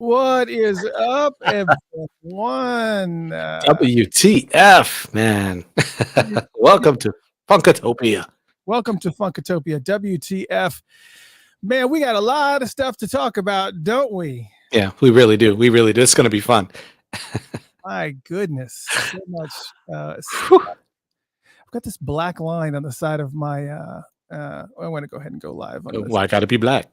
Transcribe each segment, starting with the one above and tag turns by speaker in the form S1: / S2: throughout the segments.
S1: What is up, everyone?
S2: WTF, man. Welcome to Funkatopia.
S1: Welcome to Funkatopia. WTF. Man, we got a lot of stuff to talk about, don't we?
S2: Yeah, we really do. We really do. It's going to be fun.
S1: My goodness, so much.
S2: Whew.
S1: I've got this black line on the side of my. I want to go ahead and go live on this.
S2: Why got to be black?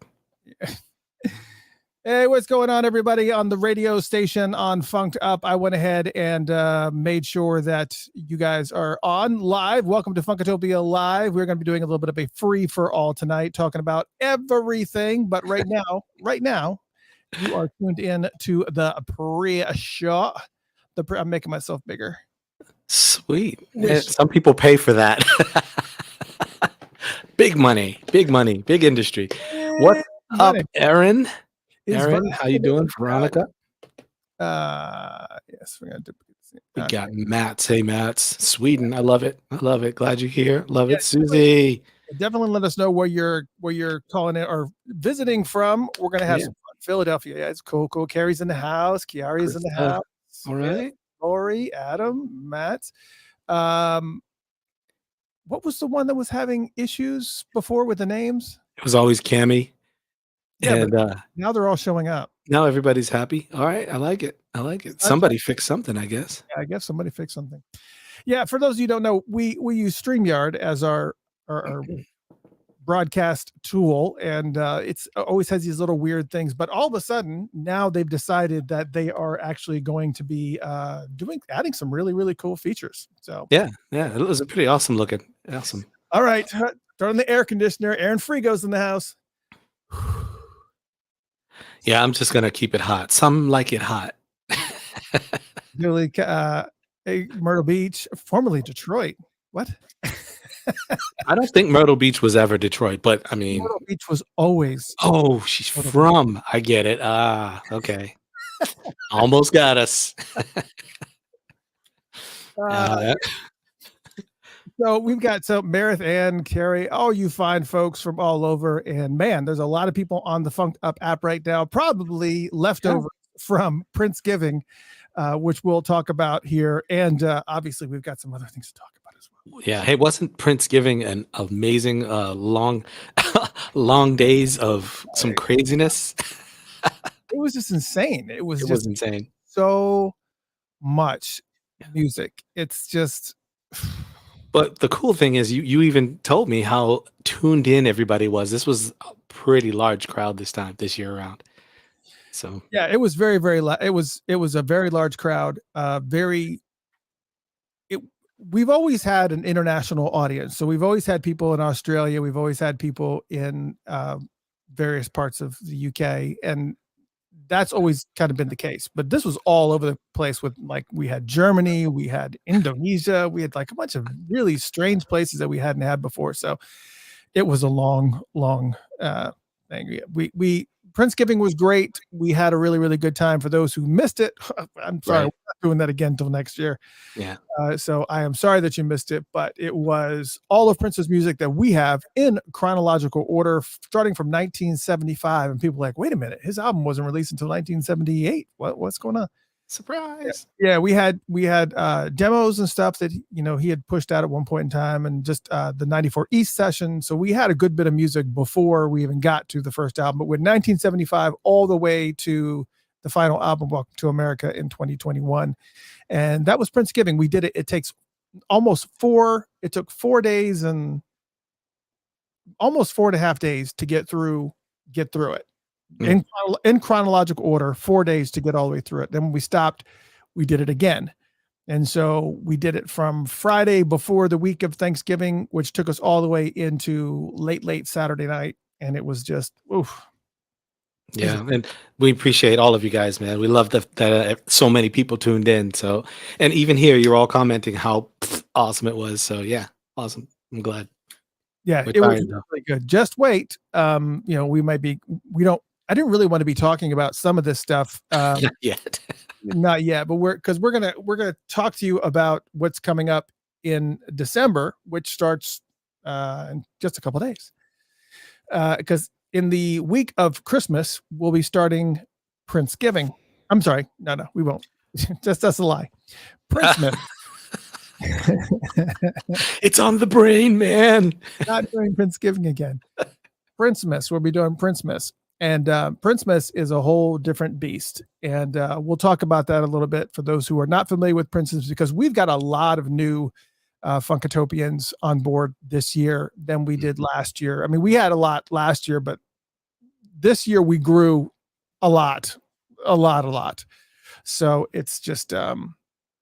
S1: Hey, what's going on, everybody? On the radio station on Funked Up, I went ahead and made sure that you guys are on live. Welcome to Funkatopia Live. We're going to be doing a little bit of a free for all tonight, talking about everything. But right now, you are tuned in to the pre-show. I'm making myself bigger.
S2: Sweet. Some people pay for that. Big money, big industry. What's up, Aaron? Aaron, how you doing? Veronica?
S1: Yes, we're gonna do.
S2: We got Mats. Hey, Mats. Sweden. I love it. Glad you're here. Love it. Susie.
S1: Definitely let us know where you're calling it or visiting from. We're gonna have some fun. Philadelphia. Yeah, it's cool. Carrie's in the house. Kiari's in the house.
S2: All right.
S1: Lori, Adam, Matt. What was the one that was having issues before with the names?
S2: It was always Cammy.
S1: Yeah,
S2: and
S1: now they're all showing up.
S2: Now everybody's happy. All right, I like it. Somebody fixed something, I guess.
S1: Yeah, I guess somebody fixed something. Yeah, for those of you who don't know, we use StreamYard as our broadcast tool, and it's always has these little weird things. But all of a sudden, now they've decided that they are actually going to be adding some really cool features. So
S2: yeah, it was a pretty awesome looking. Awesome.
S1: All right, turn on the air conditioner. Aaron Frigo's in the house.
S2: Yeah, I'm just gonna keep it hot. Some like it hot.
S1: Really, Myrtle Beach, formerly Detroit. What?
S2: I don't think Myrtle Beach was ever Detroit, but I mean,
S1: Myrtle Beach was always.
S2: Oh, she's from. I get it. Okay. Almost got us.
S1: So we've got Meredith and Carrie, all you fine folks from all over. And man, there's a lot of people on the Funked Up app right now, probably leftover from Princegiving, which we'll talk about here. And obviously we've got some other things to talk about as well.
S2: Yeah. Hey, wasn't Princegiving an amazing long days of some craziness?
S1: It was just insane. It was
S2: insane.
S1: So much music. It's just...
S2: But the cool thing is you even told me how tuned in everybody was. This was a pretty large crowd this year around. So
S1: yeah, it was very it was a very large crowd. We've always had an international audience. So we've always had people in Australia. We've always had people in various parts of the UK, and that's always kind of been the case. But this was all over the place with, like, we had Germany, we had Indonesia, we had like a bunch of really strange places that we hadn't had before. So it was a long thing. We Princegiving was great. We had a really good time. For those who missed it, I'm sorry, we're not doing that again until next year.
S2: Yeah.
S1: So I am sorry that you missed it, but it was all of Prince's music that we have in chronological order, starting from 1975. And people were like, wait a minute, his album wasn't released until 1978. What's going on?
S2: Surprise.
S1: Yeah, we had demos and stuff that he had pushed out at one point in time, and just the 94 East session. So we had a good bit of music before we even got to the first album. But with 1975 all the way to the final album, Welcome to America, in 2021. And that was Princegiving. We did it. It takes it took 4 days and almost 4.5 days to get through it. In chronological order, 4 days to get all the way through it. Then when we stopped, we did it again. And so we did it from Friday before the week of Thanksgiving, which took us all the way into late Saturday night. And it was just, oof.
S2: Yeah, and we appreciate all of you guys, man. We love that so many people tuned in. So, and even here, you're all commenting how awesome it was. So yeah, awesome. I'm glad.
S1: Yeah, it was really good. Just wait. I didn't really want to be talking about some of this stuff.
S2: Not yet.
S1: Not yet, but we're gonna talk to you about what's coming up in December, which starts in just a couple of days. Because in the week of Christmas, we'll be starting Princegiving. I'm sorry. No, we won't. Just that's a lie. Princemas.
S2: It's on the brain, man.
S1: Not doing Princegiving again. Princemas. We'll be doing Princemas. And Princemas is a whole different beast. And we'll talk about that a little bit for those who are not familiar with Princemas, because we've got a lot of new Funkatopians on board this year than we did last year. I mean, we had a lot last year, but this year we grew a lot. So it's just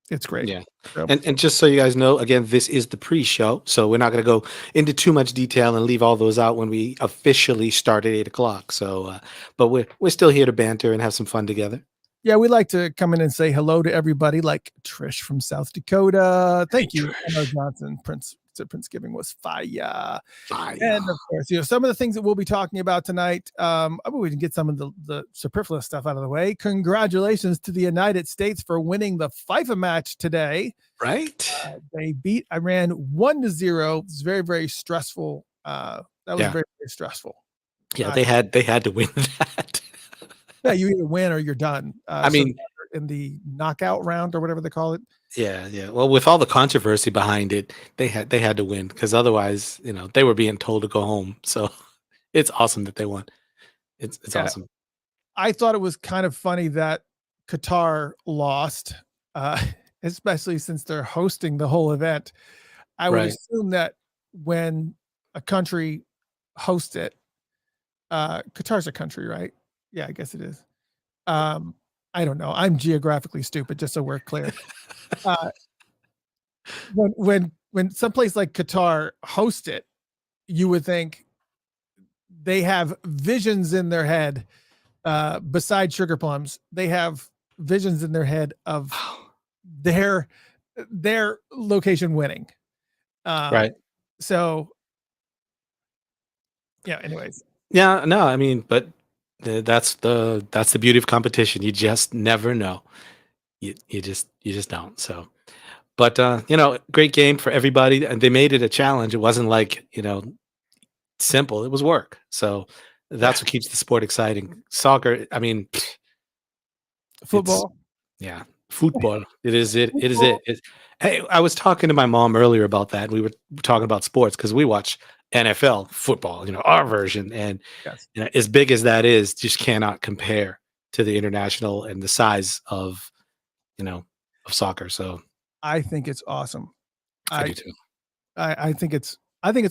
S1: it's great.
S2: Yeah.
S1: So,
S2: And just so you guys know, again, this is the pre-show, so we're not going to go into too much detail and leave all those out when we officially start at 8 o'clock. So, but we're still here to banter and have some fun together.
S1: yeah, we like to come in and say hello to everybody, like Trish from South Dakota. Thank you, Emma Johnson. Princegiving was fire. And of course, some of the things that we'll be talking about tonight. We can get some of the superfluous stuff out of the way. Congratulations to the United States for winning the FIFA match today.
S2: Right?
S1: They beat Iran 1-0. It's very, very stressful. That was very, very stressful.
S2: Yeah, they had to win that.
S1: Yeah, you either win or you're done.
S2: I mean,
S1: in the knockout round or whatever they call it.
S2: Yeah. Well, with all the controversy behind it, they had to win, because otherwise, they were being told to go home. So it's awesome that they won. It's awesome.
S1: I thought it was kind of funny that Qatar lost, especially since they're hosting the whole event. I would assume that when a country hosts it, Qatar's a country, right? Yeah, I guess it is. I don't know. I'm geographically stupid, just so we're clear. When someplace like Qatar hosts it, you would think they have visions in their head. Besides sugar plums, they have visions in their head of their location winning.
S2: Right.
S1: So, yeah. Anyways.
S2: Yeah. No. I mean, but that's the beauty of competition. You just never know. You just don't. So, but great game for everybody, and they made it a challenge. It wasn't like simple. It was work. So that's what keeps the sport exciting. Soccer. I mean,
S1: football.
S2: Yeah, football. It is it. Hey, I was talking to my mom earlier about that. We were talking about sports because we watch NFL football, our version. And as big as that is, just cannot compare to the international and the size of soccer. So
S1: I think it's awesome.
S2: I do too.
S1: I think it's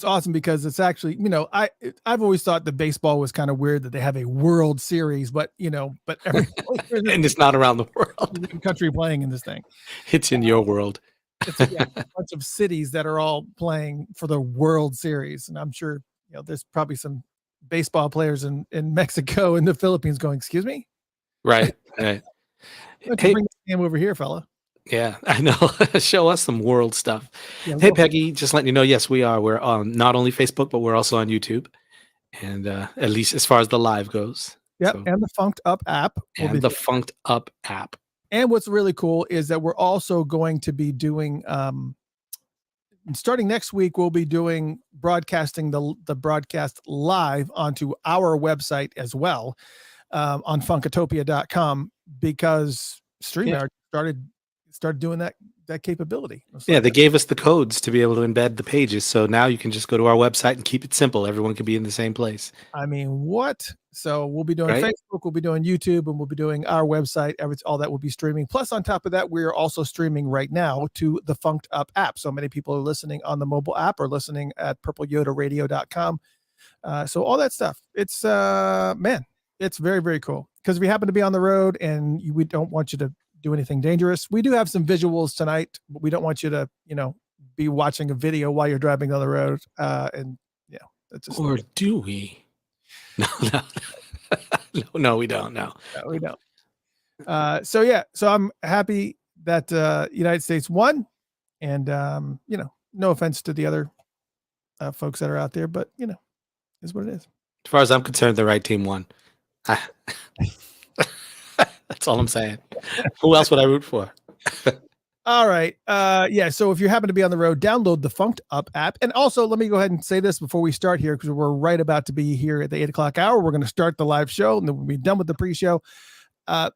S1: awesome because it's actually, I've always thought the baseball was kind of weird that they have a World Series, but every
S2: and it's not around the world.
S1: Country playing in this thing.
S2: It's in your world.
S1: It's a bunch of cities that are all playing for the World Series, and I'm sure there's probably some baseball players in Mexico and the Philippines going, "Excuse me."
S2: Right.
S1: Hey, bring the game over here, fella.
S2: Yeah, I know. Show us some world stuff. Yeah, hey, Peggy, just letting you know, yes, we are. We're on not only Facebook, but we're also on YouTube. And at least as far as the live goes.
S1: Yep, so. And the Funked Up app.
S2: And the Funked Up app.
S1: And what's really cool is that we're also going to be doing, starting next week, we'll be doing broadcasting the broadcast live onto our website as well, on Funkatopia.com, because StreamYard started doing that capability.
S2: Yeah, they gave us the codes to be able to embed the pages. So now you can just go to our website and keep it simple. Everyone can be in the same place.
S1: I mean, what? So we'll be doing Facebook, we'll be doing YouTube, and we'll be doing our website. All that will be streaming. Plus, on top of that, we're also streaming right now to the Funked Up app. So many people are listening on the mobile app or listening at purpleyodaradio.com. So all that stuff. It's, it's very, very cool. Because if you happen to be on the road and we don't want you to do anything dangerous. We do have some visuals tonight, but we don't want you to, be watching a video while you're driving down the road. And that's just.
S2: Or do we? No, we don't. No,
S1: we don't. So I'm happy that United States won, and no offense to the other folks that are out there, but is what it is.
S2: As far as I'm concerned, the right team won. That's all I'm saying. Who else would I root for?
S1: All right. So if you happen to be on the road, download the Funked Up app. And also, let me go ahead and say this before we start here, because we're right about to be here at the 8 o'clock hour. We're going to start the live show, and then we'll be done with the pre-show.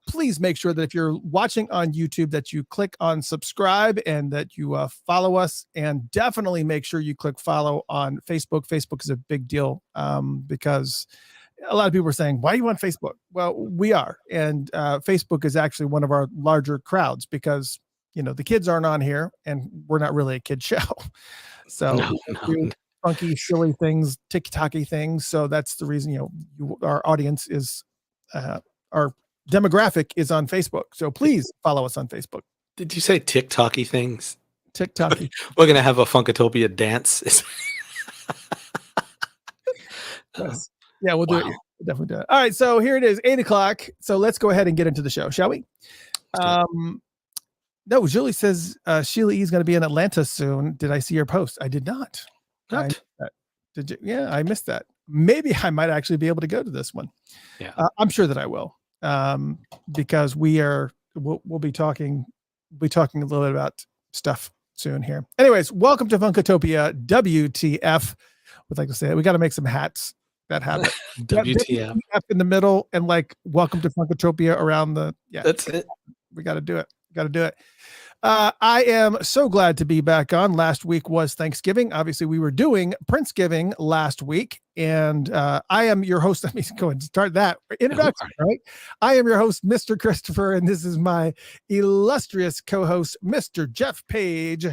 S1: Please make sure that if you're watching on YouTube that you click on subscribe and that you follow us, and definitely make sure you click follow on Facebook. Facebook is a big deal because a lot of people are saying, why are you on Facebook? Well, we are. And Facebook is actually one of our larger crowds because, the kids aren't on here and we're not really a kid show. So
S2: No,
S1: we
S2: no.
S1: do funky, silly things, TikTok-y things. So that's the reason, our audience is, our demographic is on Facebook. So please follow us on Facebook.
S2: Did you say TikTok-y things?
S1: TikTok-y.
S2: We're gonna have a Funkatopia dance.
S1: Yes. Yeah, we'll do it.
S2: Wow.
S1: We'll definitely do it. All right. So here it is, 8:00. So let's go ahead and get into the show, shall we? No, Julie says Sheila E is going to be in Atlanta soon. Did I see your post? I did not.
S2: What?
S1: Did you? Yeah, I missed that. Maybe I might actually be able to go to this one.
S2: Yeah.
S1: I'm sure that I will, because we'll be talking a little bit about stuff soon here. Anyways, welcome to Funkatopia. WTF? Would like to say that we got to make some hats that have it.
S2: WTF
S1: in the middle and like welcome to Funkatopia around the. Yeah,
S2: that's it.
S1: We got to do it. I am so glad to be back on. Last week was Thanksgiving. Obviously, we were doing Princegiving last week, and I am your host. Let me go ahead and start that introduction, right? I am your host, Mr. Christopher, and this is my illustrious co-host, Mr. Jeff Page.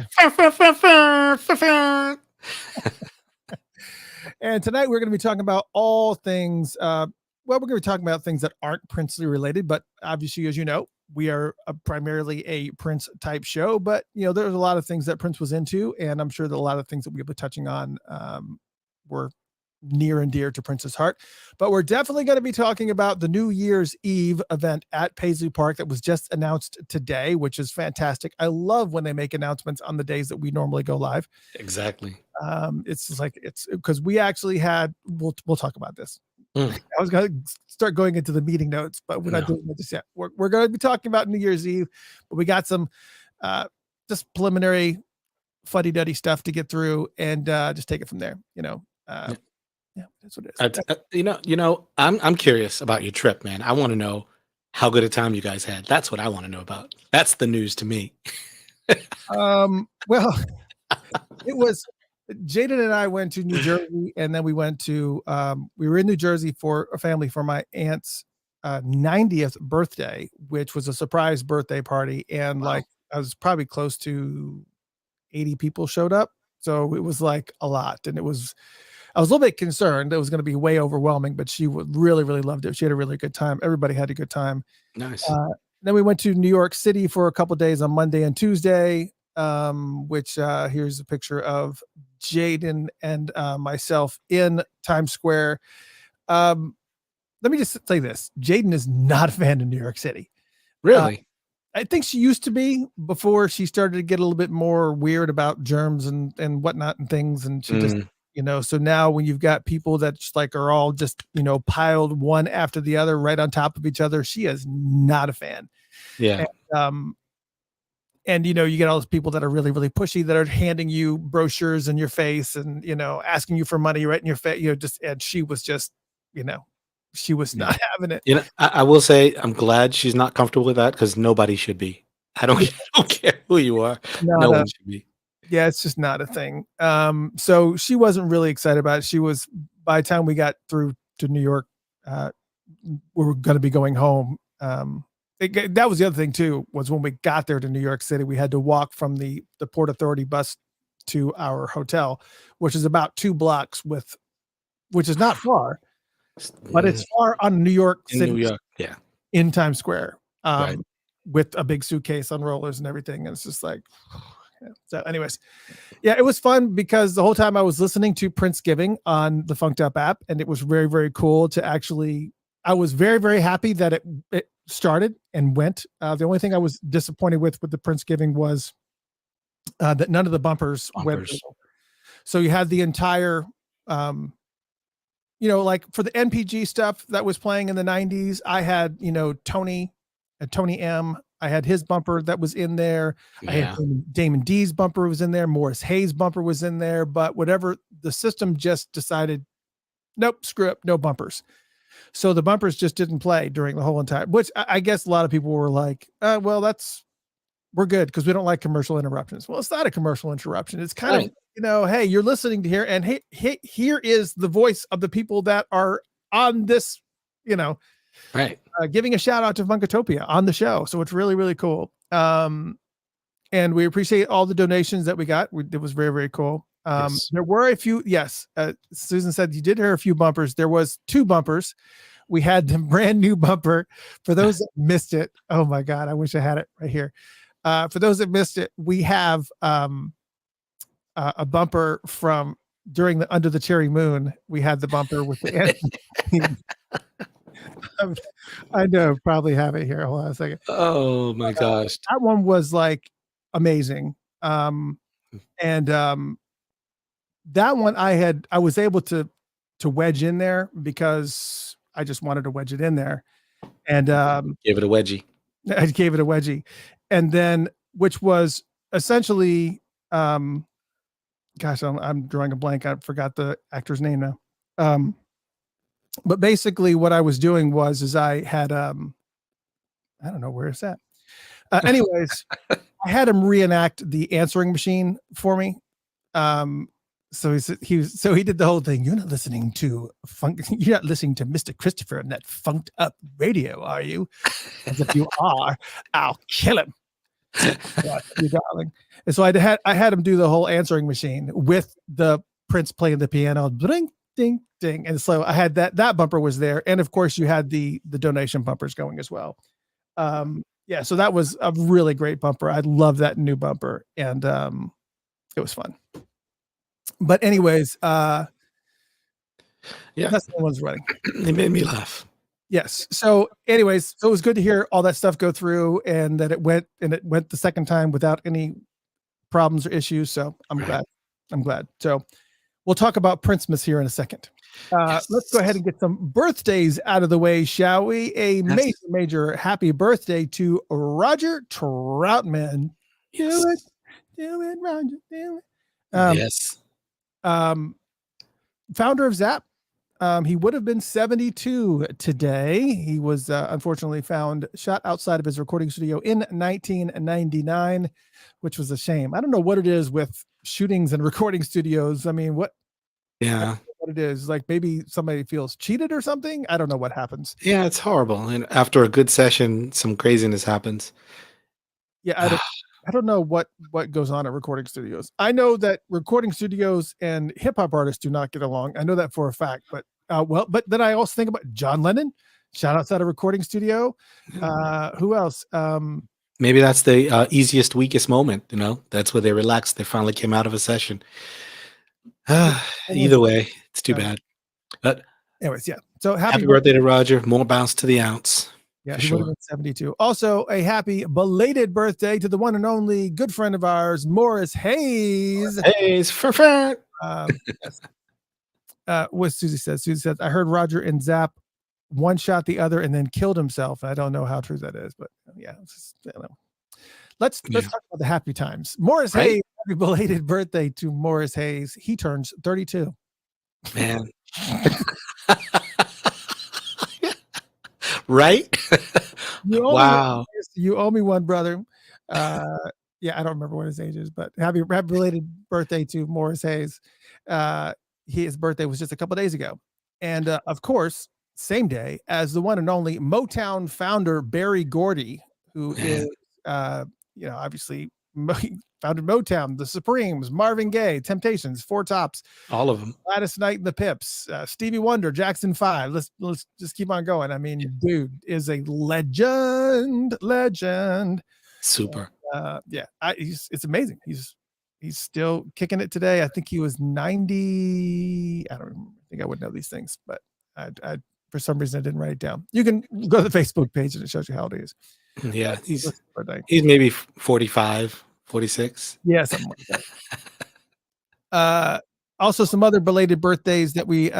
S1: And tonight we're going to be talking about all things. We're going to be talking about things that aren't Princely related, but obviously, as you know, we are primarily a Prince type show, but there's a lot of things that Prince was into, and I'm sure that a lot of things that we'll be touching on were near and dear to Prince's heart. But we're definitely going to be talking about the New Year's Eve event at Paisley Park that was just announced today, which is fantastic. I love when they make announcements on the days that we normally go live.
S2: Exactly.
S1: It's because we actually had. We'll talk about this. I was going to start going into the meeting notes, but we're not doing that just yet. We're going to be talking about New Year's Eve, but we got some just preliminary fuddy-duddy stuff to get through and just take it from there. Yeah, that's what it is.
S2: I'm curious about your trip, man. I want to know how good a time you guys had. That's what I want to know about. That's the news to me.
S1: Well, it was. Jaden and I went to New Jersey, and then we went to we were in New Jersey for a family for my aunt's 90th birthday, which was a surprise birthday party, and
S2: Wow.
S1: I was probably close to 80 people showed up, so it was like a lot, and I was a little bit concerned it was going to be way overwhelming, but she would really loved it. She had a really good time. Everybody had a good time.
S2: Nice.
S1: Then we went to New York City for a couple of days on Monday and Tuesday. Which here's a picture of Jaden and myself in Times Square. Let me just say this. Jaden is not a fan of New York City.
S2: Really?
S1: I think she used to be before she started to get a little bit more weird about germs and whatnot and things. And she just, so now when you've got people that just like are all just, piled one after the other right on top of each other, she is not a fan.
S2: Yeah.
S1: And you get all those people that are really pushy that are handing you brochures in your face and asking you for money right in your face. And she was just she was not having it.
S2: I will say I'm glad she's not comfortable with that because nobody should be. I don't care who you are. No one should be.
S1: Yeah, it's just not a thing. So she wasn't really excited about it. She was, by the time we got through to New York, we were going to be going home. That was the other thing too, was when we got there to New York City, we had to walk from the Port Authority bus to our hotel, which is about 2 blocks which is not far, but it's far on New York City,
S2: New York, yeah,
S1: in Times Square,
S2: right.
S1: with a big suitcase on rollers and everything. And it's just like, yeah. So anyways, yeah, it was fun because the whole time I was listening to Princegiving on the Funked Up app, and it was very cool to actually, I was very happy that it started and went. The only thing I was disappointed with the Princegiving was that none of the bumpers went. So you had the entire, like for the NPG stuff that was playing in the 90s, I had, Tony M. I had his bumper that was in there. Yeah. I had Damon D's bumper was in there. Morris Hayes' bumper was in there. But whatever, the system just decided, nope, screw up, no bumpers. So the bumpers just didn't play during the whole entire, which I guess a lot of people were like, well, we're good because we don't like commercial interruptions. Well, it's not a commercial interruption. It's kind of,
S2: Right.
S1: hey, you're listening to here, and hey, here is the voice of the people that are on this,
S2: Right.
S1: giving a shout out to Funkatopia on the show. So it's really, really cool. And we appreciate all the donations that we got. It was very, very cool.
S2: Yes.
S1: There were a few. Yes. Susan said you did hear a few bumpers. There was 2 bumpers. We had the brand new bumper for those that missed it. Oh my God. I wish I had it right here. For those that missed it, we have a bumper from during the Under the Cherry Moon. We had the bumper with the I know, probably have it here. Hold on a second.
S2: Oh my gosh.
S1: That one was like amazing. And that one I was able to wedge in there because I just wanted to wedge it in there. And
S2: Give it a wedgie.
S1: I gave it a wedgie. And then which was essentially gosh, I'm drawing a blank. I forgot the actor's name now. But basically what I was doing was I had I don't know where it's at. Anyways, I had him reenact the answering machine for me. So he did the whole thing. You're not listening to you're not listening to Mr. Christopher and that funked up radio, are you? As if you are, I'll kill him. You darling. And so I had him do the whole answering machine with the Prince playing the piano, ding, ding, ding. And so I had that bumper was there. And of course you had the donation bumpers going as well. Yeah, so that was a really great bumper. I love that new bumper. And it was fun. But anyways,
S2: Yeah.
S1: that's the one's running.
S2: It made me laugh.
S1: Yes. So anyways, so it was good to hear all that stuff go through and that it went the second time without any problems or issues. So I'm glad. So we'll talk about Princemas here in a second.
S2: Yes.
S1: Let's go ahead and get some birthdays out of the way, shall we? A major happy birthday to Roger Troutman.
S2: Yes.
S1: Do it, Roger. Do it.
S2: Yes.
S1: Founder of Zap. He would have been 72 today. He was unfortunately found shot outside of his recording studio in 1999, which was a shame. I don't know what it is with shootings and recording studios. I mean, what it is, like maybe somebody feels cheated or something. I don't know what happens.
S2: Yeah, it's horrible. And after a good session, some craziness happens.
S1: Yeah, I don't know what goes on at recording studios. I know that recording studios and hip hop artists do not get along. I know that for a fact, but but then I also think about John Lennon, shot outside a recording studio. Who else?
S2: Maybe that's the easiest, weakest moment. That's where they relaxed. They finally came out of a session. Either way, it's too bad. But
S1: anyways, yeah. So
S2: happy birthday to Roger. More bounce to the ounce.
S1: Yeah, he would have been 72. Also, a happy belated birthday to the one and only good friend of ours, Morris Hayes.
S2: Hayes, for
S1: yes. What Susie says. Susie says, I heard Roger and Zap one shot the other and then killed himself. I don't know how true that is, but yeah. I don't know. Let's talk about the happy times. Morris Hayes, happy belated birthday to Morris Hayes. He turns 32.
S2: Man. Right? Wow.
S1: You owe me one, brother. Yeah, I don't remember what his age is, but happy belated birthday to Morris Hayes. His birthday was just a couple days ago. And of course, same day as the one and only Motown founder Berry Gordy, who is obviously founded Motown, the Supremes, Marvin Gaye, Temptations, Four Tops,
S2: all of them,
S1: Gladys Knight and the Pips, Stevie Wonder, Jackson 5. Let's just keep on going. I mean, dude is a legend.
S2: Super.
S1: It's amazing. He's still kicking it today. I think he was 90. I don't remember. I think I would know these things, but I for some reason I didn't write it down. You can go to the Facebook page and it shows you how it is.
S2: Yeah, he's maybe 45, 46.
S1: Yeah, something like that. Also, some other belated birthdays that we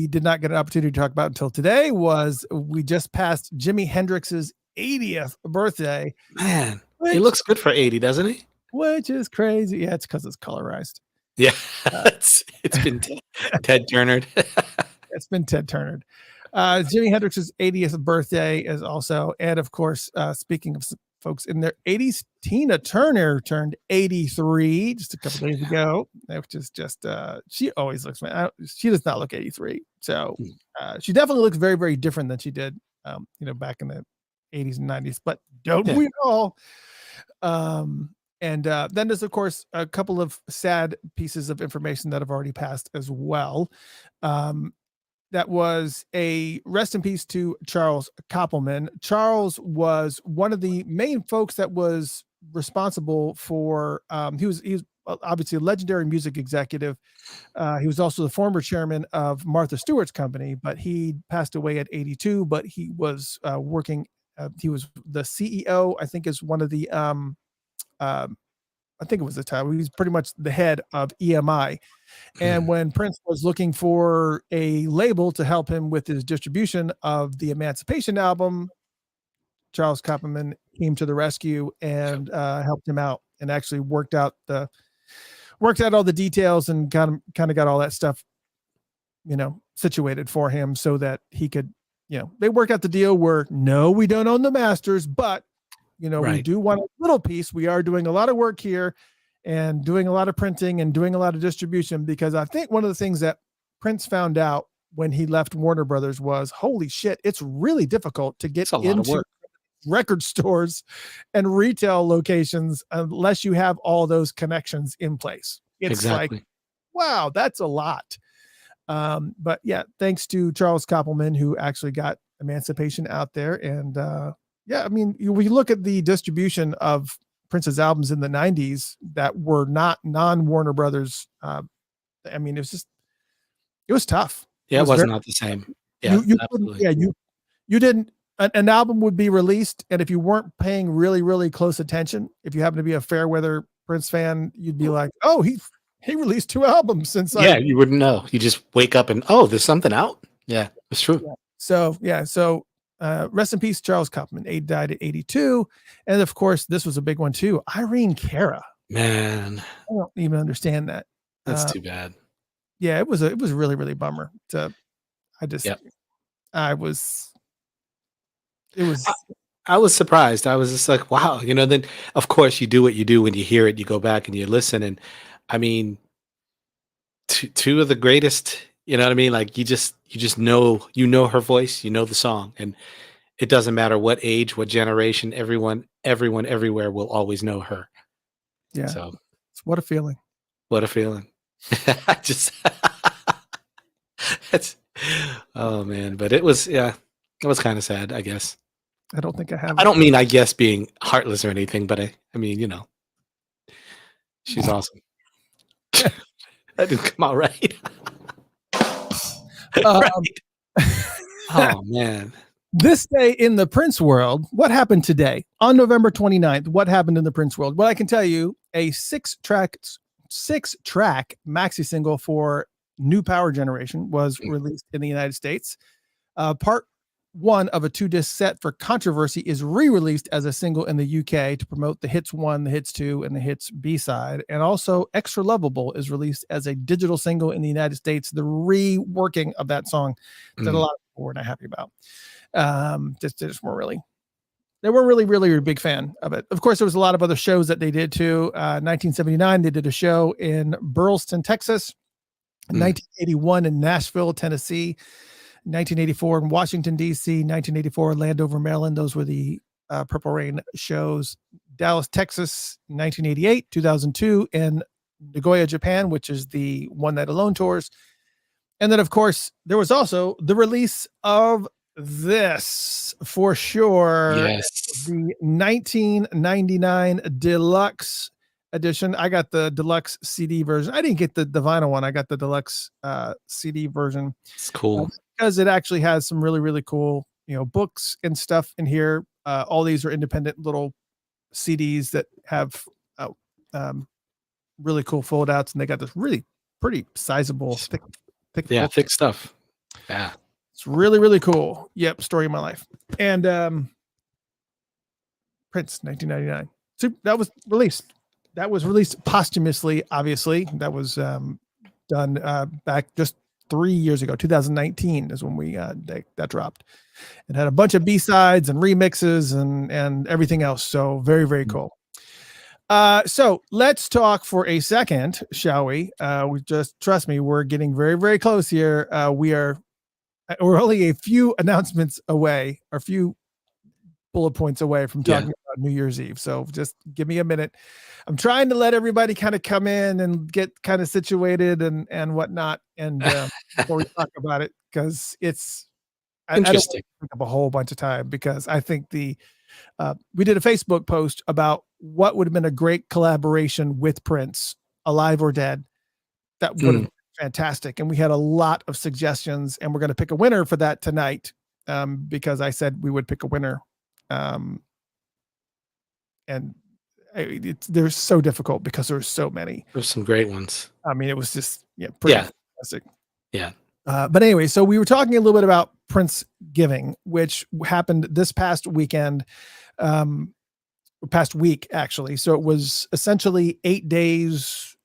S1: did not get an opportunity to talk about until today was we just passed Jimi Hendrix's 80th birthday.
S2: Man, he looks good for 80, doesn't he?
S1: Which is crazy. Yeah, it's because it's colorized.
S2: Yeah, it's been Ted Turnered.
S1: It's been Ted Turnered. Jimi Hendrix's 80th birthday is also, and of course, speaking of folks in their 80s, Tina Turner turned 83 just a couple days ago, which is just, she always looks, she does not look 83. So she definitely looks very, very different than she did, back in the 80s and 90s, but don't we all? And then there's, of course, a couple of sad pieces of information that have already passed as well. That was a rest in peace to Charles Koppelman. Charles was one of the main folks that was responsible for, he was obviously a legendary music executive. He was also the former chairman of Martha Stewart's company, but he passed away at 82, but he was working, he was the CEO, I think is one of the, I think it was the title. He was pretty much the head of EMI. And when Prince was looking for a label to help him with his distribution of the Emancipation album, Charles Koppelman came to the rescue and helped him out, and actually worked out all the details and kind of got all that stuff, situated for him so that he could, they worked out the deal where, no, we don't own the masters, but we do want a little piece. We are doing a lot of work here and doing a lot of printing and doing a lot of distribution, because I think one of the things that Prince found out when he left Warner Brothers was, holy shit, it's really difficult to get into record stores and retail locations unless you have all those connections in place. It's like, wow, that's a lot. But yeah, thanks to Charles Koppelman, who actually got Emancipation out there. And yeah, I mean, we look at the distribution of Prince's albums in the 90s that were not non-Warner Brothers. I mean, it was tough.
S2: Yeah, it was not the same. Yeah,
S1: absolutely. You didn't, an album would be released, and if you weren't paying really, really close attention, if you happen to be a fair weather Prince fan, you'd be like, oh, he released 2 albums since.
S2: You wouldn't know. You just wake up and, oh, there's something out. Yeah, it's true.
S1: Yeah. So rest in peace, Charles Koppelman. He died at 82. And of course, this was a big one too. Irene Cara.
S2: Man,
S1: I don't even understand that.
S2: That's too bad.
S1: Yeah, it was really, really bummer. I
S2: was surprised. I was just like, wow, then of course you do what you do when you hear it, you go back and you listen. And I mean, two of the greatest, you know what I mean? Like you just know her voice, the song, and it doesn't matter what age, what generation, everyone everywhere will always know her.
S1: Yeah. So what a feeling.
S2: What a feeling. Oh man, but it was kind of sad, I guess.
S1: I don't think I have.
S2: I don't mean, I guess, being heartless or anything, but I mean, she's awesome. That didn't come out right. Right. Oh man.
S1: This day in the Prince world, what happened today on November 29th? What happened in the Prince world? Well, I can tell you, a 6-track maxi single for New Power Generation was released in the United States. Part 1 of a 2-disc set for Controversy is re-released as a single in the UK to promote the hits 1, the hits 2, and the hits B-side. And also Extra Lovable is released as a digital single in the United States. The reworking of that song that a lot of people were not happy about. Just weren't really, they weren't really a big fan of it. Of course, there was a lot of other shows that they did too. 1979, they did a show in Burleson, Texas. 1981 in Nashville, Tennessee. 1984 in Washington, D.C., 1984 in Landover, Maryland. Those were the Purple Rain shows. Dallas, Texas, 1988, 2002 in Nagoya, Japan, which is the One Night Alone tours. And then, of course, there was also the release of this, for sure.
S2: Yes.
S1: The 1999 deluxe edition. I got the deluxe CD version. I didn't get the vinyl one. I got the deluxe CD version.
S2: It's cool.
S1: Because it actually has some really, really cool, books and stuff in here. All these are independent little CDs that have really cool fold outs, and they got this really pretty sizable, thick
S2: thick stuff. Yeah.
S1: It's really, really cool. Yep. Story of my life. And Prince, 1999. So that was released. That was released posthumously, obviously. That was done back just 3 years ago. 2019 is when we that dropped. It had a bunch of B-sides and remixes and everything else. So very, very cool. So let's talk for a second, shall we? We just trust me, we're getting very, very close here. We're only a few announcements away, or a few bullet points away from talking about New Year's Eve. So just give me a minute. I'm trying to let everybody kind of come in and get kind of situated and whatnot, and before we talk about it, because it's I don't want
S2: Interesting.
S1: to take up a whole bunch of time, because I think we did a Facebook post about what would have been a great collaboration with Prince, alive or dead. That would have been fantastic. And we had a lot of suggestions, and we're going to pick a winner for that tonight, because I said we would pick a winner. And they're so difficult because there's so many.
S2: There's some great ones.
S1: I mean, it was just pretty fantastic.
S2: Yeah.
S1: But anyway, so we were talking a little bit about Prince Giving, which happened this past weekend, past week actually. So it was essentially 8 days,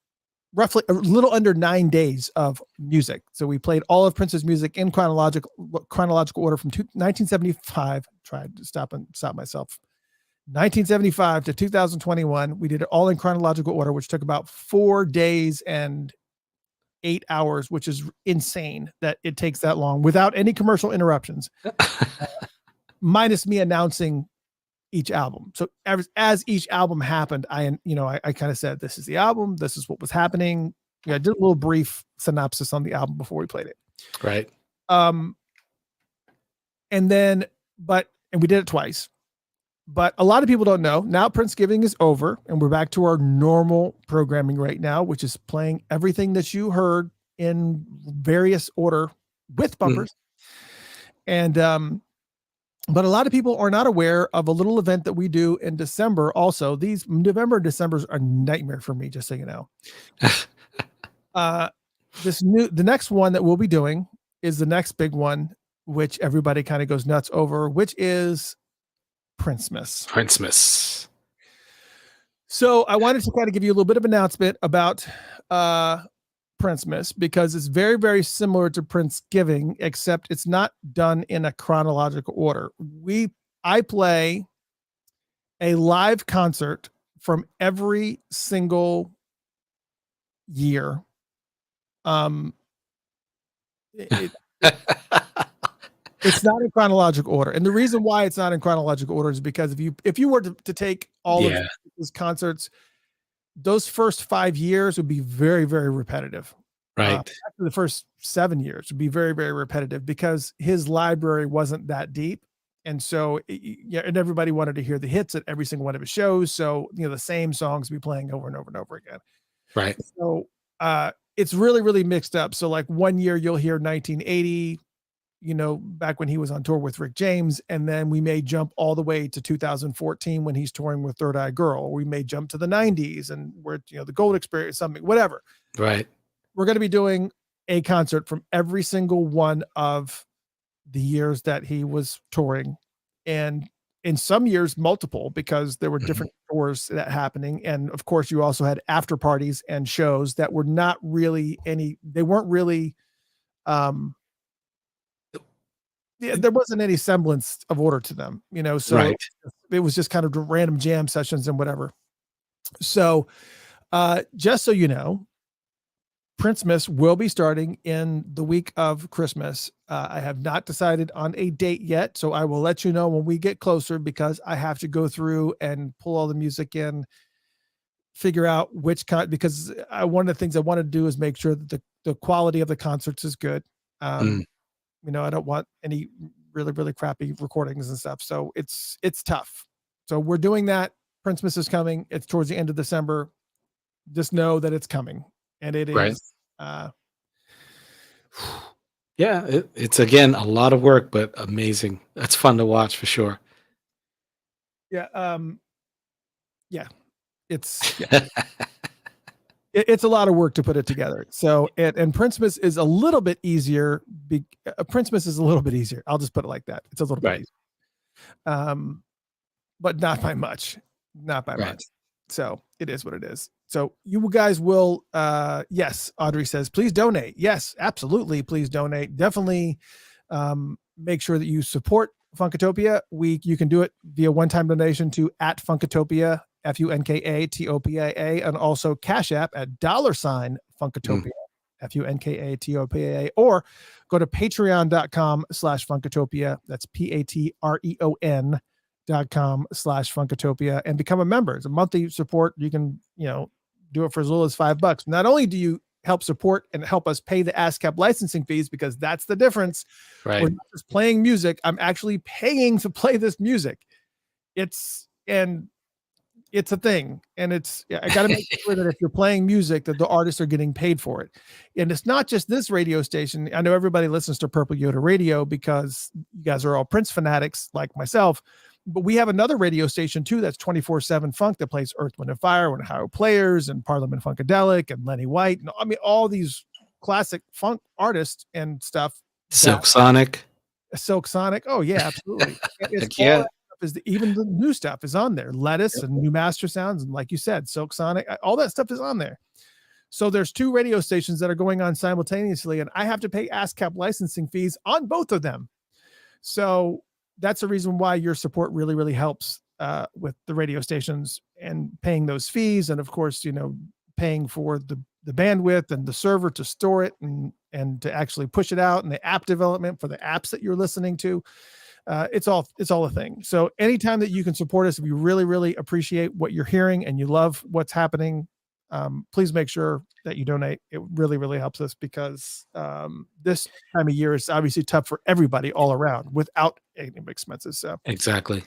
S1: roughly a little under 9 days of music. So we played all of Prince's music in chronological order from 1975. Tried to stop myself. 1975 to 2021. We did it all in chronological order, which took about 4 days and 8 hours, which is insane that it takes that long without any commercial interruptions, minus me announcing each album. So as each album happened, I kind of said, this is the album, this is what was happening. I did a little brief synopsis on the album before we played it.
S2: Right.
S1: And we did it twice. But a lot of people don't know. Now Prince Giving is over, and we're back to our normal programming right now, which is playing everything that you heard in various order with bumpers. And but a lot of people are not aware of a little event that we do in December. Also, these November and Decembers are a nightmare for me, just so you know. The next one that we'll be doing is the next big one, which everybody kind of goes nuts over, which is Princemas. So I wanted to kind of give you a little bit of announcement about Princemas, because it's very, very similar to Prince Giving, except it's not done in a chronological order. I play a live concert from every single year. It's not in chronological order. And the reason why it's not in chronological order is because if you were to take all of his concerts, those first 5 years would be very, very repetitive.
S2: Right.
S1: After the first 7 years would be very, very repetitive, because his library wasn't that deep. And so, and everybody wanted to hear the hits at every single one of his shows. So, the same songs be playing over and over and over again.
S2: Right.
S1: So, it's really, really mixed up. So like one year you'll hear 1980, back when he was on tour with Rick James, and then we may jump all the way to 2014 when he's touring with Third Eye Girl. Or we may jump to the 90s and we're, the Gold Experience, something, whatever.
S2: Right.
S1: We're going to be doing a concert from every single one of the years that he was touring, and in some years multiple, because there were different tours that happening. And of course you also had after parties and shows that were not really they weren't really, there wasn't any semblance of order to them, so it was just kind of random jam sessions and whatever. So just so you know, Princemas will be starting in the week of Christmas. I have not decided on a date yet, so I will let you know when we get closer, because I have to go through and pull all the music in, figure out because one of the things I want to do is make sure that the quality of the concerts is good. I don't want any really, really crappy recordings and stuff. So it's tough. So we're doing that. Princemas is coming. It's towards the end of December. Just know that it's coming, and it is.
S2: It's again a lot of work, but amazing. That's fun to watch for sure.
S1: It's a lot of work to put it together. So and Princemas is a little bit easier. Princemas is a little bit easier. I'll just put it like that. It's a little bit easier. But not by much. Not by much. So it is what it is. So you guys will, yes, Audrey says, please donate. Yes, absolutely. Please donate. Definitely make sure that you support Funkatopia. You can do it via one-time donation to @Funkatopia, FUNKATOPIA, and also Cash App at $Funkatopia, FUNKATOPIA, or go to patreon.com/Funkatopia. That's patreon.com/Funkatopia and become a member. It's a monthly support. You can, do it for as little as $5. Not only do you help support and help us pay the ASCAP licensing fees, because that's the difference.
S2: Right.
S1: We're not just playing music. I'm actually paying to play this music. It's a thing. And I got to make sure that if you're playing music, that the artists are getting paid for it. And it's not just this radio station. I know everybody listens to Purple Yoda Radio because you guys are all Prince fanatics like myself. But we have another radio station too that's 24/7 funk that plays Earth, Wind, and Fire, and Ohio Players, and Parliament Funkadelic, and Lenny White, and I mean all these classic funk artists and stuff.
S2: Silk Sonic.
S1: Silk Sonic. Oh yeah, absolutely. It's
S2: Yeah.
S1: all that stuff even the new stuff is on there. Lettuce and New Master Sounds, and like you said, Silk Sonic. All that stuff is on there. So there's 2 radio stations that are going on simultaneously, and I have to pay ASCAP licensing fees on both of them. So that's the reason why your support really, really helps with the radio stations and paying those fees. And of course, paying for the bandwidth and the server to store it and to actually push it out, and the app development for the apps that you're listening to. It's all a thing. So anytime that you can support us, we really, really appreciate what you're hearing and you love what's happening. Please make sure that you donate. It really, really helps us because this time of year is obviously tough for everybody all around without any expenses. So
S2: Exactly.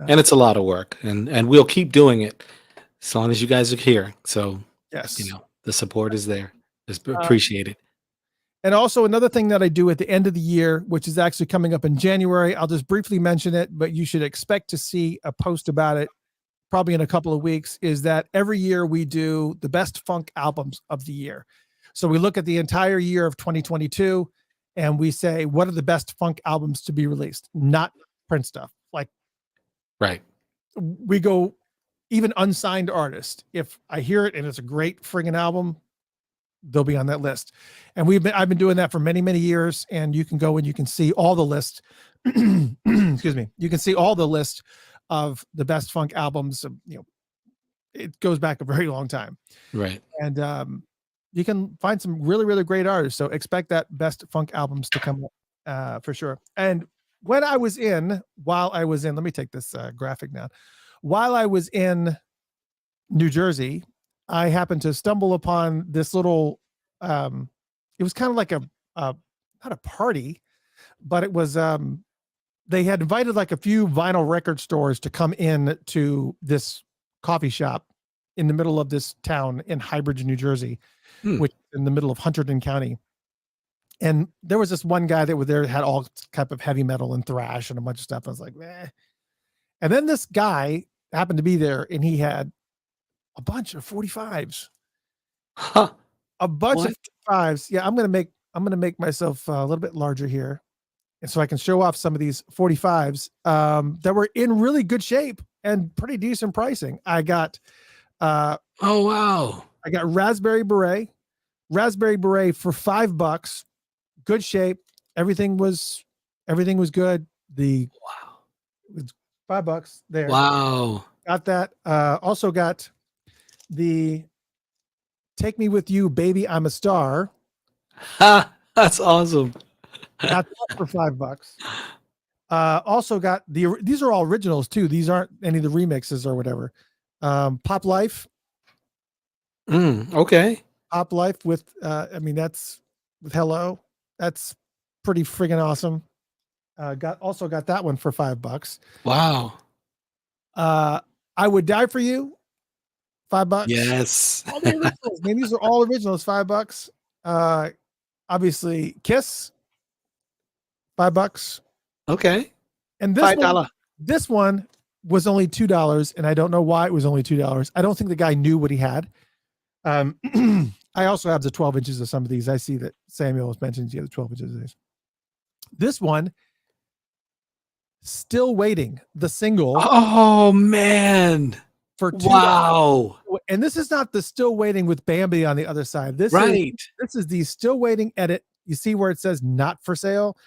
S2: And it's a lot of work, and we'll keep doing it as long as you guys are here. So,
S1: yes,
S2: the support is there. Just appreciate it.
S1: And also another thing that I do at the end of the year, which is actually coming up in January, I'll just briefly mention it, but you should expect to see a post about it probably in a couple of weeks, is that every year we do the best funk albums of the year. So we look at the entire year of 2022 and we say, what are the best funk albums to be released? Not Prince stuff. Like,
S2: right.
S1: We go even unsigned artists. If I hear it and it's a great friggin' album, they'll be on that list. And I've been doing that for many, many years. And you can go and you can see all the list. Excuse me. You can see all the list of the best funk albums. It goes back a very long time.
S2: Right.
S1: And you can find some really, really great artists. So expect that best funk albums to come up for sure. And while I was in, let me take this graphic now. While I was in New Jersey, I happened to stumble upon this little, it was kind of like not a party, but it was, they had invited like a few vinyl record stores to come in to this coffee shop in the middle of this town in Highbridge, New Jersey, which is in the middle of Hunterdon County. And there was this one guy that was there, had all type of heavy metal and thrash and a bunch of stuff. I was like, meh. And then this guy happened to be there and he had a bunch of 45s.
S2: Huh.
S1: A bunch of 45s. Yeah, I'm gonna make myself a little bit larger here, and so I can show off some of these 45s that were in really good shape and pretty decent pricing. I got
S2: oh wow.
S1: I got Raspberry Beret for $5. Good shape. Everything was good.
S2: Wow.
S1: It's $5 there.
S2: Wow.
S1: Got that. Also got the Take Me With You, Baby, I'm a Star.
S2: Ha, that's awesome.
S1: Got that for $5. Also got these are all originals too. These aren't any of the remixes or whatever. Pop Life.
S2: Okay.
S1: Pop Life with that's with Hello. That's pretty friggin' awesome. Also got that one for $5.
S2: Wow.
S1: I Would Die For You, $5.
S2: Yes.
S1: All the originals. Man, these are all originals, $5. Obviously Kiss, $5.
S2: Okay.
S1: And this one was only $2, and I don't know why it was only $2. I don't think the guy knew what he had. I also have the 12 inches of some of these. I see that Samuel has mentioned he has 12 inches of these. This one, Still Waiting, the single.
S2: Oh man.
S1: for $2.
S2: Wow.
S1: And this is not the Still Waiting with Bambi on the other side. This
S2: Right.
S1: is the Still Waiting edit. You see where it says not for sale?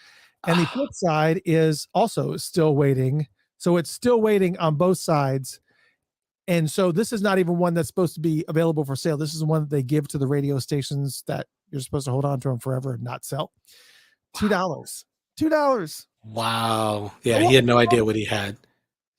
S1: And the flip side is also Still Waiting. So it's Still Waiting on both sides. And so this is not even one that's supposed to be available for sale. This is one that they give to the radio stations that you're supposed to hold on to them forever and not sell. $2. $2.
S2: Wow. Yeah, he had no idea what he had.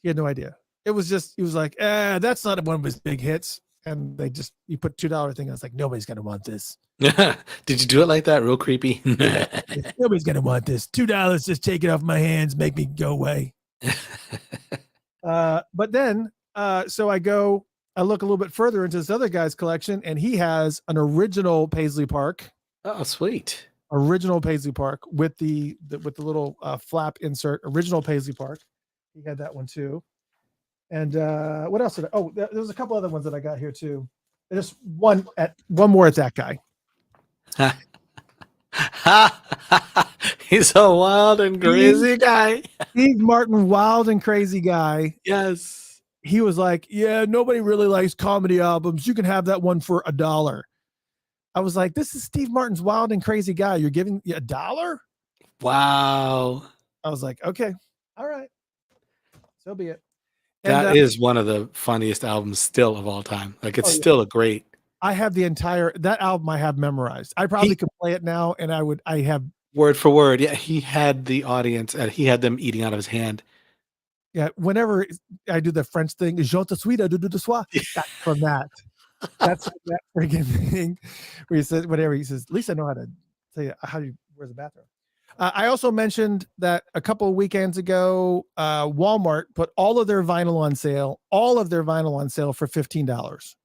S1: He had no idea. It was just, he was like, that's not one of his big hits. And you put $2 thing. I was like, nobody's going to want this.
S2: Did you do it like that? Real creepy.
S1: Nobody's going to want this. $2, just take it off my hands, make me go away. But then, so I look a little bit further into this other guy's collection, and he has an original Paisley Park.
S2: Oh, sweet.
S1: Original Paisley Park with the little flap insert. Original Paisley Park. He had that one too. And what else there was a couple other ones that I got here too. Just one more at that guy.
S2: He's a wild and crazy guy.
S1: Steve Martin, wild and crazy guy.
S2: Yes.
S1: He was like, yeah, nobody really likes comedy albums. You can have that one for $1. I was like, this is Steve Martin's wild and crazy guy. You're giving $1?
S2: Wow.
S1: I was like, okay, all right. So be it.
S2: That is one of the funniest albums still of all time. Like it's still a great.
S1: I have that album I have memorized. I probably could play it now and I have
S2: word for word. Yeah. He had the audience and he had them eating out of his hand.
S1: Yeah. Whenever I do the French thing, je te suis de soir, from that. That's that freaking thing where he says, whatever he says, at least I know how to tell you where's the bathroom. I also mentioned that a couple of weekends ago, Walmart put all of their vinyl on sale for $15.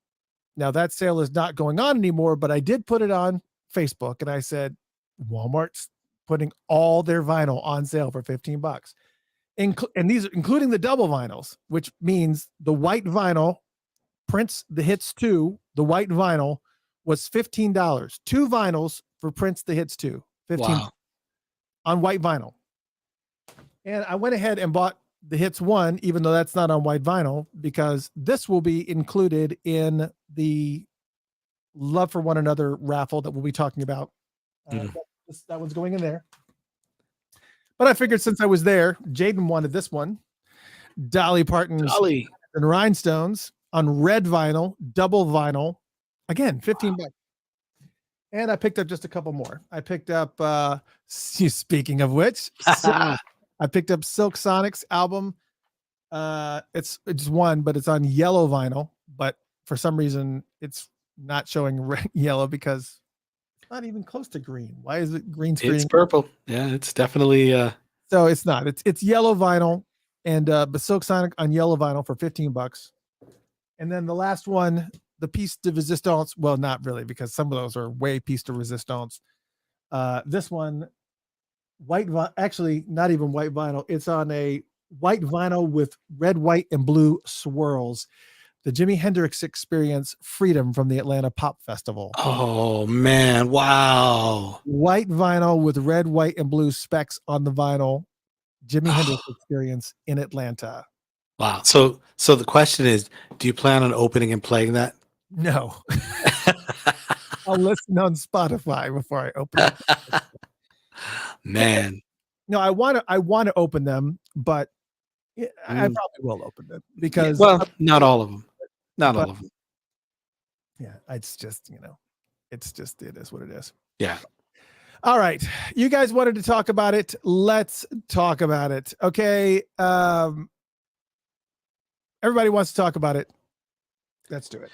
S1: Now that sale is not going on anymore, but I did put it on Facebook and I said, Walmart's putting all their vinyl on sale for $15. And these are including the double vinyls, which means the white vinyl, Prince The Hits 2, the white vinyl was $15. 2 vinyls for Prince The Hits 2, $15. Wow. On white vinyl. And I went ahead and bought the Hits 1, even though that's not on white vinyl, because this will be included in the Love for One Another raffle that we'll be talking about. That one's going in there. But I figured since I was there, Jaden wanted this one. Dolly Parton's and Rhinestones on red vinyl, double vinyl. Again, $15. And I picked up just a couple more. I picked up, speaking of which, I picked up Silk Sonic's album. It's just one, but it's on yellow vinyl. But for some reason, it's not showing red, yellow because it's not even close to green. Why is it green screen?
S2: It's purple. Yeah, it's definitely.
S1: So it's not. It's yellow vinyl, and but Silk Sonic on yellow vinyl for $15. And then the last one, the piece de resistance. Well, not really, because some of those are way piece de resistance. This one, actually not even white vinyl. It's on a white vinyl with red, white, and blue swirls. The Jimi Hendrix Experience Freedom from the Atlanta Pop Festival.
S2: Oh man, wow.
S1: White vinyl with red, white, and blue specks on the vinyl. Jimi Hendrix Experience in Atlanta.
S2: Wow. So the question is, do you plan on opening and playing that?
S1: No. I'll listen on Spotify before I open it.
S2: Man.
S1: No, I want to open them, but I probably will open them because
S2: not all of them. Not all of them.
S1: Yeah, it's just, it is what it is.
S2: Yeah.
S1: All right. You guys wanted to talk about it. Let's talk about it. Okay. Everybody wants to talk about it. Let's do it.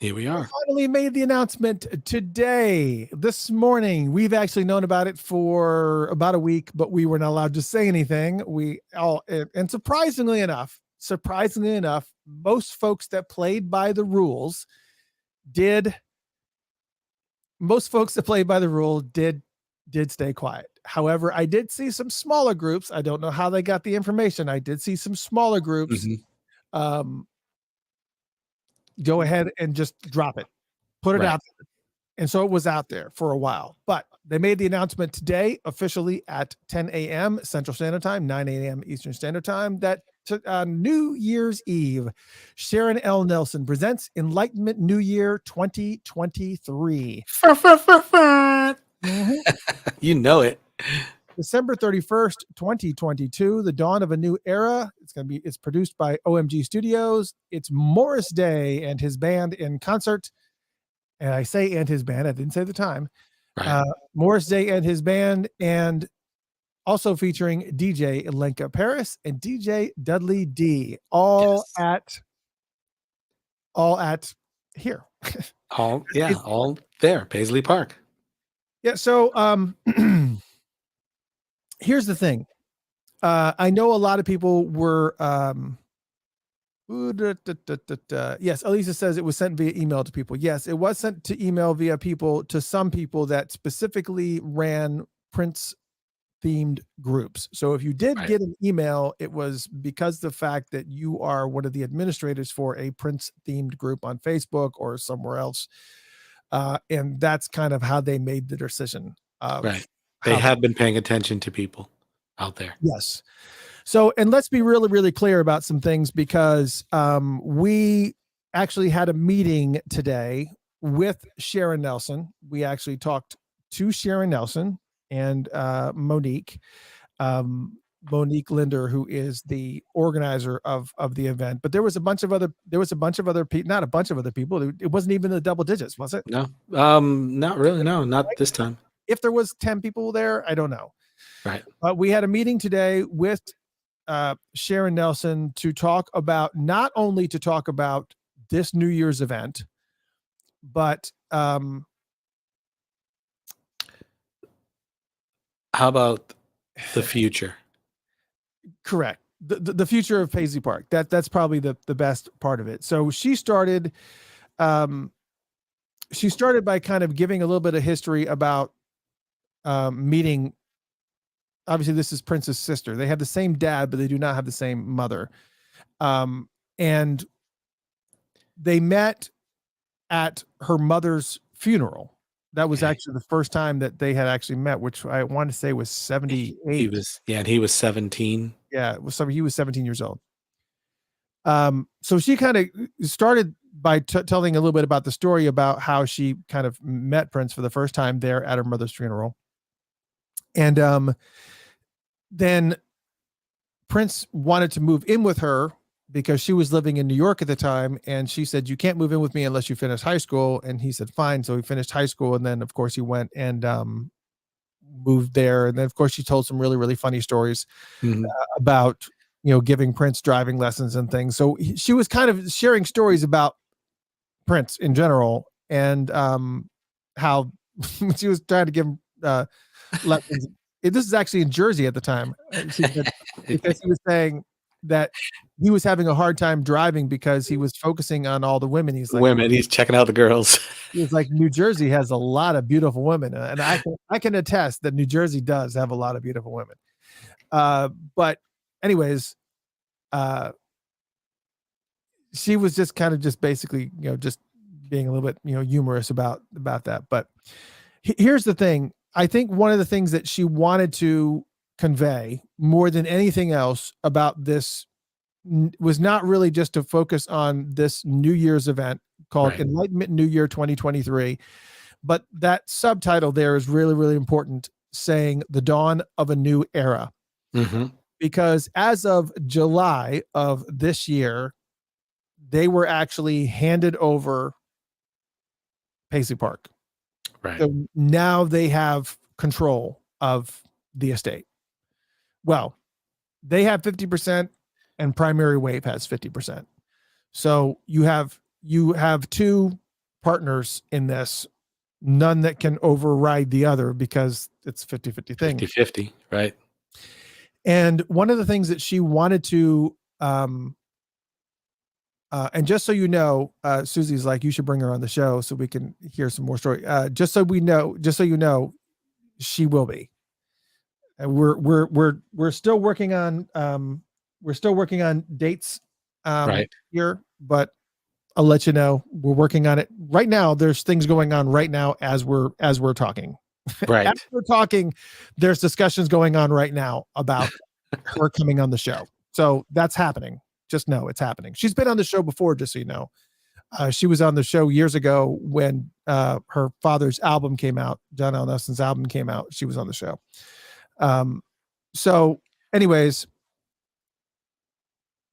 S2: Here we are.
S1: We finally made the announcement today, this morning. We've actually known about it for about a week, but we were not allowed to say anything. And surprisingly enough, most folks that played by the rules did stay quiet. However, I did see some smaller groups. I don't know how they got the information. I did see some smaller groups go ahead and just drop it, put it out there. And so it was out there for a while, but they made the announcement today officially at 10 a.m. Central Standard Time, 9 a.m. Eastern Standard Time, that New Year's Eve, Sharon L. Nelson presents Enlightenment New Year 2023. Mhm.
S2: You know it.
S1: December 31st, 2022, the dawn of a new era. It's produced by OMG Studios. It's Morris Day and his band in concert. And I say and his band, I didn't say the time.
S2: Right.
S1: Morris Day and his band, and also featuring DJ Lenka Paris and DJ Dudley D, all
S2: Yes.
S1: at here.
S2: All there, Paisley Park.
S1: Yeah. So here's the thing. I know a lot of people were yes, Elisa says it was sent via email to people. Yes, it was sent to email via people to some people that specifically ran Prince themed groups. So if you did
S2: Right.
S1: get an email, it was because the fact that you are one of the administrators for a Prince themed group on Facebook or somewhere else. And that's kind of how they made the decision of
S2: Right. They
S1: how
S2: have been paying attention to people out there.
S1: yes. So, and let's be really, really clear about some things, because we actually had a meeting today with Sharon Nelson. We actually talked to Sharon Nelson and Monique Linder, who is the organizer of the event. But there was a bunch of other people, not a bunch of other people. It wasn't even the double digits, was it?
S2: No, not really. No, not this time.
S1: If there was 10 people there, I don't know.
S2: Right.
S1: But we had a meeting today with Sharon Nelson to talk about, not only to talk about this New Year's event, but
S2: how about the future?
S1: Correct. The future of Paisley Park. That's probably the best part of it. So she started by kind of giving a little bit of history about meeting. Obviously, this is Prince's sister. They have the same dad, but they do not have the same mother. And they met at her mother's funeral. That was actually the first time that they had actually met, which I want to say was 78.
S2: And he was 17.
S1: Yeah, he was 17 years old. So she kind of started by telling a little bit about the story about how she kind of met Prince for the first time there at her mother's funeral. And then Prince wanted to move in with her because she was living in New York at the time. And she said, "You can't move in with me unless you finish high school." And he said, "Fine." So he finished high school. And then, of course, he went and moved there. And then, of course, she told some really, really funny stories about, giving Prince driving lessons and things. So she was kind of sharing stories about Prince in general, and how she was trying to give him lessons. This is actually in Jersey at the time. Because he was saying that he was having a hard time driving because he was focusing on all the women. He's
S2: checking out the girls.
S1: He's like, New Jersey has a lot of beautiful women, and I can attest that New Jersey does have a lot of beautiful women. But anyways, she was just kind of just basically, just being a little bit, humorous about that. But here's the thing. I think one of the things that she wanted to convey more than anything else about this was not really just to focus on this New Year's event called Enlightenment New Year 2023, but that subtitle there is really, really important, saying the dawn of a new era. Because as of July of this year, they were actually handed over Paisley Park.
S2: Right.
S1: So now they have control of the estate. Well, they have 50% and Primary Wave has 50%. So you have two partners in this, none that can override the other because it's 50-50 thing.
S2: 50-50, right?
S1: And one of the things that she wanted to and just so you know, Susie's like, you should bring her on the show so we can hear some more story. Just so you know, she will be. And we're still working on dates here, but I'll let you know. We're working on it right now. There's things going on right now as we're talking.
S2: Right.
S1: As we're talking, there's discussions going on right now about her coming on the show. So that's happening. Just know it's happening. She's been on the show before, just so you know. She was on the show years ago when her father's album came out. John L. Nelson's album came out. She was on the show. So, anyways,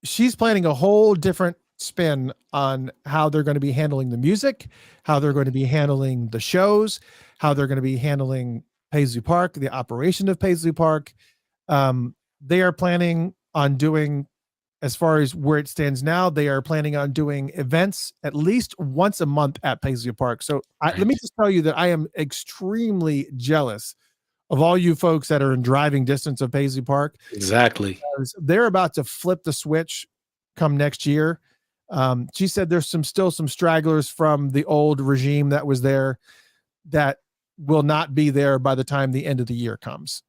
S1: she's planning a whole different spin on how they're going to be handling the music, how they're going to be handling the shows, how they're going to be handling Paisley Park, the operation of Paisley Park. They are planning on doing, as far as where it stands now, they are planning on doing events at least once a month at Paisley Park. So let me
S2: Right.
S1: just tell you that I am extremely jealous of all you folks that are in driving distance of Paisley Park.
S2: Exactly.
S1: They're about to flip the switch come next year. She said there's still some stragglers from the old regime that was there that will not be there by the time the end of the year comes.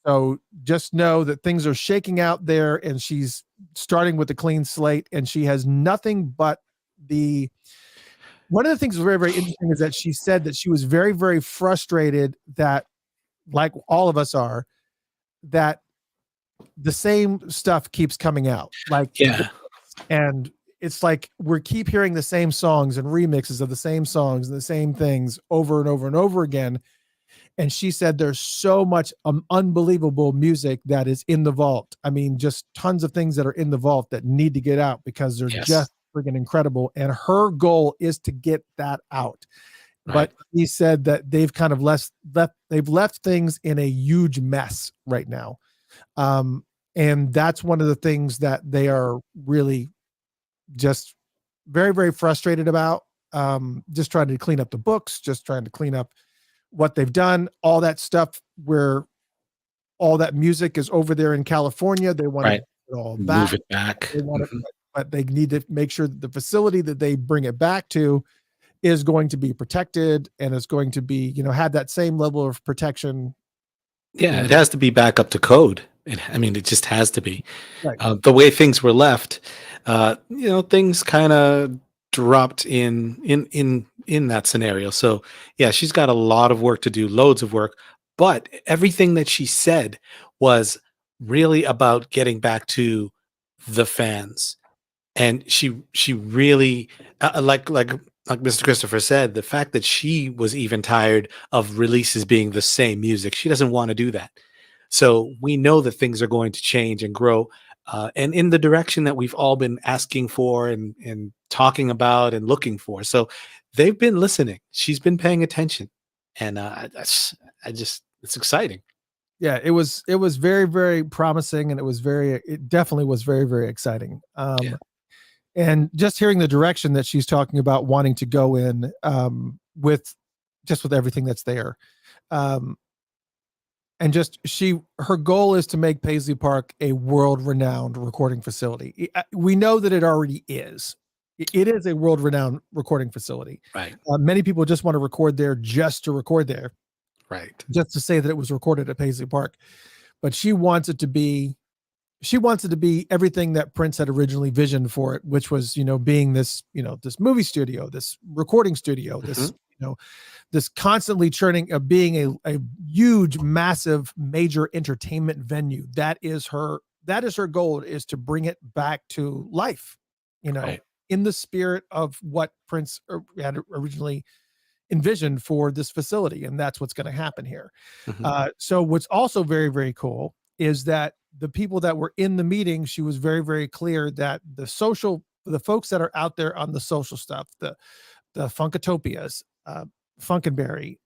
S1: So just know that things are shaking out there, and she's starting with a clean slate, and she has nothing but one of the things that was very, very interesting is that she said that she was very, very frustrated that, like all of us are, that the same stuff keeps coming out. And it's like we keep hearing the same songs and remixes of the same songs and the same things over and over and over again. And she said there's so much unbelievable music that is in the vault. I mean, just tons of things that are in the vault that need to get out because they're just freaking incredible. And her goal is to get that out. But he said that they've kind of they've left things in a huge mess right now. And that's one of the things that they are really just very, very frustrated about. Just trying to clean up the books, just trying to clean up what they've done, all that stuff where all that music is over there in California. They want to get it all back.
S2: Move it back.
S1: They want but they need to make sure that the facility that they bring it back to is going to be protected and is going to be, have that same level of protection.
S2: Yeah, it has to be back up to code. It just has to be.
S1: Right.
S2: The way things were left, things kind of dropped in that scenario. So yeah, she's got a lot of work to do, loads of work. But everything that she said was really about getting back to the fans, and she really like Mr. Christopher said, the fact that she was even tired of releases being the same music, she doesn't want to do that. So we know that things are going to change and grow, and in the direction that we've all been asking for and talking about and looking for. So they've been listening. She's been paying attention, and it's exciting.
S1: Yeah, it was very, very promising, and it definitely was very, very exciting. And just hearing the direction that she's talking about wanting to go in with everything that's there. And her goal is to make Paisley Park a world-renowned recording facility. We know that it already is. It is a world-renowned recording facility.
S2: Right.
S1: Many people just want to record there just to record there.
S2: Right.
S1: Just to say that it was recorded at Paisley Park. But she wants it to be everything that Prince had originally visioned for it, which was, being this, this movie studio, this recording studio, this, this constantly churning, being a huge, massive, major entertainment venue. That is her goal, is to bring it back to life, in the spirit of what Prince had originally envisioned for this facility. And that's what's going to happen here. So what's also very, very cool is that the people that were in the meeting, she was very, very clear that the folks that are out there on the social stuff, the Funkatopias, Funkenberry,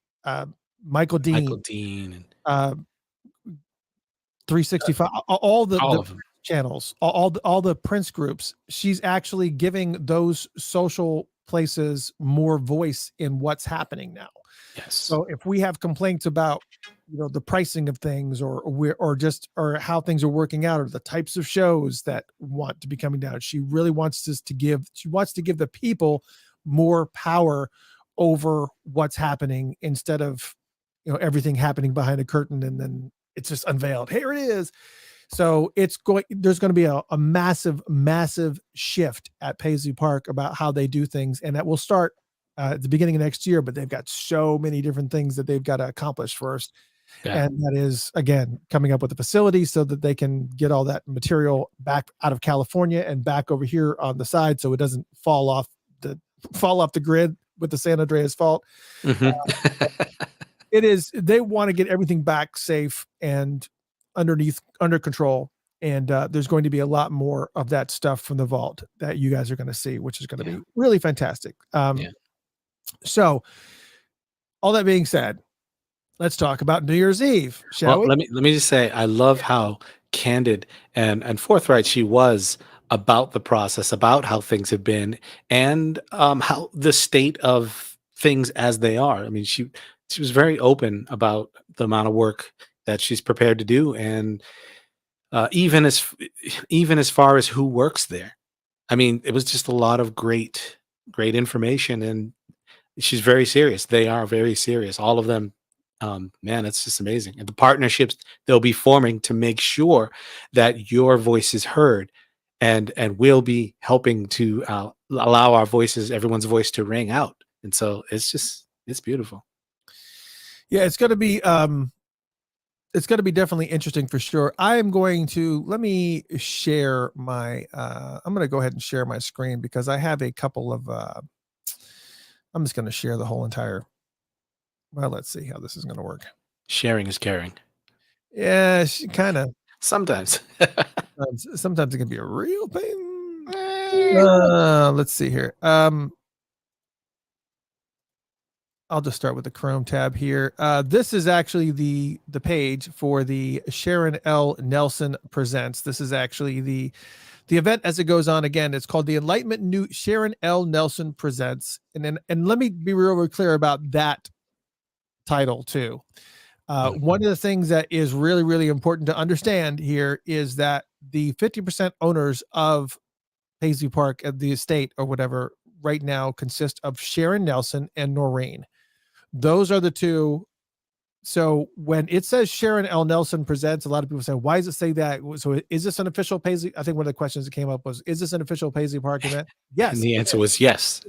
S1: Michael Dean, 365, all the channels, all the Prince groups, she's actually giving those social places more voice in what's happening now.
S2: Yes.
S1: So if we have complaints about, the pricing of things or how things are working out or the types of shows that want to be coming down, she really wants to give the people more power over what's happening instead of, everything happening behind a curtain and then it's just unveiled. Here it is. So there's going to be a massive, massive shift at Paisley Park about how they do things. And that will start at the beginning of next year, but they've got so many different things that they've got to accomplish first.
S2: Yeah.
S1: And that is, again, coming up with a facility so that they can get all that material back out of California and back over here on the side so it doesn't fall off the grid with the San Andreas fault.
S2: Mhm.
S1: It is, they want to get everything back safe and under control. And there's going to be a lot more of that stuff from the vault that you guys are going to see, which is going to
S2: Yeah.
S1: be really fantastic.
S2: Yeah.
S1: So all that being said, let's talk about New Year's Eve, shall
S2: Well,
S1: we?
S2: let me just say, I love how candid and forthright she was about the process, about how things have been, and how the state of things as they are. I mean, she was very open about the amount of work that she's prepared to do, and even as far as who works there. I mean, it was just a lot of great information, and she's very serious. They are very serious. All of them. Man, it's just amazing. And the partnerships they'll be forming to make sure that your voice is heard, and we'll be helping to allow our voices, everyone's voice, to ring out. And so it's beautiful.
S1: Yeah, it's going to be definitely interesting for sure. I am going to let me share my I'm going to go ahead and share my screen because I have a couple of I'm just going to share the whole entire, well, let's see how this is going to work.
S2: Sharing is caring.
S1: Yeah, kind of.
S2: Sometimes.
S1: Sometimes it can be a real pain.
S2: Eh,
S1: Let's see here. I'll just start with the Chrome tab here. This is actually the page for the Sharon L. Nelson Presents. This is actually the event as it goes on. Again, it's called the Enlightenment New Sharon L. Nelson Presents. And let me be real clear about that title too. One of the things that is really, really important to understand here is that the 50% owners of Paisley Park at the estate or whatever right now consist of Sharon Nelson and Noreen. Those are the two. So when it says Sharon L. Nelson Presents, a lot of people say, why does it say that? So is this an official Paisley? I think one of the questions that came up was, is this an official Paisley Park event?
S2: and
S1: Yes.
S2: the answer was yes.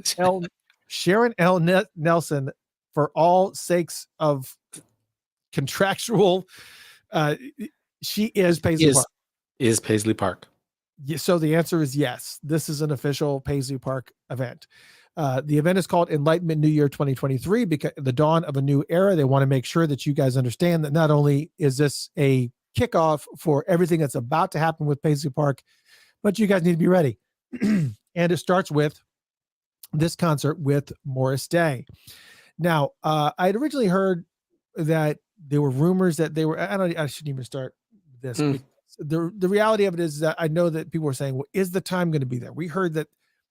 S1: Sharon L. Nelson, for all sakes of contractual, uh, she is Paisley Park.
S2: Is Paisley Park.
S1: So the answer is yes. This is an official Paisley Park event. The event is called Enlightenment New Year 2023 because the dawn of a new era. They want to make sure that you guys understand that not only is this a kickoff for everything that's about to happen with Paisley Park, but you guys need to be ready. And it starts with this concert with Morris Day. Now, I had originally heard that there were rumors that they were. I shouldn't even start this.
S2: Mm.
S1: Because the reality of it is that I know that people were saying, "Well, is the time going to be there?" We heard that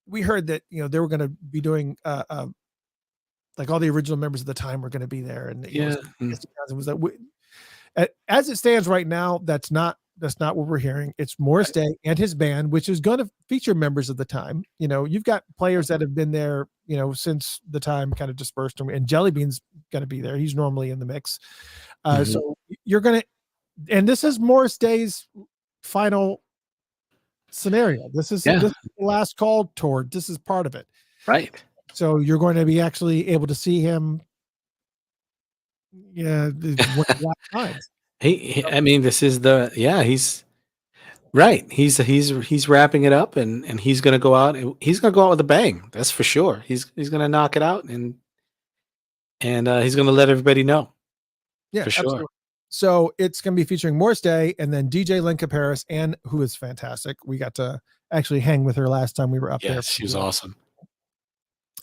S1: they were going to be doing like all the original members of the time were going to be there, and
S2: Yeah.
S1: it was that as it stands right now, that's not what we're hearing. It's Morris Day and his band, which is going to feature members of the time. You've got players that have been there, since the time kind of dispersed, and Jellybean's going to be there. He's normally in the mix. So you're going to, and this is Morris Day's final scenario. This is the last call tour. This is part of it.
S2: Right.
S1: So you're going to be actually able to see him. Yeah.
S2: I mean, this is he's right. He's wrapping it up, and he's gonna go out, and he's gonna go out with a bang. That's for sure. He's gonna knock it out, and he's gonna let everybody know.
S1: Yeah,
S2: for sure.
S1: absolutely. So it's going to be featuring Morris Day and then DJ Linka Paris, and who is fantastic. We got to actually hang with her last time we were up there.
S2: Yes, she was awesome.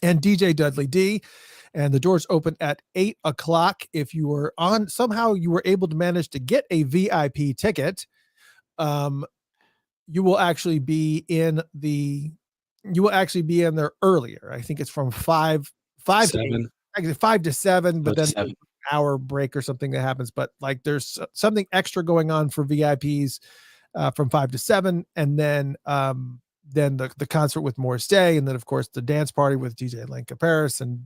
S1: And DJ Dudley D. And the doors open at 8:00. If you were somehow you were able to manage to get a VIP ticket, you will actually be in there earlier. I think it's from 5 to 8, actually 5 to 7, but then
S2: 7.
S1: an hour break or something that happens. But like there's something extra going on for VIPs from 5 to 7, and then the concert with Morris Day, and then of course the dance party with DJ Linka Paris and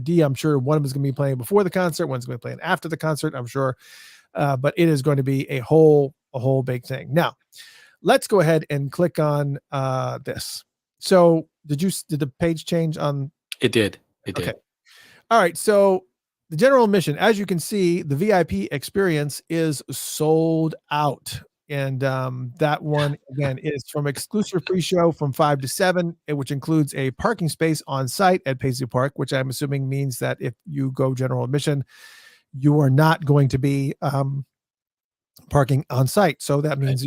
S1: D. I'm sure one of them is going to be playing before the concert, one's going to be playing after the concert, I'm sure. But it is going to be a whole big thing. Now, let's go ahead and click on this. So did the page change on?
S2: It did.
S1: Okay. All right. So the general admission, as you can see, the VIP experience is sold out. And that one, again, is from exclusive pre-show from 5 to 7, which includes a parking space on site at Paisley Park, which I'm assuming means that if you go general admission, you are not going to be parking on site. So that means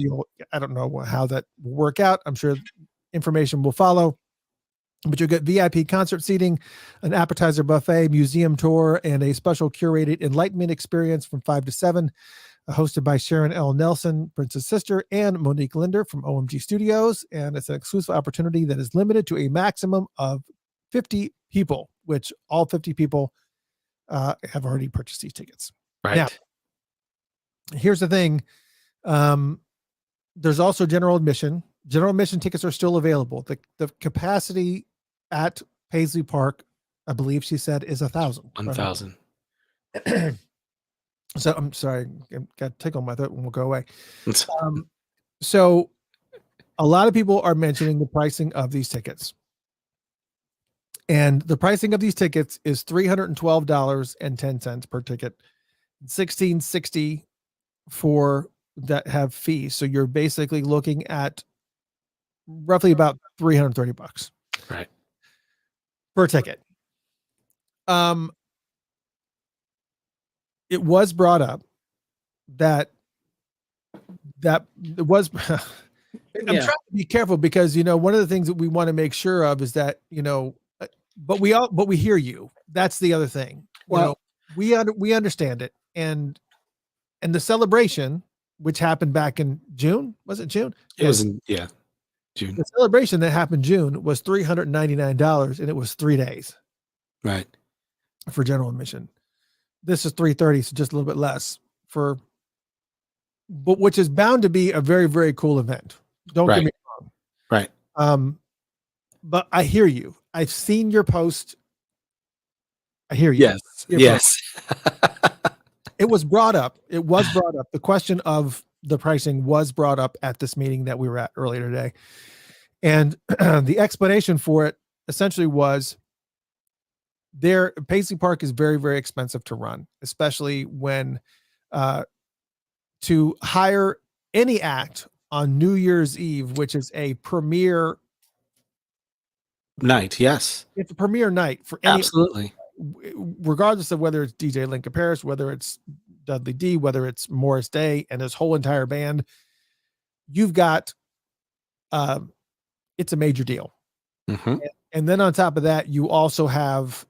S1: I don't know how that will work out. I'm sure information will follow. But you'll get VIP concert seating, an appetizer buffet, museum tour, and a special curated enlightenment experience from 5 to 7, hosted by Sharon L. Nelson, Prince's sister, and Monique Linder from OMG Studios. And it's an exclusive opportunity that is limited to a maximum of 50 people, which all 50 people have already purchased these tickets.
S2: Right.
S1: Now, here's the thing. There's also general admission. General admission tickets are still available. The capacity at Paisley Park, I believe she said, is 1,000.
S2: 1,000.
S1: So I'm sorry, I got tickle in my throat and we'll go away. So a lot of people are mentioning the pricing of these tickets. And the pricing of these tickets is $312.10 per ticket, $16.60 for that have fees. So you're basically looking at roughly about $330
S2: right
S1: per ticket. It was brought up that it was I'm trying to be careful because one of the things that we want to make sure of is that but we hear you. That's the other thing.
S2: Well,
S1: we understand it, and the celebration, which happened back in June, was it June?
S2: It was in June.
S1: The celebration that happened June was $399, and it was 3 days.
S2: Right.
S1: For general admission. This is $330, so just a little bit less but which is bound to be a very, very cool event. Don't get me wrong.
S2: Right.
S1: But I hear you. I've seen your post. I hear you.
S2: Yes.
S1: It was brought up. The question of the pricing was brought up at this meeting that we were at earlier today. And the explanation for it essentially was Paisley Park is very, very expensive to run, especially when to hire any act on New Year's Eve, which is a premier
S2: night. Yes.
S1: It's a premier night for any,
S2: absolutely,
S1: regardless of whether it's DJ Lincoln Paris, whether it's Dudley D, whether it's Morris Day and his whole entire band. You've got, it's a major deal.
S2: Mm-hmm.
S1: And then on top of that, you also have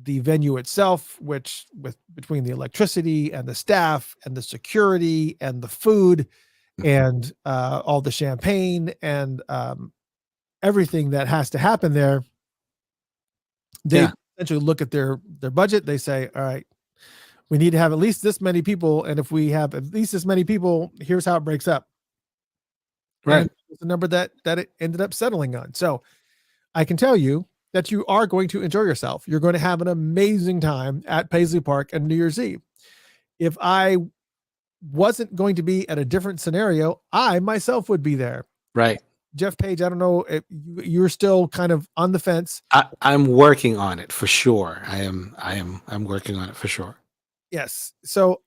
S1: the venue itself, which between the electricity and the staff and the security and the food and all the champagne and everything that has to happen there, they essentially look at their budget. They say, all right, we need to have at least this many people. And if we have at least this many people, here's how it breaks up.
S2: Right.
S1: And it's the number that it ended up settling on. So I can tell you that you are going to enjoy yourself. You're going to have an amazing time at Paisley Park on New Year's Eve. If I wasn't going to be at a different scenario, I myself would be there.
S2: Right.
S1: Jeff Page, I don't know if you're still kind of on the fence.
S2: I'm working on it for sure. I'm working on it for sure.
S1: Yes. So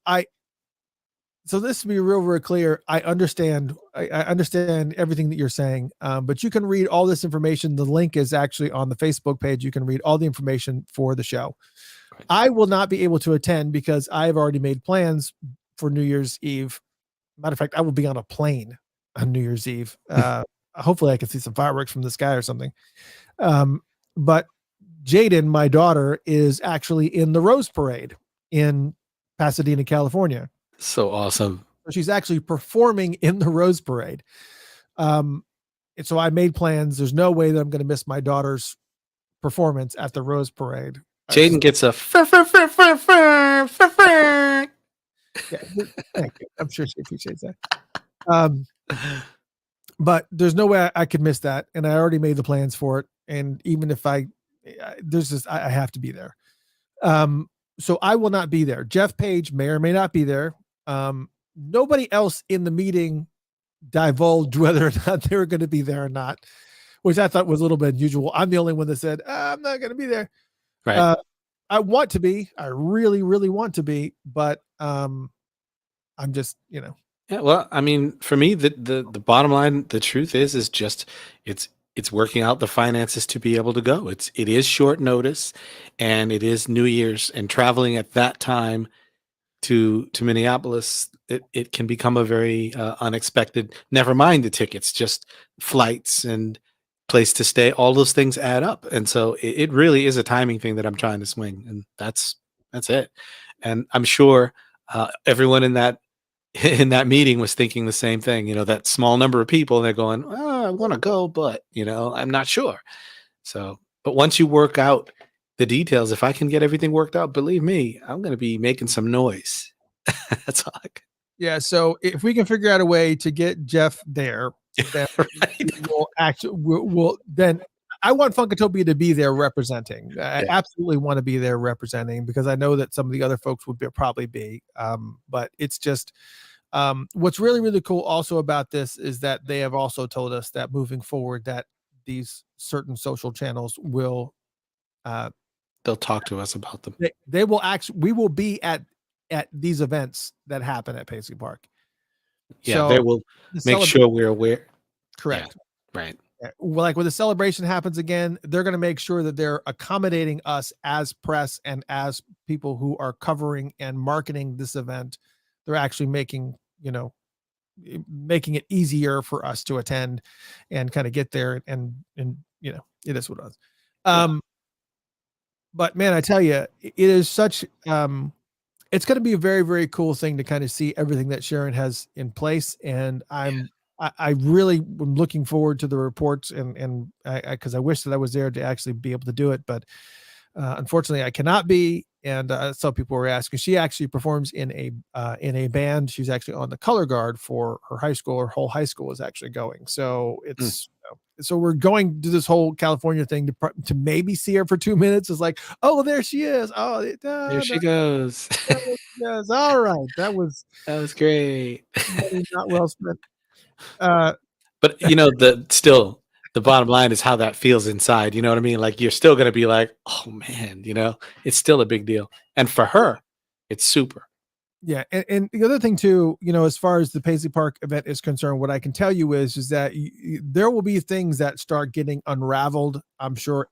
S1: this to be real, real clear. I understand everything that you're saying. But you can read all this information. The link is actually on the Facebook page. You can read all the information for the show. Right. I will not be able to attend because I've already made plans for New Year's Eve. Matter of fact, I will be on a plane on New Year's Eve. Hopefully I can see some fireworks from the sky or something. But Jaden, my daughter, is actually in the Rose Parade in Pasadena, California.
S2: So awesome.
S1: So she's actually performing in the Rose Parade. And so I made plans. There's no way that I'm going to miss my daughter's performance at the Rose Parade.
S2: Jaden gets a
S1: yeah, thank you. I'm sure she appreciates that. But there's no way I could miss that. And I already made the plans for it. And even if I have to be there. So I will not be there. Jeff Page may or may not be there. Nobody else in the meeting divulged whether or not they were going to be there or not, which I thought was a little bit unusual. I'm the only one that said, I'm not going to be there.
S2: Right.
S1: I want to be. I really, really want to be, but I'm just,
S2: Yeah, well, I mean, for me, the bottom line, the truth is just it's it's working out the finances to be able to go. It is short notice, and it is New Year's, and traveling at that time to Minneapolis, it can become a very unexpected. Never mind the tickets, just flights and place to stay. All those things add up, and so it really is a timing thing that I'm trying to swing, and that's it. And I'm sure everyone in that in that meeting was thinking the same thing. You know, that small number of people, they're going, "Oh, I want to go, but I'm not sure." So, but once you work out the details, if I can get everything worked out, believe me, I'm going to be making some noise. That's all I
S1: yeah. So if we can figure out a way to get Jeff there, then
S2: can. Right?
S1: we'll actually, we'll then I want Funkatopia to be there representing. I
S2: Yeah,
S1: absolutely want to be there representing because I know that some of the other folks would probably be. But it's just, what's really, really cool also about this is that they have also told us that moving forward that these certain social channels will, uh,
S2: they'll talk to us about them.
S1: they will actually, we will be at these events that happen at Paisley Park.
S2: Yeah, they
S1: So
S2: will
S1: the
S2: make
S1: celebration,
S2: sure we're aware. Yeah,
S1: correct.
S2: right.
S1: Yeah, well, like when the celebration happens again, they're going to make sure that they're accommodating us as press and as people who are covering and marketing this event. They're actually making, making it easier for us to attend and kind of get there and it is what it is.
S2: Yeah,
S1: Um, but man, I tell you, it is such it's going to be a very, very cool thing to kind of see everything that Sharon has in place. And I really am looking forward to the reports and because I wish that I was there to actually be able to do it, but unfortunately I cannot be. And some people were asking, she actually performs in a band. She's actually on the color guard for her high school. Her whole high school is actually going. So
S2: mm,
S1: so we're going to this whole California thing to maybe see her for 2 minutes. It's like, oh, there she is. Oh,
S2: there
S1: da, da,
S2: she goes.
S1: da, yes. All right. That was
S2: That was great.
S1: money not well spent. Uh,
S2: But the bottom line is how that feels inside. You know what I mean? Like you're still gonna be like, oh man, it's still a big deal. And for her, it's super.
S1: yeah. And the other thing too, as far as the Paisley Park event is concerned, what I can tell you is that there will be things that start getting unraveled. I'm sure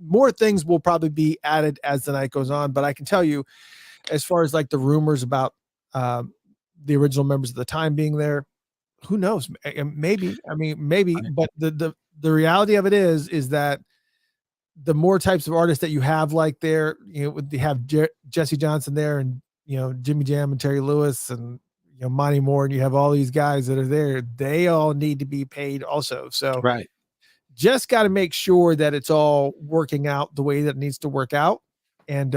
S1: more things will probably be added as the night goes on, but I can tell you, as far as like the rumors about the original members of the time being there, who knows? Maybe. I mean, maybe.
S2: Right.
S1: But the reality of it is that the more types of artists that you have like there, you have Jesse Johnson there, and Jimmy Jam and Terry Lewis and Monty Moore, and you have all these guys that are there. They all need to be paid also. So
S2: Right.
S1: just got to make sure that it's all working out the way that it needs to work out, and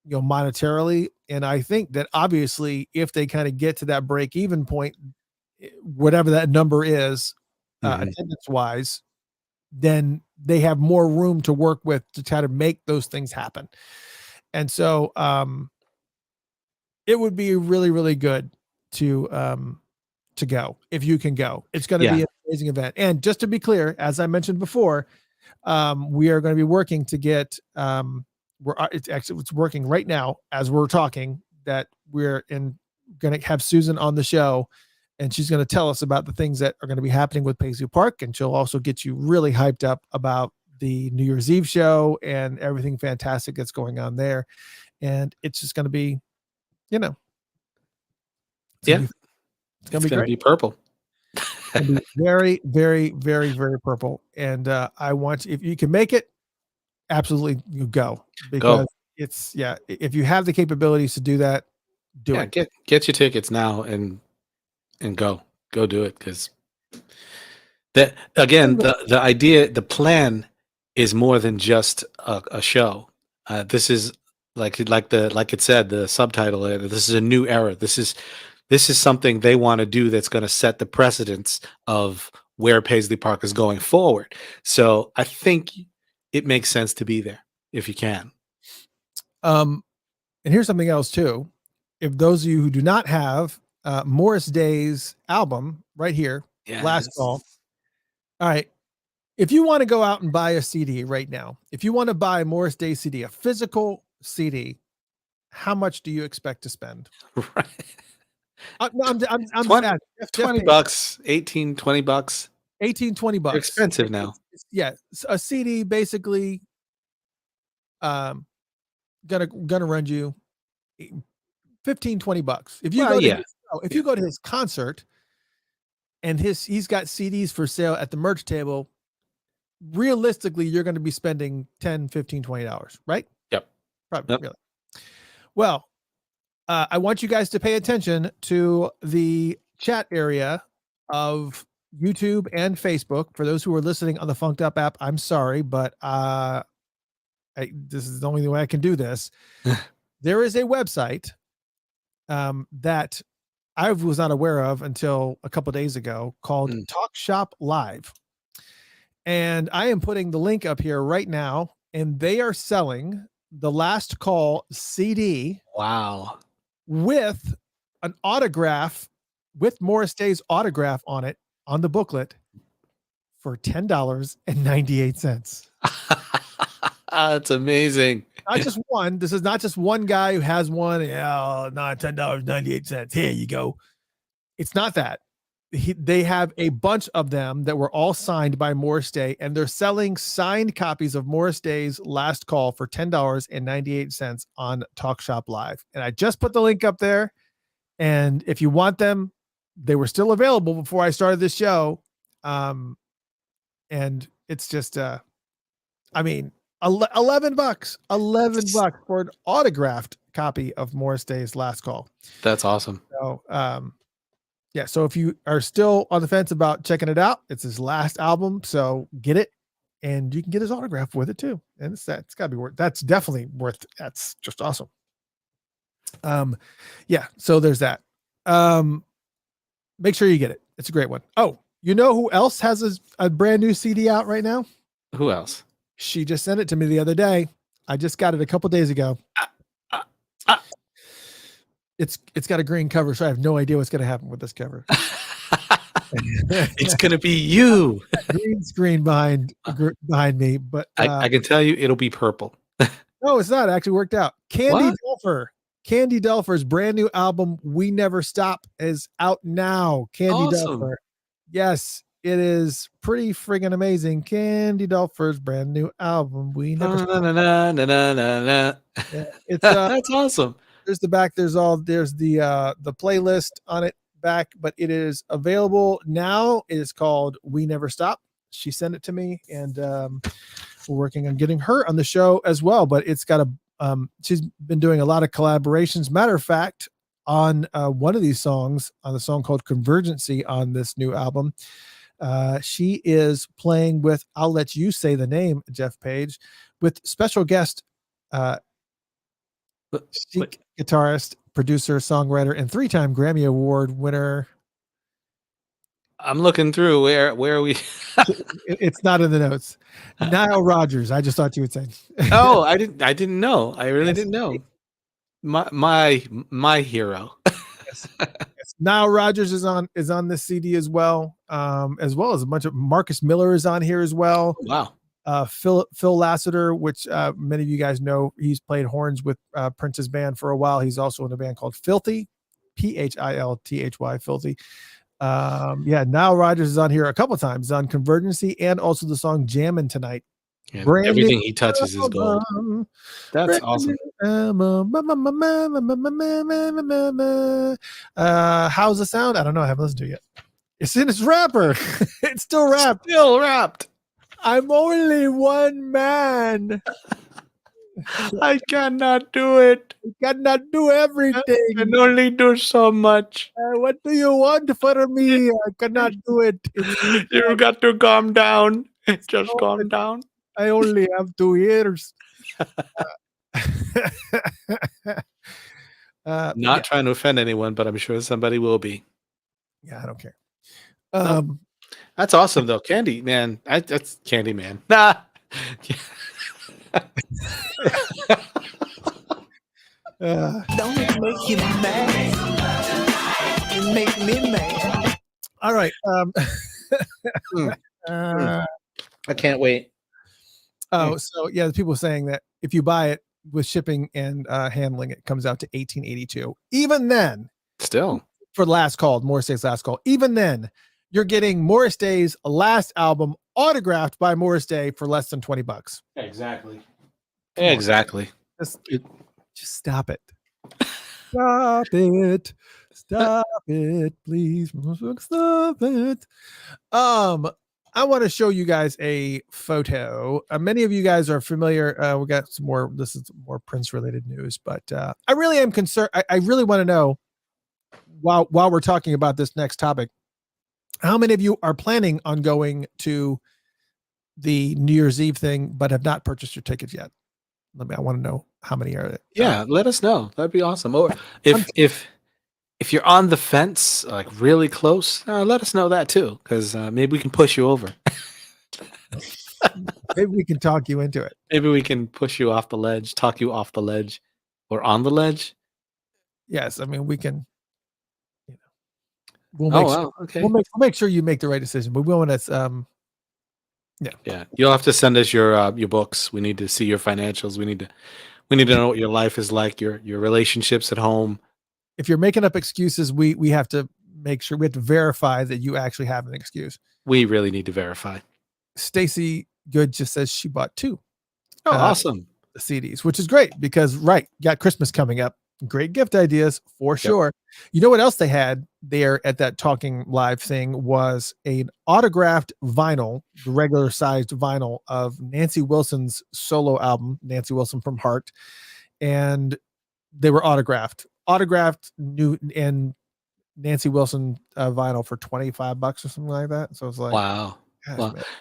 S1: monetarily. And I think that obviously, if they kind of get to that break even point, whatever that number is,
S2: Mhm.
S1: attendance wise, then they have more room to work with to try to make those things happen. And so it would be really, really good to go if you can go. It's going to
S2: Yeah.
S1: be an amazing event. And just to be clear, as I mentioned before, we are going to be working to get it's working right now as we're talking that we're going to have Susan on the show, and she's going to tell us about the things that are going to be happening with Paisley Park, and she'll also get you really hyped up about the New Year's Eve show and everything fantastic that's going on there. And it's just going to be, you know, it's going
S2: Yeah.
S1: to be it's going
S2: It's
S1: to be
S2: gonna
S1: great.
S2: be purple.
S1: It's going to be very, very, very, very purple. And I want, if you can make it, absolutely you go, because
S2: Go.
S1: it's, yeah, if you have the capabilities to do that, do
S2: Yeah,
S1: it.
S2: get your tickets now and go. Go do it because that again, the idea, the plan is more than just a show. This is like it said, the subtitle. This is a new era. This is something they want to do that's going to set the precedence of where Paisley Park is going forward. So I think it makes sense to be there if you can.
S1: Um, and here's something else too. If those of you who do not have Morris Day's album right here, Last Call.
S2: Yes.
S1: All right. If you want to go out and buy a CD right now, if you want to buy Morris Day CD, a physical CD, how much do you expect to spend?
S2: Right.
S1: No, I'm just
S2: 20,
S1: asking. Jeff Payne,
S2: $20, 18, $20.
S1: 18, 20
S2: They're
S1: bucks.
S2: expensive now.
S1: Yeah, a CD basically gonna run you 15, 20 bucks. If you
S2: Well,
S1: go to
S2: yeah.
S1: you go to his concert and he's got CDs for sale at the merch table, realistically you're going to be spending 10, 15, $20, right?
S2: Yep.
S1: Probably.
S2: Yep.
S1: Really. Well, I want you guys to pay attention to the chat area of YouTube and Facebook. For those who are listening on the Funked Up app, I'm sorry, but this is the only way I can do this. There is a website that I was not aware of until a couple of days ago called Talk Shop Live. And I am putting the link up here right now, and they are selling the Last Call CD.
S2: Wow.
S1: With an autograph, with Morris Day's autograph on it, on the booklet, for $10.98.
S2: That's amazing.
S1: Not just one. This is not just one guy who has one. Yeah, not $10.98. Here you go. It's not that. They have a bunch of them that were all signed by Morris Day, and they're selling signed copies of Morris Day's Last Call for $10.98 on Talk Shop Live. And I just put the link up there. And if you want them, they were still available before I started this show. And it's just, $11, $11 for an autographed copy of Morris Day's Last Call.
S2: That's awesome.
S1: So, yeah. So if you are still on the fence about checking it out, it's his last album. So get it, and you can get his autograph with it too. And it's gotta be worth, that's definitely worth, that's just awesome. Yeah. So there's that. Make sure you get it. It's a great one. Oh, you know who else has a brand new CD out right now?
S2: Who else?
S1: She just sent it to me the other day. I just got it a couple days ago. It's got a green cover, so I have no idea what's going to happen with this cover.
S2: It's going to be you.
S1: Green screen behind me, but
S2: I can tell you it'll be purple.
S1: No, it's not. It actually worked out. Candy Delfer's brand new album, We Never Stop, is out now. Candy Delfer. Yes, it is pretty friggin' amazing. Candy Delfer's brand new album, We Never Stop. Yeah, it's
S2: that's awesome.
S1: There's the back. There's the playlist on it back, but it is available now. It is called We Never Stop. She sent it to me, and we're working on getting her on the show as well. But it's got she's been doing a lot of collaborations. Matter of fact, on one of these songs, on the song called Convergency on this new album, she is playing with, I'll let you say the name, Jeff Page, with special guest guitarist, producer, songwriter, and 3-time Grammy Award winner.
S2: I'm looking through. Where are we?
S1: It's not in the notes. Nile Rodgers. I just thought you would say.
S2: Oh, I didn't know. I really didn't know. My hero.
S1: Yes. Nile Rodgers is on this CD as well as a bunch of Marcus Miller is on here as well.
S2: Wow.
S1: Phil Lassiter, which many of you guys know, he's played horns with Prince's band for a while. He's also in a band called Filthy, Philthy, Filthy. Nile Rodgers is on here a couple of times on Convergency and also the song Jammin' Tonight.
S2: Yeah, everything he touches is gold. That's awesome.
S1: How's the sound? I don't know. I haven't listened to it yet. It's rapper. It's still rapped.
S2: Still rapped.
S1: I'm only one man.
S2: I cannot do it.
S1: I cannot do everything.
S2: I can only do so much.
S1: What do you want from me? I cannot do it.
S2: You got to calm down. Just calm down.
S1: I only have 2 ears.
S2: Not trying to offend anyone, but I'm sure somebody will be.
S1: Yeah, I don't care.
S2: That's awesome, though. Candy, man. That's Candy, man. Nah.
S3: Don't it make you mad? It make me mad.
S1: All right.
S2: I can't wait.
S1: Oh, so yeah, the people saying that if you buy it with shipping and handling, it comes out to $18.82. Even then,
S2: Still.
S1: for Last Call, Morris Day's Last Call, even then, you're getting Morris Day's last album autographed by Morris Day for less than $20.
S2: Exactly.
S1: Come on.
S2: Exactly.
S1: Just stop it. Stop it. Stop it, please. Stop it. I want to show you guys a photo. Many of you guys are familiar. We got some more. This is more Prince related news, but I really am concerned. I really want to know while we're talking about this next topic, how many of you are planning on going to the New Year's Eve thing, but have not purchased your tickets yet? I want to know how many are.
S2: Yeah, let us know. That'd be awesome. Or if you're on the fence, like really close, let us know that too, because maybe we can push you over.
S1: Maybe we can talk you into it.
S2: Maybe we can push you off the ledge, talk you off the ledge, or on the ledge.
S1: Yes, I mean we can. We'll make sure you make the right decision. But we want to.
S2: Yeah. You'll have to send us your books. We need to see your financials. We need to know what your life is like, your relationships at home.
S1: If you're making up excuses, we have to make sure we have to verify that you actually have an excuse.
S2: We really need to verify.
S1: Stacy Good just says she bought 2.
S2: Oh, awesome.
S1: CDs, which is great because got Christmas coming up. Great gift ideas for sure. You know what else they had there at that Talking Live thing was an autographed vinyl, the regular sized vinyl of Nancy Wilson's solo album, Nancy Wilson from Heart. And they were autographed new and Nancy Wilson vinyl for $25 or something like that. So it's like,
S2: wow.
S1: gosh,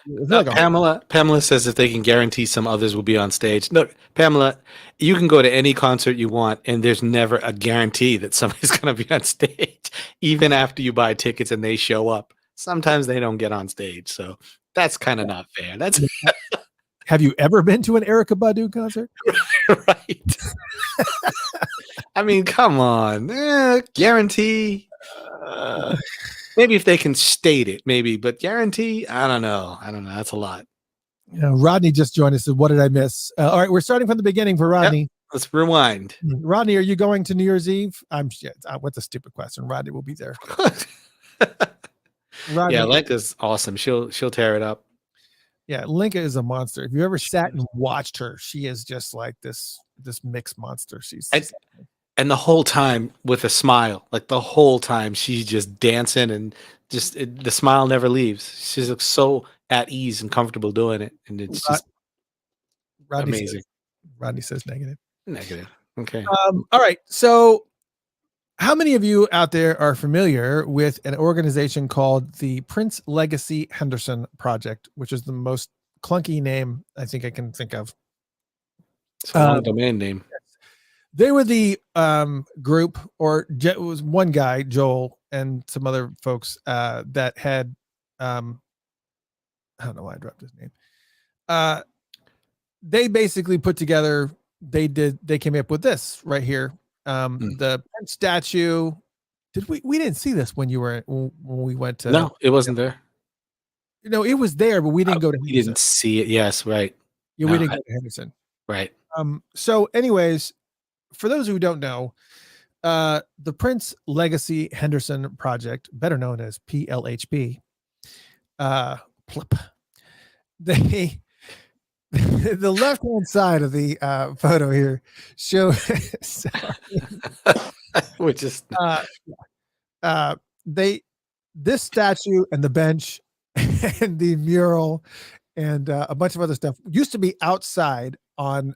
S2: Well,
S1: like
S2: Pamela says if they can guarantee some others will be on stage. Look, Pamela, you can go to any concert you want, and there's never a guarantee that somebody's going to be on stage, even after you buy tickets and they show up. Sometimes they don't get on stage, so that's kind of not fair. That's
S1: Have you ever been to an Erykah Badu concert?
S2: right. I mean, come on, guarantee. Maybe if they can state it, maybe, but guarantee, I don't know. That's a lot.
S1: Rodney just joined us. What did I miss? All right, we're starting from the beginning for Rodney.
S2: Yep. Let's rewind.
S1: Rodney, are you going to New Year's Eve? What's a stupid question? Rodney will be there. Rodney,
S2: yeah, Lenka's awesome. She'll tear it up.
S1: Yeah, Linka is a monster. If you ever sat and watched her, she is just like this mixed monster.
S2: And the whole time with a smile, like the whole time she's just dancing and the smile never leaves. She's so at ease and comfortable doing it. And it's just amazing.
S1: Rodney says negative.
S2: Negative. Okay.
S1: All right. So how many of you out there are familiar with an organization called the Prince Legacy Henderson Project, which is the most clunky name I think I can think of?
S2: It's a long domain name.
S1: They were the group, or it was one guy, Joel, and some other folks that had, I don't know why I dropped his name. They basically put together, they came up with this right here. The Prince statue. We didn't see this when we went to.
S2: No, it wasn't there.
S1: No, it was there, but we didn't go to Henderson.
S2: We didn't see it. Yes, right.
S1: Yeah, we didn't go to Henderson.
S2: Right.
S1: So anyways, for those who don't know, the Prince Legacy Henderson Project, better known as PLHP, they the left-hand side of the photo here shows
S2: which is
S1: this statue and the bench and the mural and a bunch of other stuff used to be outside on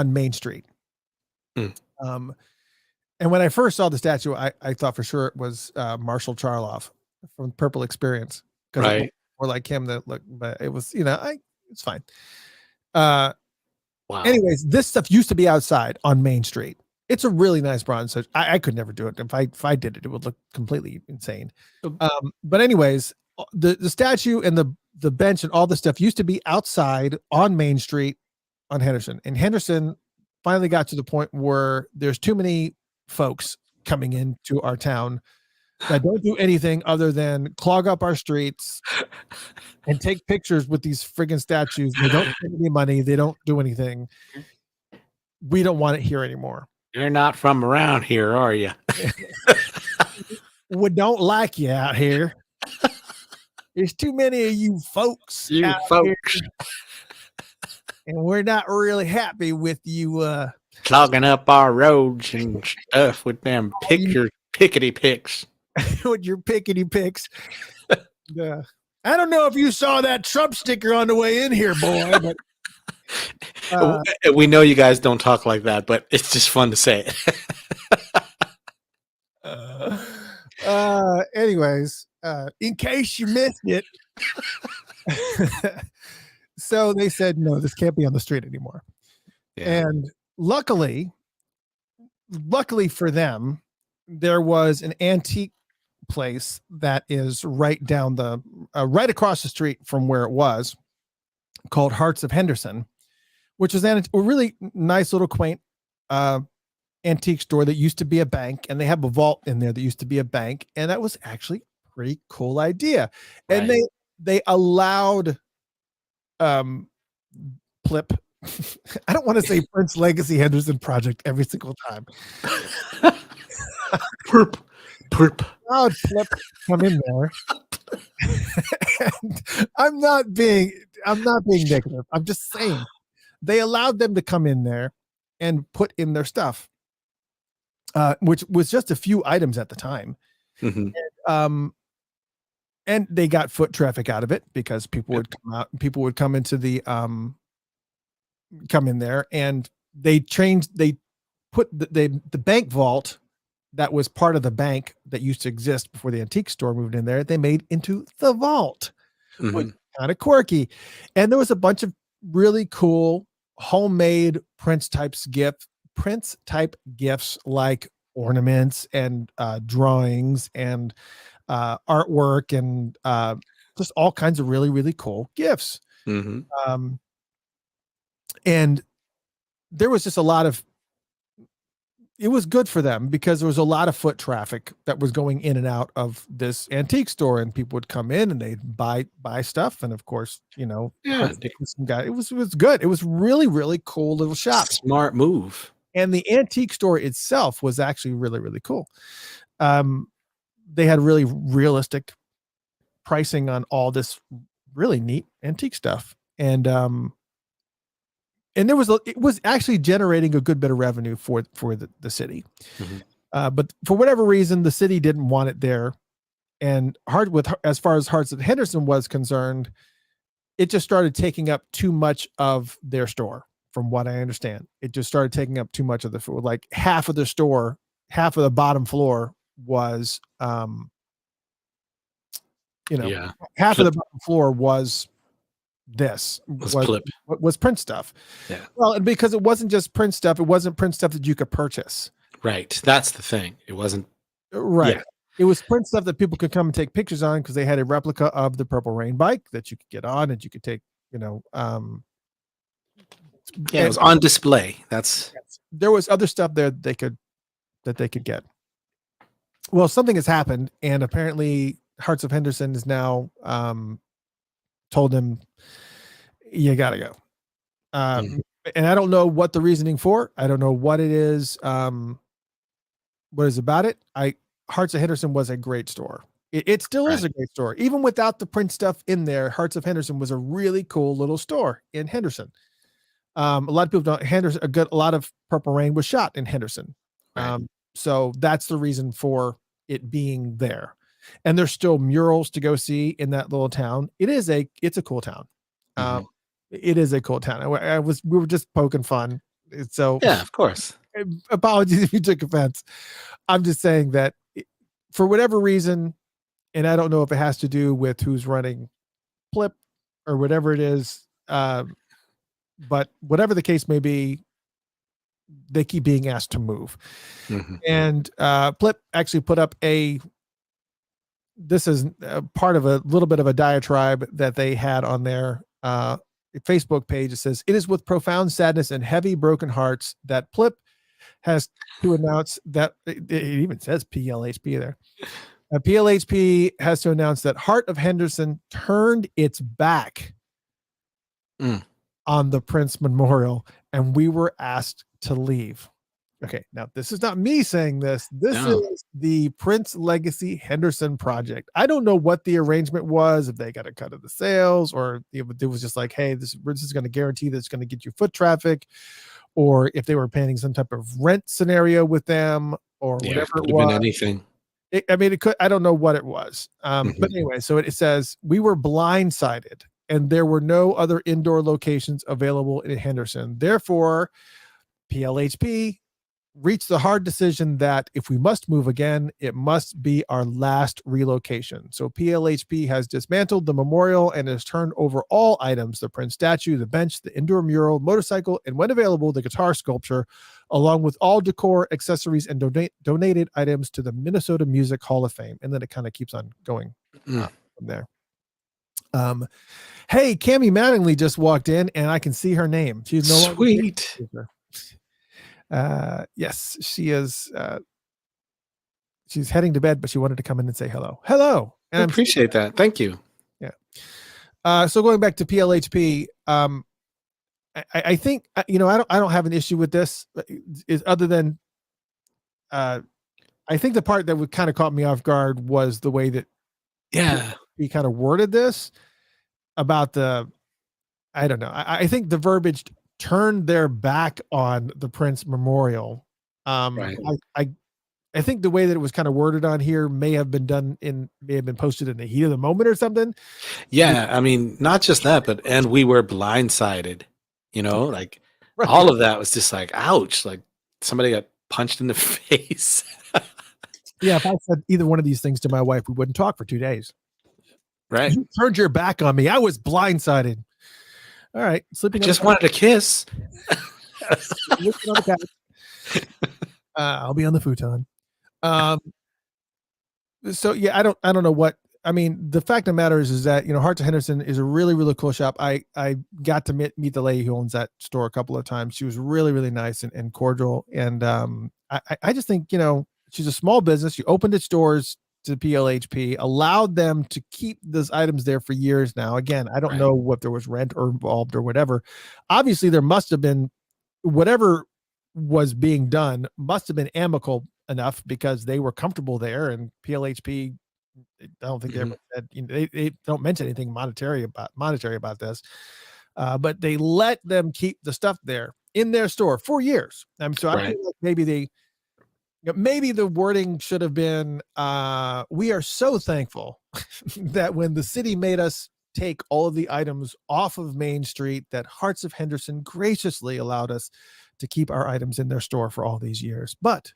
S1: Main Street. And when I first saw the statue, I thought for sure it was Marshall Charloff from Purple Experience, because
S2: right,
S1: or like him that look, but it was, it's fine.
S2: Wow.
S1: Anyways, this stuff used to be outside on Main Street. It's a really nice bronze. So I could never do it. If I did it, it would look completely insane. But anyways, the statue and the bench and all the stuff used to be outside on Main Street on Henderson. And Henderson finally got to the point where there's too many folks coming into our town that don't do anything other than clog up our streets and take pictures with these friggin' statues. They don't spend any money. They don't do anything. We don't want it here anymore.
S2: You're not from around here, are you?
S1: We don't like you out here. There's too many of you folks
S2: You
S1: out
S2: folks
S1: here, and we're not really happy with you.
S2: clogging up our roads and stuff with them pickety picks.
S1: With your pickety picks. Yeah. I don't know if you saw that Trump sticker on the way in here, boy, but
S2: We know you guys don't talk like that, but it's just fun to say it.
S1: Anyways, in case you missed it. So they said, no, this can't be on the street anymore.
S2: Yeah.
S1: And luckily for them, there was an antique place that is right across the street from where it was, called Hearts of Henderson, which is a really nice little quaint antique store that used to be a bank, and they have a vault in there that used to be a bank, and that was actually a pretty cool idea. And
S2: Right.
S1: they allowed Plip. I don't want to say Prince Legacy Henderson Project every single time.
S2: Perp.
S1: Allowed Plip come in there. And I'm not being negative. I'm just saying they allowed them to come in there and put in their stuff, which was just a few items at the time.
S2: Mm-hmm.
S1: And they got foot traffic out of it because people would come out and people would come into the come in there, and they put the bank vault that was part of the bank that used to exist before the antique store moved in there. They made into the vault, which kind of quirky. And there was a bunch of really cool homemade Prince type gifts like ornaments and drawings and artwork and just all kinds of really, really cool gifts.
S2: Mm-hmm.
S1: And there was just it was good for them because there was a lot of foot traffic that was going in and out of this antique store, and people would come in and they'd buy stuff. And of course, some guy, it was good. It was really, really cool little shop.
S2: Smart move.
S1: And the antique store itself was actually really, really cool. They had really realistic pricing on all this really neat antique stuff. And it was actually generating a good bit of revenue for the city. Mm-hmm. But for whatever reason, the city didn't want it there. And as far as Hearts of Henderson was concerned, it just started taking up too much of their store. From what I understand, it just started taking up too much of the floor. Like half of the store, half of the bottom floor was, half of the bottom floor was was Prince stuff.
S2: Yeah.
S1: Well, and because it wasn't just Prince stuff, it wasn't Prince stuff that you could purchase.
S2: Right. That's the thing. It wasn't.
S1: Right.
S2: Yeah.
S1: It was Prince stuff that people could come and take pictures on because they had a replica of the Purple Rain bike that you could get on and you could take, it
S2: was on display.
S1: There was other stuff there that they could get. Well, something has happened, and apparently Hearts of Henderson is now told him you gotta go. And I don't know what the reasoning for. I don't know what it is. What is about it? Hearts of Henderson was a great store. It still is a great store, even without the Prince stuff in there. Hearts of Henderson was a really cool little store in Henderson. A lot of people don't. A lot of Purple Rain was shot in Henderson, so that's the reason for it being there. And there's still murals to go see in that little town. It's a cool town. It is a cool town. We were just poking fun. So
S2: yeah, of course.
S1: Apologies if you took offense. I'm just saying that for whatever reason, and I don't know if it has to do with who's running Plip or whatever it is, but whatever the case may be, they keep being asked to move. And Plip actually put up this is part of a little bit of a diatribe that they had on their Facebook page. It says, "It is with profound sadness and heavy broken hearts that Plip has to announce that," it even says PLHP there, PLHP has to announce that Heart of Henderson turned its back on the Prince Memorial, and we were asked to leave. Okay, now this is not me saying this. This is the Prince Legacy Henderson project. I don't know what the arrangement was, if they got a cut of the sales, or if it was just like, hey, this is going to guarantee that it's going to get you foot traffic, or if they were planning some type of rent scenario with them, or whatever it
S2: could have
S1: was.
S2: been anything.
S1: It could. I don't know what it was. But anyway, so it says we were blindsided, and there were no other indoor locations available in Henderson. Therefore, PLHP reached the hard decision that if we must move again, it must be our last relocation. So PLHP has dismantled the memorial and has turned over all items: the Prince statue, the bench, the indoor mural, motorcycle, and when available, the guitar sculpture, along with all decor, accessories, and donated items to the Minnesota Music Hall of Fame. And then it kind of keeps on going from there. Hey, Cammie Mattingly just walked in, and I can see her name. She's no longer
S2: sweet.
S1: Yes, she is. She's heading to bed, but she wanted to come in and say hello. And
S2: I appreciate that. Thank you.
S1: Yeah. So going back to PLHP, I think I don't have an issue with this, is other than I think the part that would kind of caught me off guard was the way that he kind of worded this about I don't know. I think the verbiage turned their back on the Prince Memorial.
S2: Right.
S1: I think the way that it was kind of worded on here may have been posted in the heat of the moment or something.
S2: Yeah, I mean, not just that, but and we were blindsided. Like all of that was just like, ouch! Like somebody got punched in the face.
S1: Yeah, if I said either one of these things to my wife, we wouldn't talk for 2 days.
S2: Right.
S1: You turned your back on me. I was blindsided. All right,
S2: sleeping. I just wanted a kiss.
S1: I'll be on the futon. So yeah, I don't know what. I mean, the fact of the matter is that Hearts of Henderson is a really, really cool shop. I got to meet the lady who owns that store a couple of times. She was really, really nice and cordial. And I just think she's a small business. She opened its doors to PLHP, allowed them to keep those items there for years now. Again, I don't know if there was rent or involved or whatever. Obviously, there must have been whatever was being done must have been amicable enough because they were comfortable there, and PLHP. I don't think they ever said, they don't mention anything monetary about this, but they let them keep the stuff there in their store for years. So I feel like maybe the wording should have been, we are so thankful that when the city made us take all of the items off of Main Street, that Hearts of Henderson graciously allowed us to keep our items in their store for all these years. But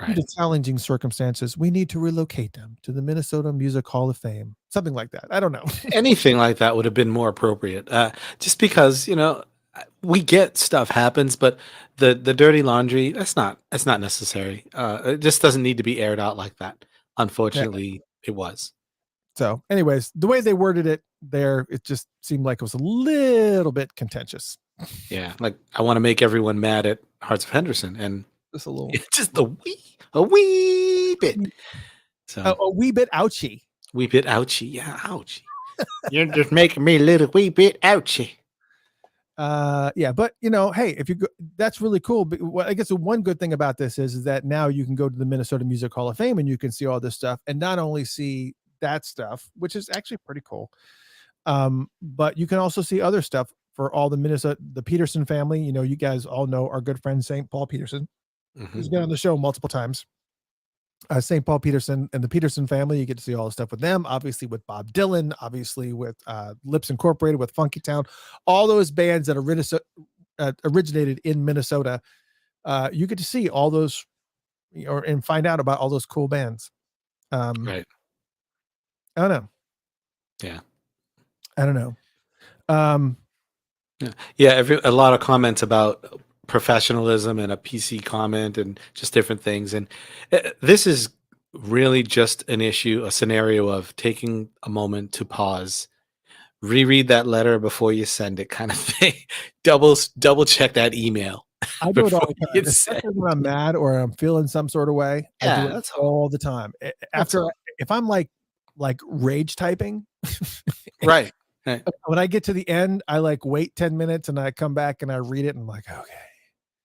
S1: due to challenging circumstances, we need to relocate them to the Minnesota Music Hall of Fame. Something like that. I don't know.
S2: Anything like that would have been more appropriate. Just because, we get stuff happens, but the dirty laundry, that's not necessary. It just doesn't need to be aired out like that. Unfortunately, it was.
S1: So anyways, the way they worded it there, it just seemed like it was a little bit contentious.
S2: Yeah. Like I want to make everyone mad at Hearts of Henderson, and
S1: just a little,
S2: just a wee bit. So
S1: a wee bit ouchy.
S2: Wee bit ouchy. Yeah. Ouchy. You're just making me a little wee bit ouchy.
S1: Yeah, but hey, if you go, that's really cool. But I guess the one good thing about this is that now you can go to the Minnesota Music Hall of Fame and you can see all this stuff, and not only see that stuff, which is actually pretty cool, but you can also see other stuff for all the Peterson family. You guys all know our good friend St. Paul Peterson, who's been on the show multiple times. St. Paul Peterson and the Peterson family, you get to see all the stuff with them, obviously with Bob Dylan, obviously with Lips Incorporated, with Funky Town, all those bands that are originated in Minnesota. You get to see all those and find out about all those cool bands.
S2: Right.
S1: I don't know.
S2: Yeah.
S1: I don't know.
S2: Yeah. A lot of comments about professionalism and a PC comment and just different things. And this is really just a scenario of taking a moment to pause, reread that letter before you send it, kind of thing. Double check that email.
S1: I do it all the time, especially when I'm mad or I'm feeling some sort of way.
S2: Yeah,
S1: I do it all the time. if I'm like rage typing,
S2: Right. Right.
S1: when I get to the end, I like wait 10 minutes and I come back and I read it and I'm like, okay,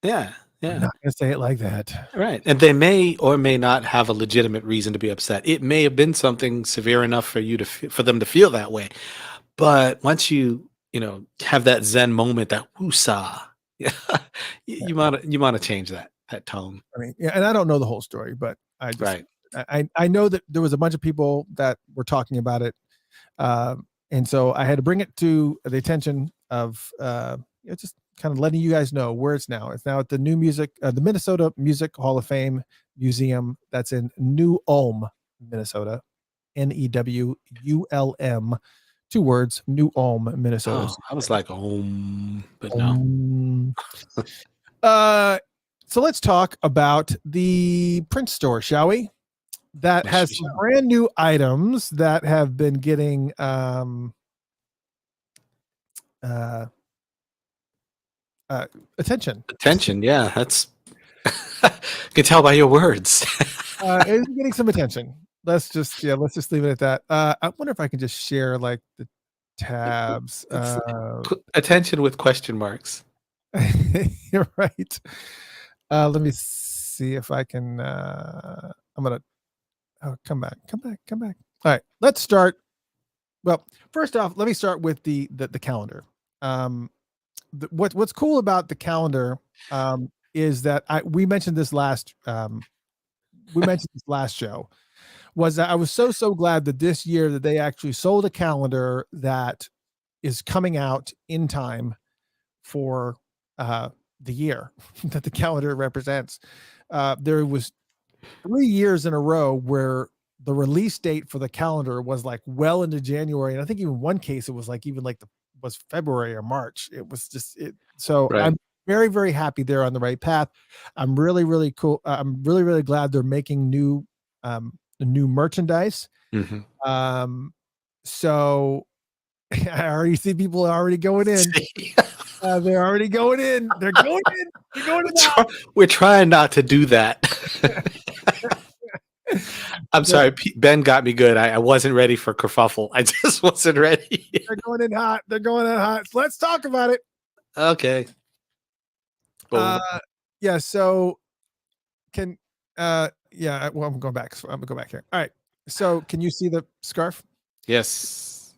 S2: Yeah.
S1: I'm
S2: Yeah.
S1: not gonna say it like that.
S2: Right. And they may or may not have a legitimate reason to be upset. It may have been something severe enough for you to for them to feel that way. But once have that Zen moment, that woosah, yeah, you wanna change that tone.
S1: I mean, yeah, and I don't know the whole story, but
S2: Right.
S1: I know that there was a bunch of people that were talking about it, and so I had to bring it to the attention of just kind of letting you guys know where it's now. It's now at the the Minnesota Music Hall of Fame Museum. That's in New Ulm, Minnesota, Newulm, 2 words, New Ulm, Minnesota.
S2: Oh, I was like, but no.
S1: Um, uh, so let's talk about the Prince store, shall we? That
S2: Yes,
S1: has
S2: we
S1: some
S2: shall.
S1: brand new items that have been getting attention.
S2: Attention, yeah, that's you can tell by your words.
S1: It's getting some attention. Let's just leave it at that. I wonder if I can just share like the tabs.
S2: It's attention with question marks.
S1: You're right. Let me see if I can. I'm gonna. Oh, come back. All right, let's start. Well, first off, let me start with the calendar. What's cool about the calendar is that we mentioned this last show, was that I was so glad that this year that they actually sold a calendar that is coming out in time for the year that the calendar represents. There was 3 years in a row where the release date for the calendar was like well into January, and I think even one case it was like was February or March. It was just it. So
S2: Right.
S1: I'm very, very happy they're on the right path. I'm really cool. I'm really glad they're making new merchandise.
S2: Mhm.
S1: So I already see people already going in. They're already going in. They're going in. They're going in.
S2: We're trying not to do that. I'm sorry, Ben got me good. I wasn't ready for kerfuffle. I just wasn't ready.
S1: They're going in hot. They're going in hot. So let's talk about it.
S2: Okay. Boom.
S1: Yeah. So well, I'm going back. So I'm gonna go back here. All right. So can you see the scarf?
S2: Yes.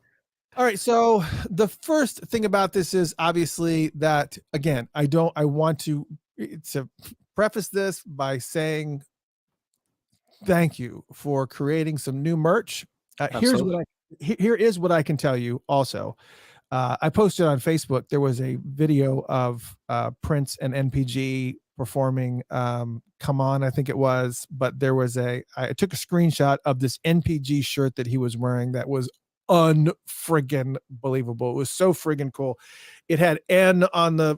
S1: All right. So the first thing about this is obviously that, again, I want to preface this by saying thank you for creating some new merch. Here is what I can tell you also. I posted on Facebook, there was a video of Prince and NPG performing Come On, I think it was, but I took a screenshot of this NPG shirt that he was wearing that was unfriggin' believable. It was so friggin' cool. It had N on the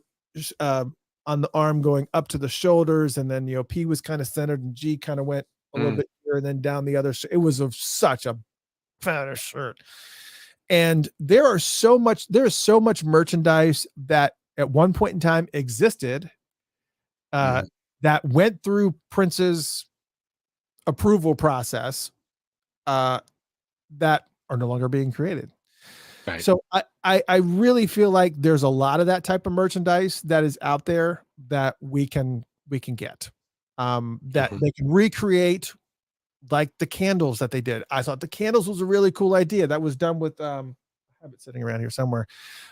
S1: arm going up to the shoulders, and then P was kind of centered and G kind of went a little bit here and then down the other. It was such a fetish shirt. And there's so much merchandise that at one point in time existed that went through Prince's approval process that are no longer being created.
S2: Right.
S1: So I really feel like there's a lot of that type of merchandise that is out there that we can get, that they can recreate, like the candles that they did. I thought the candles was a really cool idea. That was done with I have it sitting around here somewhere,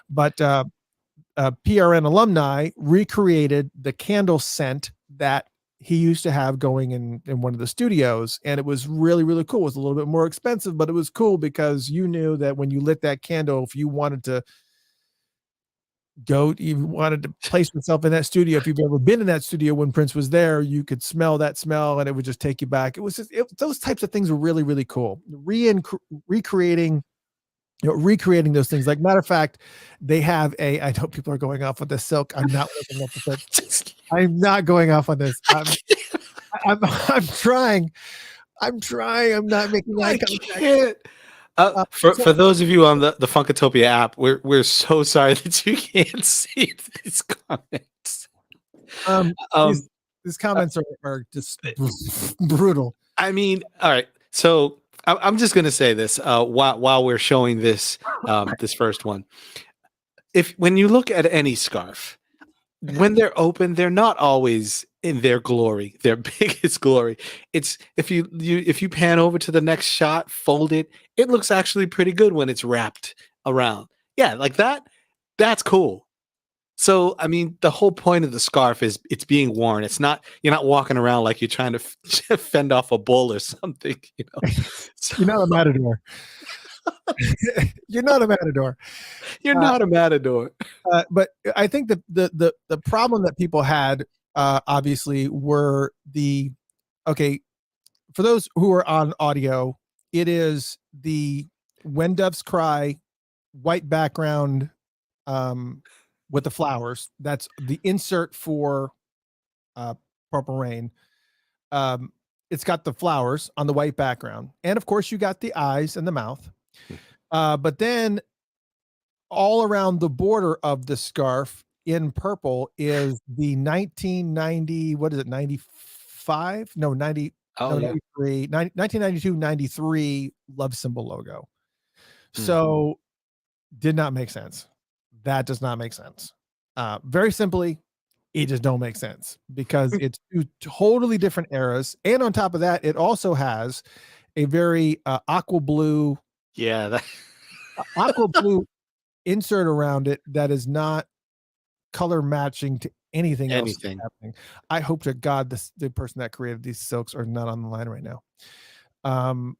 S1: but PRN alumni recreated the candle scent that he used to have going in one of the studios, and it was really, really cool. It was a little bit more expensive, but it was cool because you knew that when you lit that candle, if you wanted to place yourself in that studio, if you've ever been in that studio when Prince was there, you could smell that smell and it would just take you back. It was just those types of things were really, really cool. Recreating those things. Like, matter of fact, they have I know people are going off on the silk. I'm not looking up the silk. I'm not going off on this. I'm trying. I'm not making eye contact.
S2: For those of you on the Funkatopia app, we're so sorry that you can't see these comments.
S1: These comments are just brutal.
S2: I mean, all right. So I'm just gonna say this while we're showing this this first one. When you look at any scarf, when they're open, they're not always in their glory, their biggest glory. It's if you pan over to the next shot, fold it, it looks actually pretty good when it's wrapped around. Yeah, like that. That's cool. So, I mean, the whole point of the scarf is it's being worn. It's not you're not walking around like you're trying to fend off a bull or something, you know. So,
S1: You're not a matador. You're not a matador.
S2: you're not a matador.
S1: But I think the problem that people had, obviously, were okay. For those who are on audio, it is the When Doves Cry white background with the flowers. That's the insert for Purple Rain. It's got the flowers on the white background, and of course, you got the eyes and the mouth. But then all around the border of the scarf in purple is the 1990, what is it, 95? No, 90,
S2: Oh,
S1: no,
S2: yeah.
S1: 93, 1992, 93 love symbol logo. So did not make sense. That does not make sense. Very simply, it just don't make sense because it's two totally different eras. And on top of that, it also has a very aqua blue
S2: Yeah,
S1: aqua blue insert around it that is not color matching to anything else that's
S2: anything.
S1: happening. I hope to God the person that created these silks are not on the line right now. I'm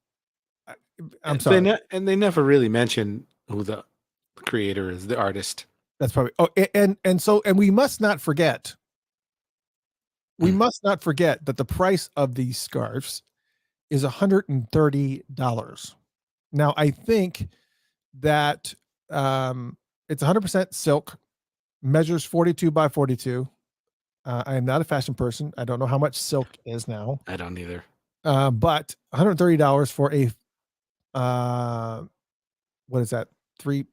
S1: sorry.
S2: And they never really mention who the creator is, the artist.
S1: That's probably and we must not forget. We must not forget that the price of these scarves is $130. Now, I think that it's 100% silk, measures 42 by 42. I am not a fashion person. I don't know how much silk is now.
S2: I don't either.
S1: But $130 for a what is that?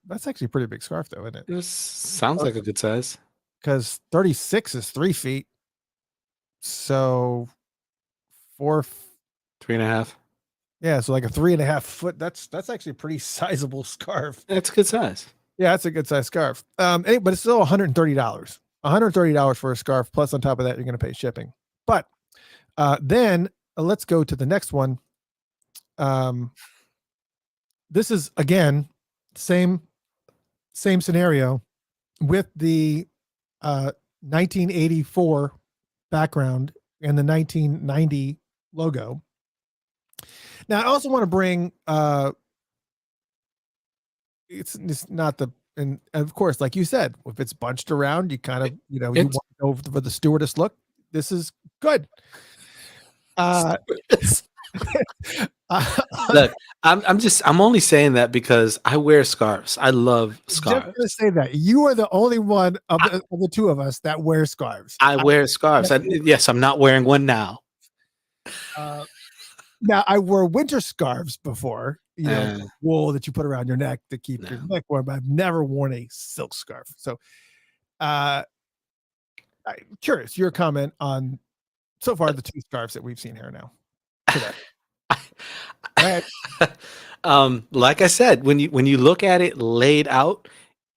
S1: That's actually a pretty big scarf, though, isn't it?
S2: It sounds like a good size.
S1: Because 36 is 3 feet. So
S2: 3.5.
S1: Yeah, so like a 3.5 foot. That's actually a pretty sizable scarf.
S2: That's a good size.
S1: Yeah, that's a good size scarf. But it's still $130. $130 for a scarf. Plus, on top of that, you're going to pay shipping. But then let's go to the next one. This is again same scenario with the 1984 background and the 1990 logo. Now, I also want to bring it's not the, and of course, like you said, if it's bunched around, you kind of, you want to go for the stewardess look. This is good.
S2: Look, I'm only saying that because I wear scarves. I love scarves.
S1: Just gonna say that you are the only one of the two of us that wears scarves.
S2: I wear scarves. Yes, I'm not wearing one now.
S1: Now, I wore winter scarves before, wool that you put around your neck to keep your neck warm, but I've never worn a silk scarf. So, I'm curious your comment on so far the two scarves that we've seen here now.
S2: Like I said, when you look at it laid out,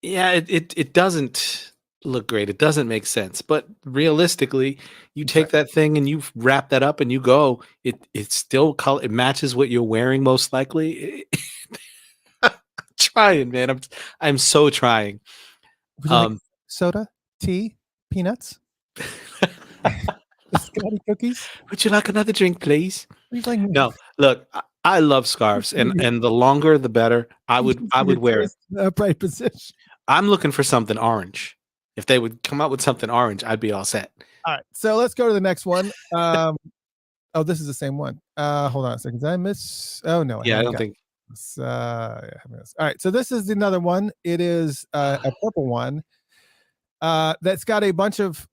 S2: yeah, it doesn't look great. It doesn't make sense. But realistically, you take that thing and you wrap that up and you go. It's still color. It matches what you're wearing most likely. I'm trying, man. I'm so trying.
S1: Would you like soda, tea, peanuts, biscotti cookies?
S2: Would you like another drink, please?
S1: Like,
S2: no, look, I love scarves, and the longer the better. I would wear it.
S1: Upright position.
S2: I'm looking for something orange. If they would come up with something orange, I'd be all set.
S1: All right, so let's go to the next one. Oh, this is the same one. Hold on a second. Did I miss? Oh no.
S2: Yeah, I don't think.
S1: All right, so this is another one. It is a purple one that's got a bunch of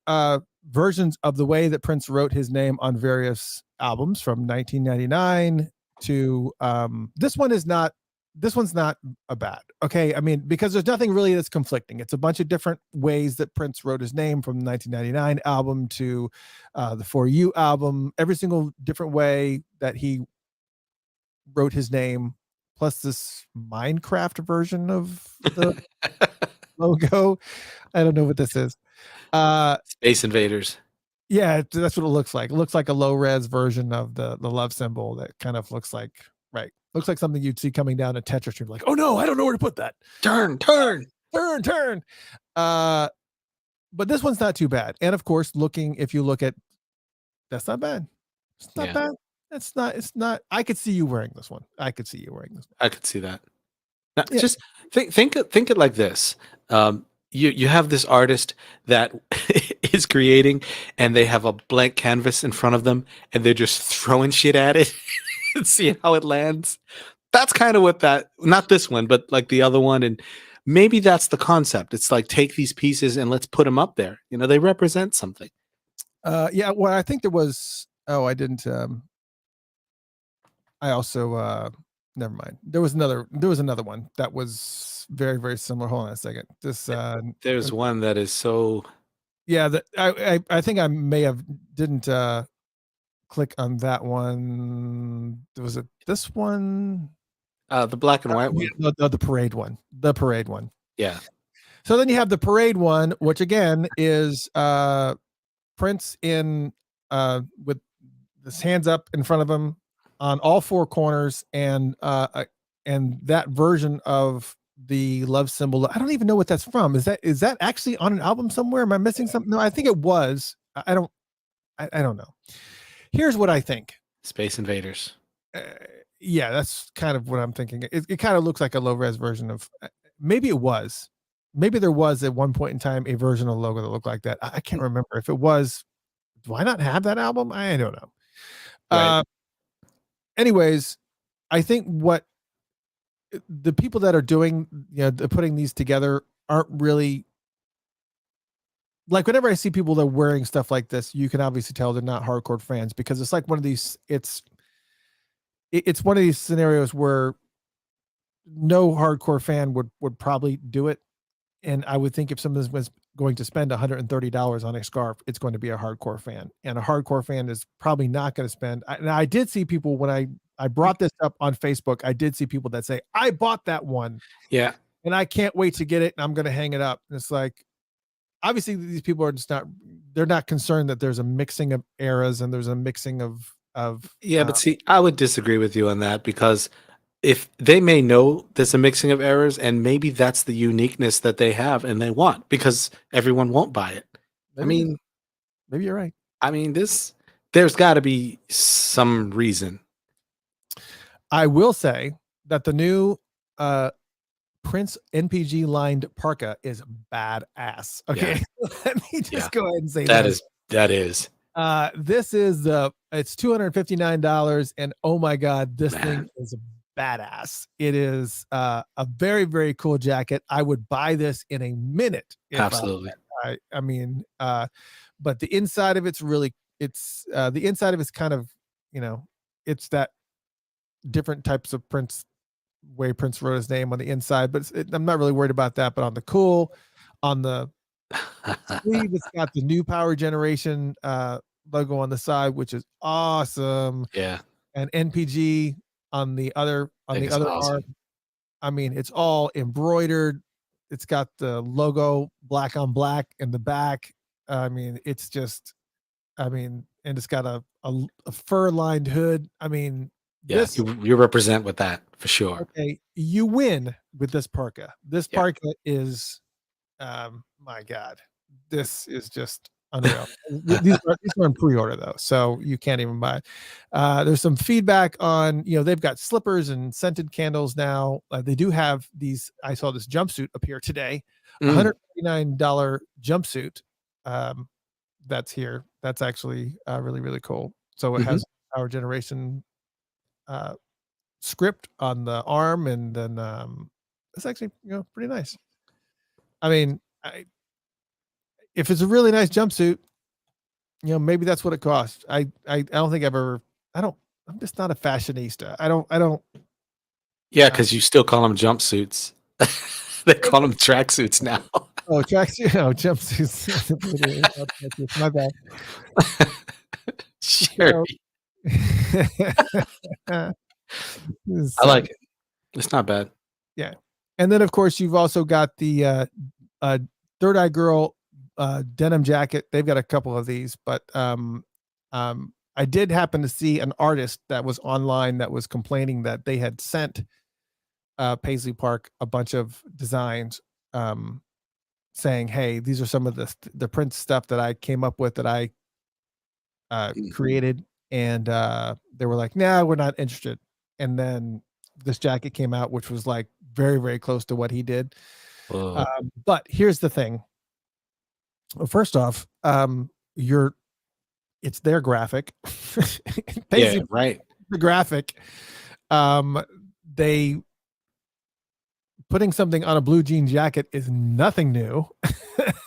S1: versions of the way that Prince wrote his name on various albums from 1999 to this one's not a bad. Okay, I mean, because there's nothing really that's conflicting. It's a bunch of different ways that Prince wrote his name from the 1999 album to the For You album. Every single different way that he wrote his name, plus this Minecraft version of the logo. I don't know what this is.
S2: Space Invaders.
S1: Yeah, that's what it looks like. It looks like a low res version of the love symbol that kind of looks like something you'd see coming down a Tetris stream. Like, oh no, I don't know where to put that.
S2: Turn.
S1: Turn. But this one's not too bad. And of course, if you look at, that's not bad. It's not bad. It's not. I could see you wearing this one.
S2: I could see that. Now, just think it like this. You have this artist that is creating, and they have a blank canvas in front of them, and they're just throwing shit at it and seeing how it lands. That's kind of what not this one, but like the other one. And maybe that's the concept. It's like, take these pieces and let's put them up there. They represent something.
S1: Yeah. Well, I think there was, I didn't, I also, never mind. There was another one that was very, very similar. Hold on a second.
S2: There's one that is so.
S1: Yeah. I think I may have didn't, click on that one. Was it this one?
S2: The black and white one.
S1: The parade one. The parade one.
S2: Yeah.
S1: So then you have the parade one, which again is Prince in with his hands up in front of him on all four corners, and that version of the love symbol. I don't even know what that's from. Is that actually on an album somewhere? Am I missing something? No, I think it was. I don't know. Here's what I think.
S2: Space Invaders.
S1: Yeah, that's kind of what I'm thinking. It kind of looks like a low res version of. Maybe it was. Maybe there was at one point in time a version of the logo that looked like that. I can't remember. If it was, why not have that album? I don't know.
S2: Right.
S1: Anyways, I think what the people that are doing, putting these together aren't really, like, whenever I see people that are wearing stuff like this, you can obviously tell they're not hardcore fans, because it's like one of these, it's one of these scenarios where no hardcore fan would probably do it. And I would think if someone was going to spend $130 on a scarf, it's going to be a hardcore fan. And a hardcore fan is probably not going to spend. I did see people when I brought this up on Facebook, I did see people that say, I bought that one.
S2: Yeah.
S1: And I can't wait to get it. And I'm going to hang it up. And it's like, obviously these people are just they're not concerned that there's a mixing of eras and there's a mixing of.
S2: But see, I would disagree with you on that, because if they may know there's a mixing of errors, and maybe that's the uniqueness that they have and they want, because everyone won't buy it.
S1: Maybe you're right.
S2: I mean, there's got to be some reason.
S1: I will say that the new Prince NPG lined parka is badass. Okay. Yeah. Let me just go ahead and say
S2: that is.
S1: This is it's $259, and oh my God, this thing is badass. It is a very, very cool jacket. I would buy this in a minute.
S2: Absolutely.
S1: I mean, but the inside of it's the inside of it's kind of, it's that different types of Prince, way Prince wrote his name on the inside, but I'm not really worried about that. But on the sleeve, it's got the new Power Generation logo on the side, which is awesome.
S2: Yeah.
S1: And NPG on the other awesome arm. I mean, it's all embroidered. It's got the logo black on black in the back. I mean, it's just, and it's got a fur lined hood. I mean,
S2: you represent with that for sure.
S1: Okay, you win with this parka. This parka is, my God, this is just unreal. These are in pre-order though, so you can't even buy it. There's some feedback on, they've got slippers and scented candles now. They do have these. I saw this jumpsuit appear today, $149 jumpsuit. That's here. That's actually really, really cool. So it has Power Generation script on the arm, and then it's actually pretty nice. I mean, if it's a really nice jumpsuit, maybe that's what it costs. I don't think I'm just not a fashionista. I don't.
S2: Yeah, because you still call them jumpsuits. They call them tracksuits now.
S1: Oh, tracksuit. Oh, jumpsuits. My bad.
S2: Sure. I like it. It's not bad.
S1: Yeah. And then of course you've also got the Third Eye Girl denim jacket. They've got a couple of these, but I did happen to see an artist that was online that was complaining that they had sent Paisley Park a bunch of designs saying, "Hey, these are some of the Prince stuff that I came up with that I created," and they were like, "Nah, we're not interested." And then this jacket came out, which was like very, very close to what he did. But here's the thing. Well, first off, it's their graphic.
S2: Yeah, right.
S1: The graphic. They putting something on a blue jean jacket is nothing new.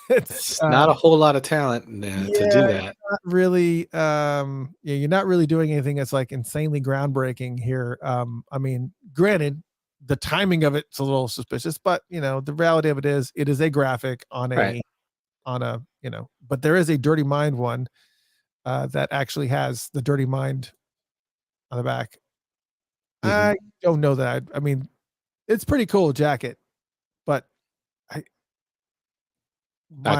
S2: It's not a whole lot of talent to do that.
S1: Not really. You're not really doing anything that's like insanely groundbreaking here. I mean, granted, the timing of it's a little suspicious, but the reality of it is a graphic on a but there is a Dirty Mind one that actually has the Dirty Mind on the back. I don't know that. I mean, it's pretty cool jacket, but I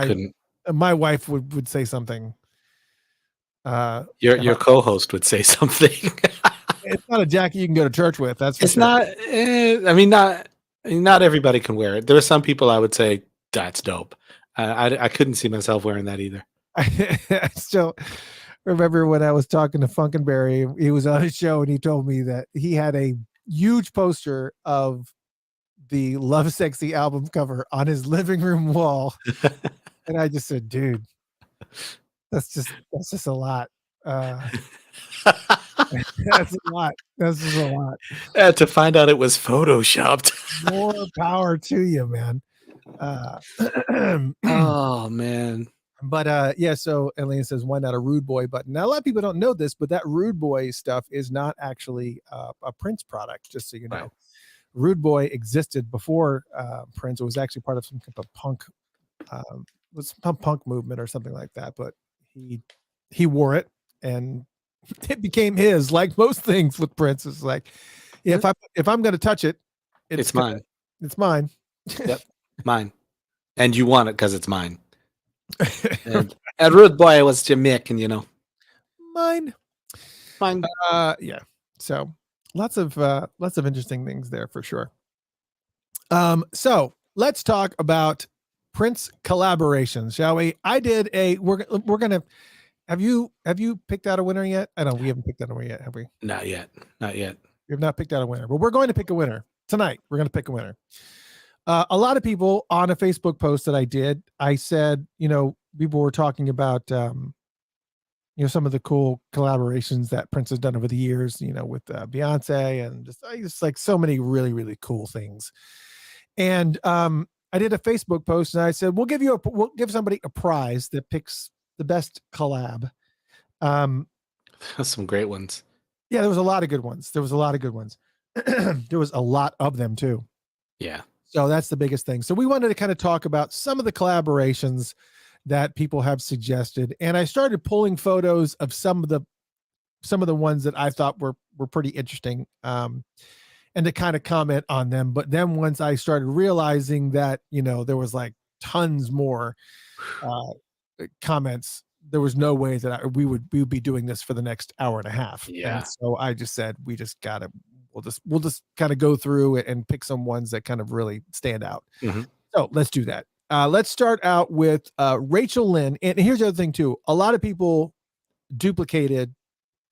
S2: couldn't.
S1: My wife would say something.
S2: Your co-host would say something.
S1: It's not a jacket you can go to church with. That's for
S2: it's
S1: sure.
S2: not. I mean, not everybody can wear it. There are some people I would say that's dope. I couldn't see myself wearing that either.
S1: I still remember when I was talking to Funkenberry. He was on his show and he told me that he had a huge poster of the Love Sexy album cover on his living room wall. And I just said, dude, that's just a lot. That's a lot. That's just a lot.
S2: To find out it was photoshopped.
S1: More power to you, man.
S2: Oh man.
S1: But yeah, so Elaine says, why not a Rude Boy button? Now a lot of people don't know this, but that Rude Boy stuff is not actually a Prince product, just so you know. Right. Rude Boy existed before Prince. It was actually part of some kind of punk was some punk movement or something like that, but he wore it and it became his, like most things with Prince. It's like, yeah, if I'm gonna touch it,
S2: it's mine.
S1: It's mine.
S2: Yep. Mine. And you want it because it's mine. And Rude Boy was Jamaican,
S1: Mine. Yeah. So lots of interesting things there for sure. So let's talk about Prince collaborations, shall we? I did we're gonna have you picked out a winner yet? I know we haven't picked out a winner yet, have we?
S2: Not yet.
S1: We have not picked out a winner, but we're going to pick a winner tonight. We're going to pick a winner. A lot of people on a Facebook post that I did, I said, people were talking about, some of the cool collaborations that Prince has done over the years, with Beyonce and just like so many really, really cool things. And I did a Facebook post and I said, we'll give somebody a prize that picks the best collab.
S2: That's some great ones.
S1: Yeah, there was a lot of good ones. There was a lot of them too.
S2: Yeah.
S1: So that's the biggest thing. So we wanted to kind of talk about some of the collaborations that people have suggested. And I started pulling photos of some of the ones that I thought were pretty interesting, and to kind of comment on them. But then once I started realizing that, there was like tons more comments, there was no way that we would be doing this for the next hour and a half.
S2: Yeah.
S1: And so I just said, we'll just kind of go through it and pick some ones that kind of really stand out. Mm-hmm. So let's do that. Let's start out with Rachel Lynn. And here's the other thing too. A lot of people duplicated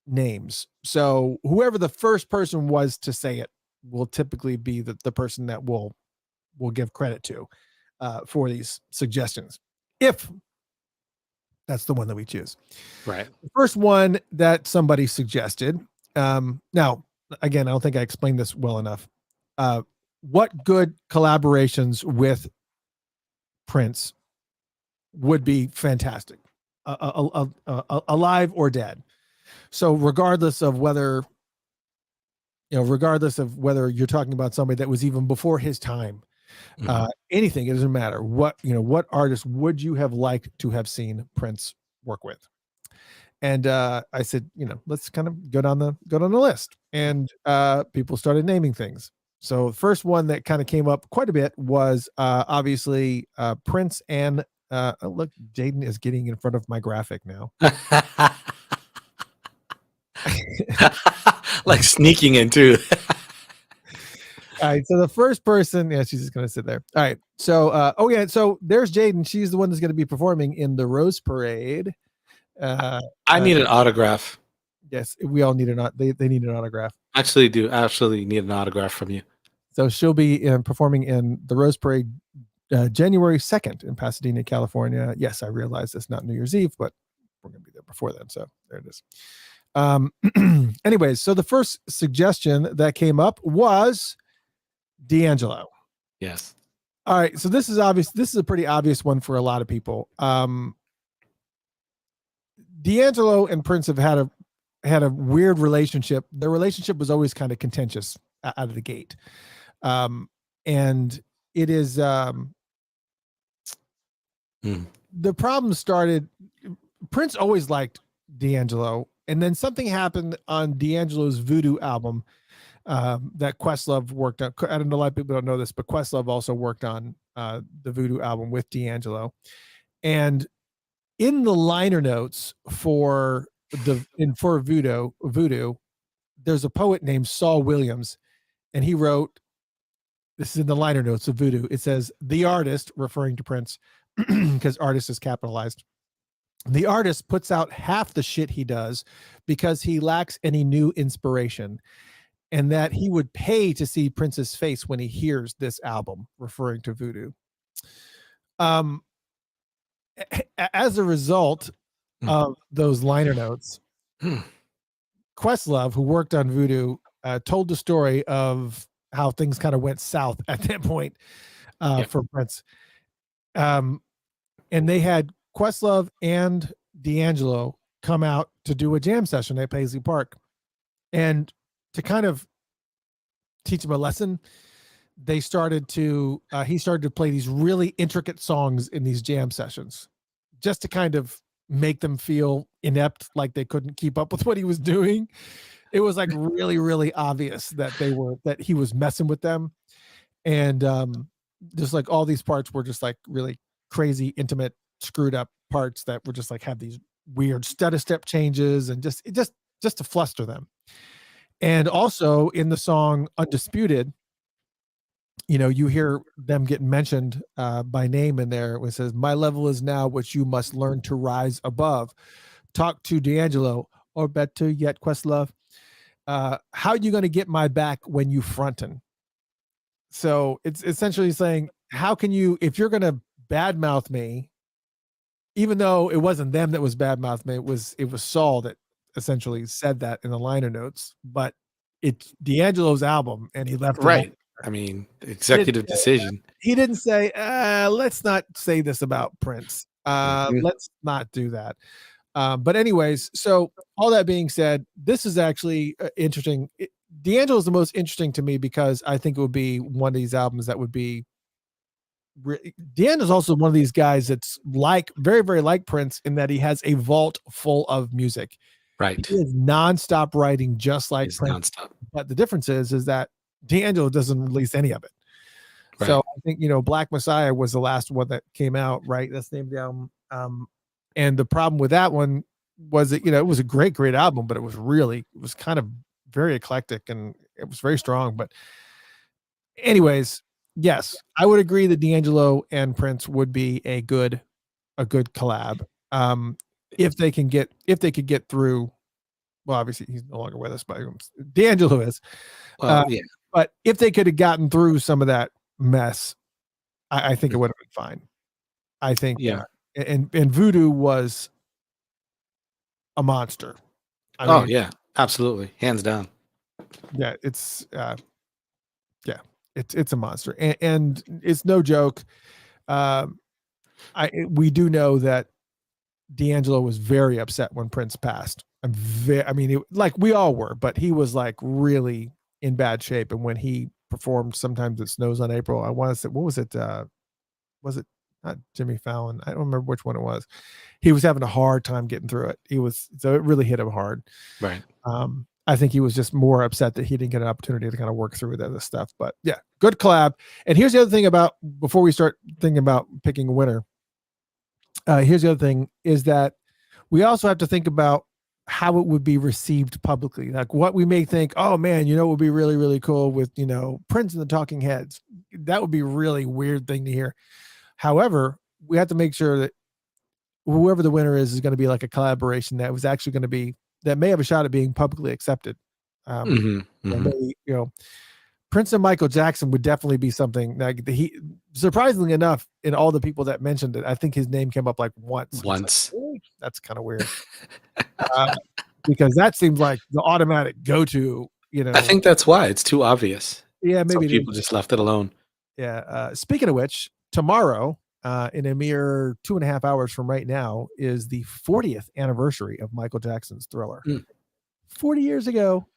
S1: names. So whoever the first person was to say it will typically be the person that we'll give credit to for these suggestions, if that's the one that we choose.
S2: Right.
S1: The first one that somebody suggested. Now, again, I don't think I explained this well enough. What good collaborations with Prince would be fantastic, alive or dead. So regardless of whether you're talking about somebody that was even before his time, anything, it doesn't matter. What artist would you have liked to have seen Prince work with? And I said, let's kind of go down the list. And people started naming things. So the first one that kind of came up quite a bit was obviously Prince and look, Jaden is getting in front of my graphic now.
S2: Like sneaking in too.
S1: All right, so the first person, she's just gonna sit there. All right, so so there's Jaden. She's the one that's gonna be performing in the Rose Parade.
S2: I need an autograph.
S1: Yes, we all need they need an autograph.
S2: Actually need an autograph from you.
S1: So she'll be performing in the Rose Parade January 2nd in Pasadena, California. Yes, I realize it's not New Year's Eve, but we're gonna be there before then. So there it is. Anyways, so the first suggestion that came up was D'Angelo.
S2: Yes.
S1: All right, so this is obvious. This is a pretty obvious one for a lot of people. D'Angelo and Prince have had a weird relationship. Their relationship was always kind of contentious out of the gate, and it is the problem started. Prince always liked D'Angelo, and then something happened on D'Angelo's Voodoo album that Questlove worked on. I don't know, a lot of people don't know this, but Questlove also worked on the Voodoo album with D'Angelo. And in the liner notes for Voodoo, there's a poet named Saul Williams, and he wrote, this is in the liner notes of Voodoo. It says, the artist, referring to Prince, because artist is capitalized. The artist puts out half the shit he does because he lacks any new inspiration, and that he would pay to see Prince's face when he hears this album, referring to Voodoo. As a result of those liner notes, Questlove, who worked on Voodoo, told the story of how things kind of went south at that point for Prince. And they had Questlove and D'Angelo come out to do a jam session at Paisley Park. And to kind of teach him a lesson, he started to play these really intricate songs in these jam sessions just to kind of make them feel inept, like they couldn't keep up with what he was doing. It was like really, really obvious that he was messing with them. And just like all these parts were just like really crazy, intimate, screwed up parts that were just like have these weird stutter step changes and just to fluster them. And also in the song Undisputed, you hear them getting mentioned by name in there. It says, my level is now what you must learn to rise above. Talk to D'Angelo, or better yet, Questlove. How are you going to get my back when you frontin'? So it's essentially saying, how can you, if you're going to badmouth me, even though it wasn't them that was badmouth me, it was Saul that essentially said that in the liner notes, but it's D'Angelo's album and he left.
S2: Right. I mean, executive decision.
S1: He didn't say, let's not say this about Prince. Let's not do that. But anyways, so all that being said, this is actually interesting. D'Angelo is the most interesting to me because I think it would be one of these albums that would be. D'Angelo's also one of these guys that's like very, very like Prince in that he has a vault full of music.
S2: Right.
S1: He is nonstop writing, just like Prince.
S2: Nonstop.
S1: But the difference is that D'Angelo doesn't release any of it. Right. So I think Black Messiah was the last one that came out. Right. That's the name of the album. And the problem with that one was that it was a great album, but it was kind of very eclectic and it was very strong. But anyways, yes, I would agree that D'Angelo and Prince would be a good collab. If they could get through. Well, obviously he's no longer with us, but D'Angelo is.
S2: Yeah.
S1: But if they could have gotten through some of that mess, I think it would have been fine. I think.
S2: Yeah.
S1: And Voodoo was a monster. I mean,
S2: yeah, absolutely, hands down.
S1: Yeah, it's it's a monster, and it's no joke. We do know that D'Angelo was very upset when Prince passed. Like we all were, but he was like really in bad shape. And when he performed, sometimes it snows on April. I want to say, what was it? Was it not Jimmy Fallon. I don't remember which one it was. He was having a hard time getting through it. So it really hit him hard.
S2: Right.
S1: I think he was just more upset that he didn't get an opportunity to kind of work through that stuff. But yeah, good collab. And here's the other thing about, before we start thinking about picking a winner, here's the other thing is that we also have to think about how it would be received publicly. Like what we may think, oh man, it would be really, really cool with, Prince and the Talking Heads. That would be a really weird thing to hear. However, we have to make sure that whoever the winner is going to be like a collaboration that was actually going to be, that may have a shot at being publicly accepted. Maybe, Prince and Michael Jackson would definitely be something like he, surprisingly enough, in all the people that mentioned it, I think his name came up like once.
S2: Once.
S1: Like, really? That's kind of weird. Because that seems like the automatic go-to,
S2: I think that's why it's too obvious.
S1: Yeah, maybe
S2: people just left it alone.
S1: Yeah. Speaking of which, tomorrow, in a mere 2.5 hours from right now, is the 40th anniversary of Michael Jackson's Thriller. 40 years ago,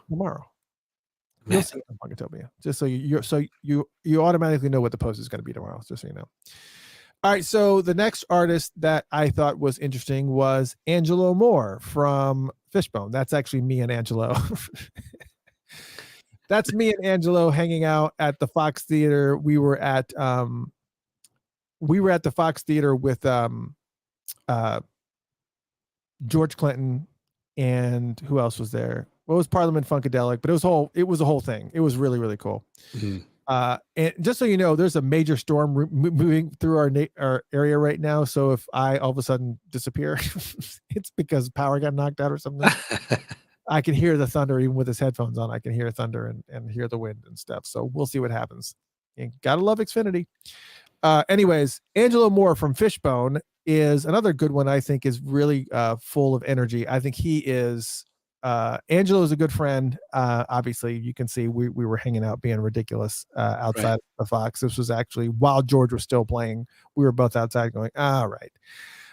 S1: tomorrow. You'll see it on Funkatopia. Just so you automatically know what the post is going to be tomorrow, just so you know. All right, so the next artist that I thought was interesting was Angelo Moore from Fishbone. That's actually me and Angelo. That's me and Angelo hanging out at the Fox Theater. We were at the Fox Theater with George Clinton, and who else was there? Well, it was Parliament Funkadelic, but it was a whole thing. It was really, really cool. And just so you know, there's a major storm moving through our area right now. So if I all of a sudden disappear, it's because power got knocked out or something. I can hear the thunder even with his headphones on. I can hear thunder and hear the wind and stuff. So we'll see what happens. And gotta love Xfinity. Anyways, Angelo Moore from Fishbone is another good one. I think is really full of energy. I think he is. Angelo is a good friend. Obviously, you can see we were hanging out being ridiculous outside the Fox. This was actually while George was still playing. We were both outside going, all right.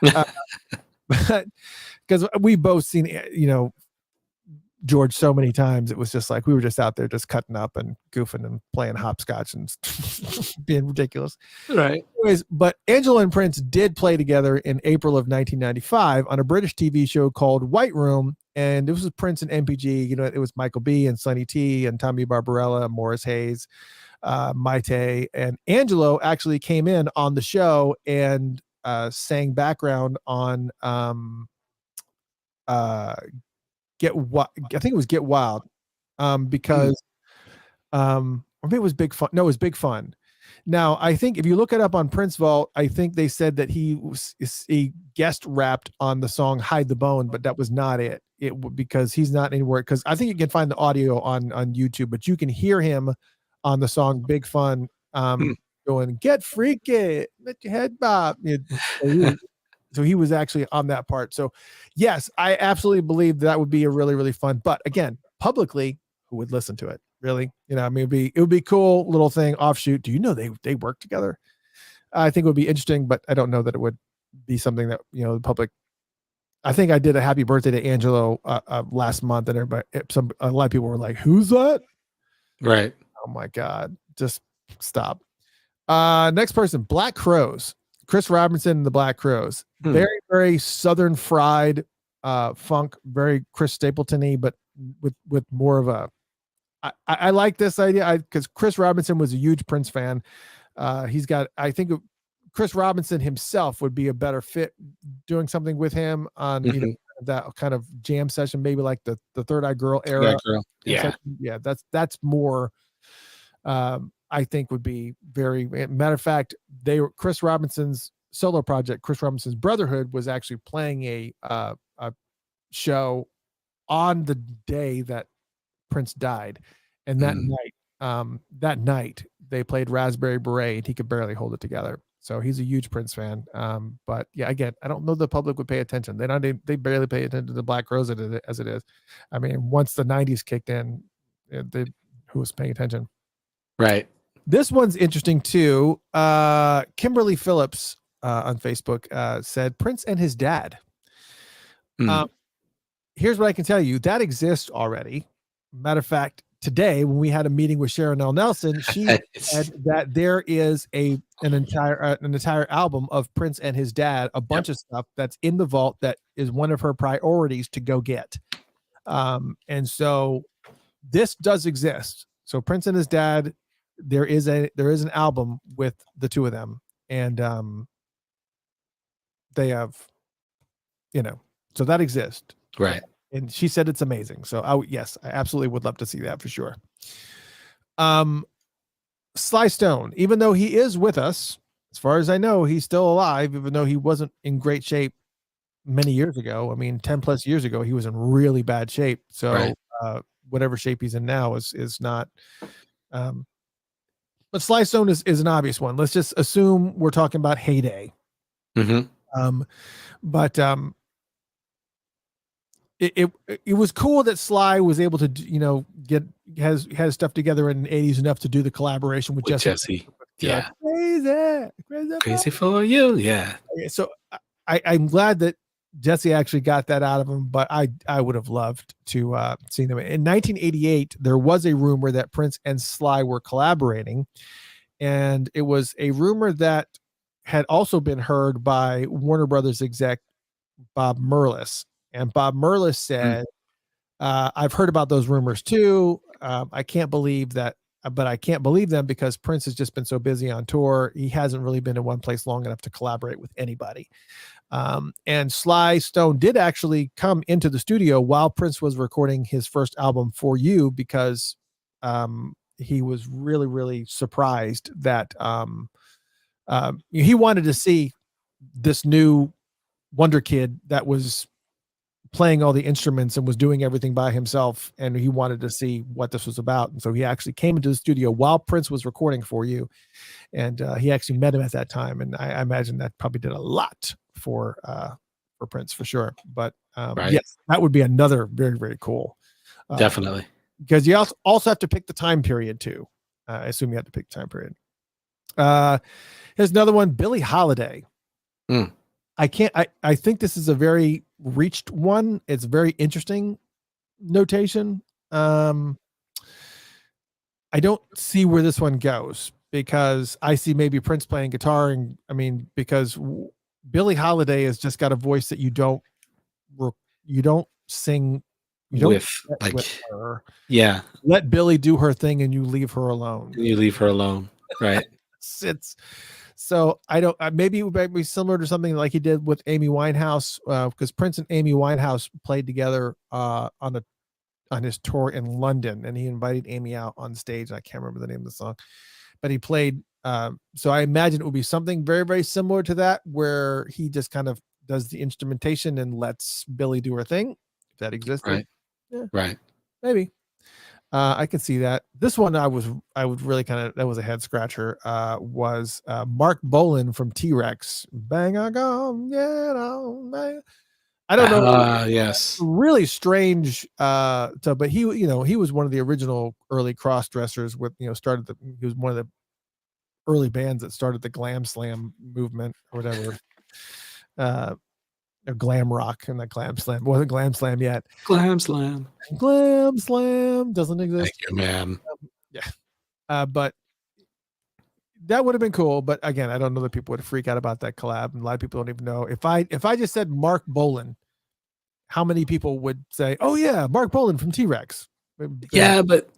S1: But because we both seen, George so many times, it was just like we were just out there just cutting up and goofing and playing hopscotch and being ridiculous.
S2: Right.
S1: Anyways, but Angelo and Prince did play together in April of 1995 on a British TV show called White Room. And this was Prince and MPG. It was Michael B. and Sonny T. and Tommy Barbarella, Morris Hayes, Maite. And Angelo actually came in on the show and sang background on I think it was Get Wild, because or maybe it was Big Fun. No, it was Big Fun. Now, I think if you look it up on Prince Vault, I think they said that he guest rapped on the song Hide the Bone, but that was not it. Because he's not anywhere, because I think you can find the audio on YouTube, but you can hear him on the song Big Fun going, get freaky, let your head bob. So he was actually on that part. So yes, I absolutely believe that would be a really, really fun. But again, publicly, who would listen to it? Really? I mean, it would be cool little thing offshoot. Do you know they work together? I think it would be interesting, but I don't know that it would be something that, the public. I think I did a happy birthday to Angelo last month, and a lot of people were like, who's that?
S2: Right.
S1: Oh my God. Just stop. Next person, Black Crowes. Chris Robinson and the Black Crowes. Very, very Southern fried funk, very Chris Stapleton-y, but with more of a. I like this idea because Chris Robinson was a huge Prince fan. I think Chris Robinson himself would be a better fit doing something with him on that kind of jam session, maybe like the Third Eye Girl era.
S2: Yeah.
S1: Yeah, that's more. I think would be very. Matter of fact, Chris Robinson's solo project, Chris Robinson's Brotherhood, was actually playing a show on the day that Prince died, and that night they played Raspberry Beret, and he could barely hold it together. So he's a huge Prince fan. But yeah, again, I don't know the public would pay attention. They barely pay attention to the Black Crowes as it is. I mean, once the 90s kicked in, who was paying attention? Right. This one's interesting too. Kimberly Phillips on Facebook said Prince and his dad. Here's what I can tell you. That exists already. Matter of fact, today when we had a meeting with Sharon L. Nelson, she said that there is an entire album of Prince and his dad, a bunch of stuff that's in the vault that is one of her priorities to go get. And so this does exist. So Prince and his dad, there is an album with the two of them, and they have, so that exists.
S2: Right.
S1: And she said it's amazing. So yes, I absolutely would love to see that for sure. Sly Stone, even though he is with us, as far as I know, he's still alive, even though he wasn't in great shape many years ago. I mean, 10 plus years ago, he was in really bad shape. So whatever shape he's in now is not. But Sly Stone is an obvious one. Let's just assume we're talking about heyday.
S2: Mm-hmm.
S1: But it was cool that Sly was able to has stuff together in the 80s enough to do the collaboration with Jesse.
S2: Yeah.
S1: Crazy
S2: for you. Yeah.
S1: So I'm glad that Jesse actually got that out of him, but I would have loved to see them. In 1988, there was a rumor that Prince and Sly were collaborating, and it was a rumor that had also been heard by Warner Brothers exec Bob Merlis. And Bob Merlis said, I've heard about those rumors too. I can't believe that, but I can't believe them because Prince has just been so busy on tour. He hasn't really been in one place long enough to collaborate with anybody. And Sly Stone did actually come into the studio while Prince was recording his first album, For You, because he was really, really surprised that he wanted to see this new wonder kid that was playing all the instruments and was doing everything by himself, and he wanted to see what this was about. And so he actually came into the studio while Prince was recording For You, and he actually met him at that time. And I imagine that probably did a lot for Prince for sure. But yes, that would be another very, very cool.
S2: Definitely.
S1: Because you also have to pick the time period too. I assume you have to pick the time period. Here's another one, Billie Holiday. I think this is a very reached one. It's very interesting notation. I don't see where this one goes because I see maybe Prince playing guitar, and because Billie Holiday has just got a voice that you don't sing with her.
S2: Yeah.
S1: Let Billie do her thing and you leave her alone.
S2: Right.
S1: It's so I don't, maybe it might be similar to something like he did with Amy Winehouse, because Prince and Amy Winehouse played together on his tour in London, and he invited Amy out on stage. I can't remember the name of the song, but he played. So I imagine it would be something very, very similar to that, where he just kind of does the instrumentation and lets Billie do her thing. If that existed,
S2: right?
S1: Maybe. I can see that. This one I would really that was a head scratcher. Was Mark Bolan from T-Rex. Bang a gong, get on, bang. I don't know.
S2: Yes.
S1: Really strange. But he was one of the original early cross dressers with, he was one of the early bands that started the glam slam movement or whatever. Or glam rock, and that glam slam wasn't glam slam yet.
S2: Glam slam
S1: doesn't exist.
S2: Thank you, man.
S1: But that would have been cool. But again, I don't know that people would freak out about that collab, and a lot of people don't even know. If I just said Mark Bolan, how many people would say, "Oh yeah, Mark Bolan from T-Rex"?
S2: Yeah, but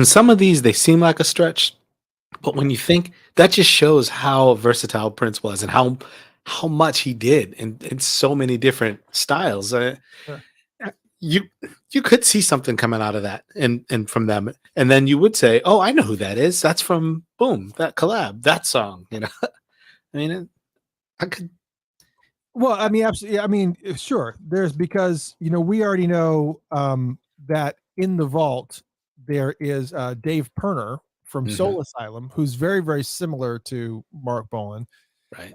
S2: some of these, they seem like a stretch, but when you think, that just shows how versatile Prince was and how much he did in so many different styles. You could see something coming out of that and from them, and then you would say, "Oh, I know who that is. That's from Boom, that collab, that song." I could.
S1: Well, absolutely. Sure. There's, because we already know that in the vault there is Dave Pirner from Soul Asylum, who's very, very similar to Mark Bolan.
S2: Right.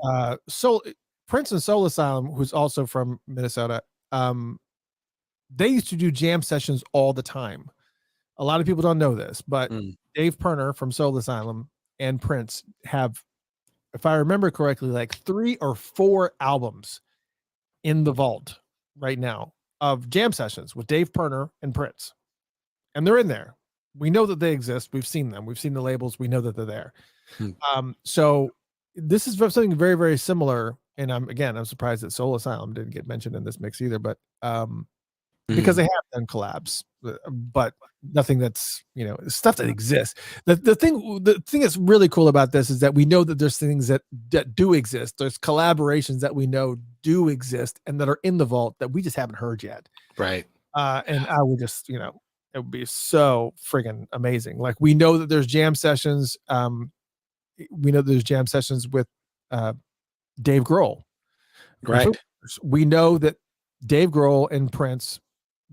S1: Prince and Soul Asylum, who's also from Minnesota, they used to do jam sessions all the time. A lot of people don't know this, but Dave Pirner from Soul Asylum and Prince have, if I remember correctly, like 3 or 4 albums in the vault right now of jam sessions with Dave Pirner and Prince. and they're in there. We know that they exist. We've seen them. We've seen the labels. We know that they're there. So this is something very, very similar. And I'm surprised that Soul Asylum didn't get mentioned in this mix either, but because they have done collabs, but nothing that's, stuff that exists. The thing that's really cool about this is that we know that there's things that do exist. There's collaborations that we know do exist and that are in the vault that we just haven't heard yet.
S2: Right.
S1: And I would just, it would be so friggin' amazing. Like, we know that there's jam sessions. We know there's jam sessions with Dave Grohl.
S2: Right.
S1: We know that Dave Grohl and Prince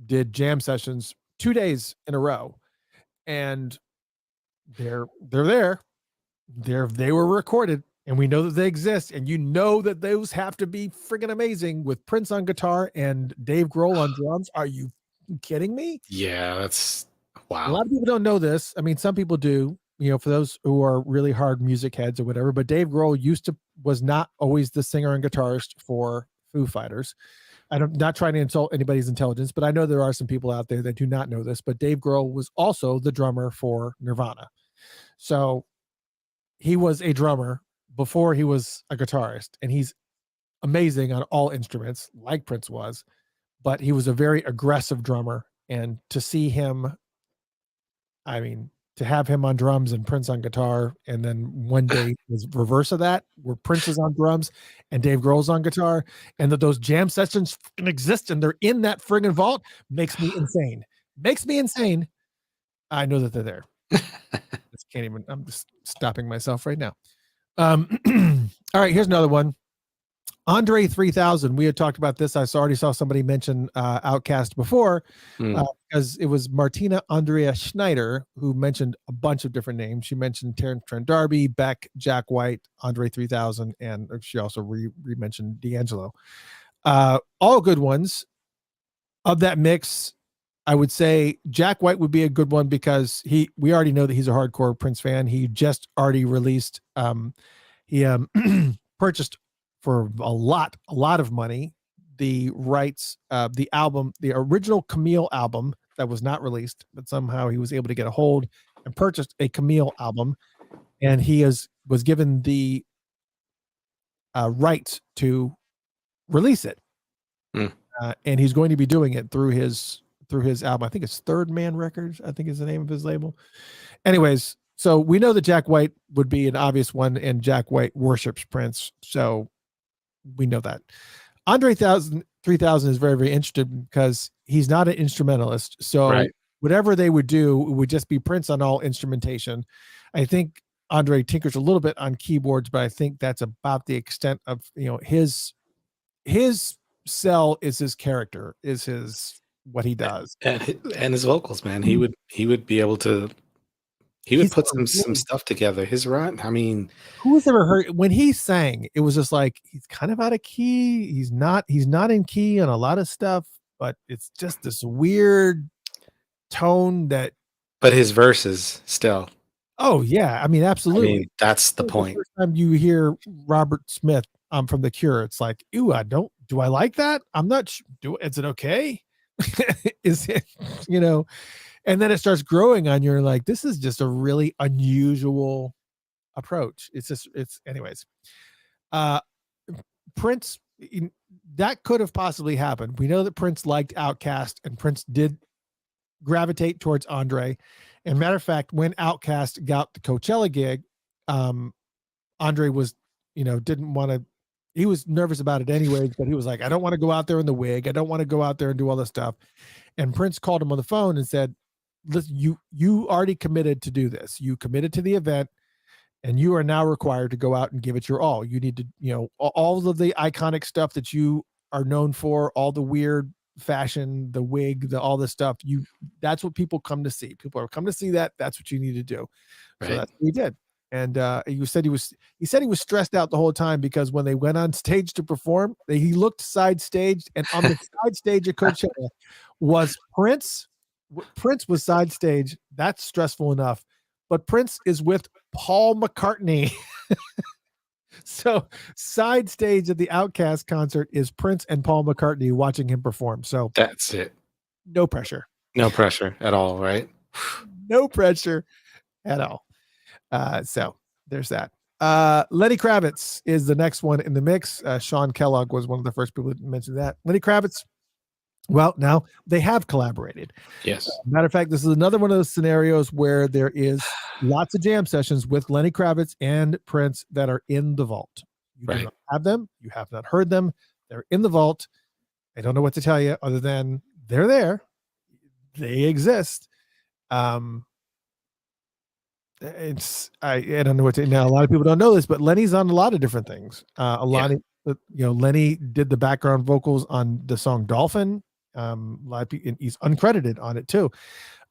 S1: did jam sessions 2 days in a row, and they're there. They were recorded, and we know that they exist, and that those have to be friggin' amazing with Prince on guitar and Dave Grohl on drums. Are you kidding me?
S2: Yeah, that's wow.
S1: A lot of people don't know this. I mean, some people do, for those who are really hard music heads or whatever, but Dave Grohl was not always the singer and guitarist for Foo Fighters. I'm not trying to insult anybody's intelligence, but I know there are some people out there that do not know this, but Dave Grohl was also the drummer for Nirvana. So he was a drummer before he was a guitarist, and he's amazing on all instruments like Prince was, but he was a very aggressive drummer. And to see him, to have him on drums and Prince on guitar, and then one day was reverse of that, where Prince is on drums and Dave Grohl's on guitar, and that those jam sessions exist and they're in that friggin' vault, makes me insane. I know that they're there. I'm just stopping myself right now. All right, here's another one. Andre 3000. We had talked about this. I already saw somebody mention Outkast before, because it was Martina Andrea Schneider who mentioned a bunch of different names. She mentioned Terrence Trent D'Arby, Beck, Jack White, Andre 3000, and she also re-mentioned D'Angelo. All good ones. Of that mix, I would say Jack White would be a good one because we already know that he's a hardcore Prince fan. He just already released, he purchased for a lot of money the rights, the album, the original Camille album that was not released, but somehow he was able to get a hold and purchased a Camille album, and he was given the rights to release it, and he's going to be doing it through his album. I think it's Third Man Records, I think is the name of his label. Anyways, so we know that Jack White would be an obvious one, and Jack White worships Prince, so we know that. Andre 3000 is very, very interesting because he's not an instrumentalist. So whatever they would do, it would just be Prince on all instrumentation. I think Andre tinkers a little bit on keyboards, but I think that's about the extent of, his sell is his character, is his what he does,
S2: and his vocals, man. He would be able to. He's put some stuff together. His run.
S1: Who's ever heard when he sang? It was just like he's kind of out of key. He's not in key on a lot of stuff, but it's just this weird tone that.
S2: But his verses still.
S1: Oh yeah, absolutely.
S2: That's the point.
S1: The first time you hear Robert Smith from The Cure, it's like, ew, do I like that? I'm not sure. Is it okay? Is it, and then it starts growing on you. You're like, this is just a really unusual approach. Anyways. Prince, that could have possibly happened. We know that Prince liked Outkast, and Prince did gravitate towards Andre. And matter of fact, when Outkast got the Coachella gig, Andre was, didn't want to, he was nervous about it anyways, but he was like, I don't want to go out there in the wig. I don't want to go out there and do all this stuff. And Prince called him on the phone and said, listen, you already committed to do this. You committed to the event, and you are now required to go out and give it your all. You need to, all of the iconic stuff that you are known for, all the weird fashion, the wig, all this stuff. That's what people come to see. People are come to see that. That's what you need to do. Right. So that's what he did. And he said he was stressed out the whole time because when they went on stage to perform, he looked side staged, and on the side stage at Coachella was Prince. Prince was side stage. That's stressful enough, but Prince is with Paul McCartney. So side stage at the Outkast concert is Prince and Paul McCartney watching him perform. So
S2: that's it.
S1: No pressure.
S2: No pressure at all, right?
S1: No pressure at all. So there's that. Lenny Kravitz is the next one in the mix. Sean Kellogg was one of the first people to mention that. Lenny Kravitz, well, now they have collaborated.
S2: Yes.
S1: Matter of fact, this is another one of those scenarios where there is lots of jam sessions with Lenny Kravitz and Prince that are in the vault. You do
S2: Right.
S1: not have them. You have not heard them. They're in the vault. I don't know what to tell you other than they're there. They exist. I don't know what to now. A lot of people don't know this, but Lenny's on a lot of different things. Lenny did the background vocals on the song Dolphin. A lot of people, and he's uncredited on it too.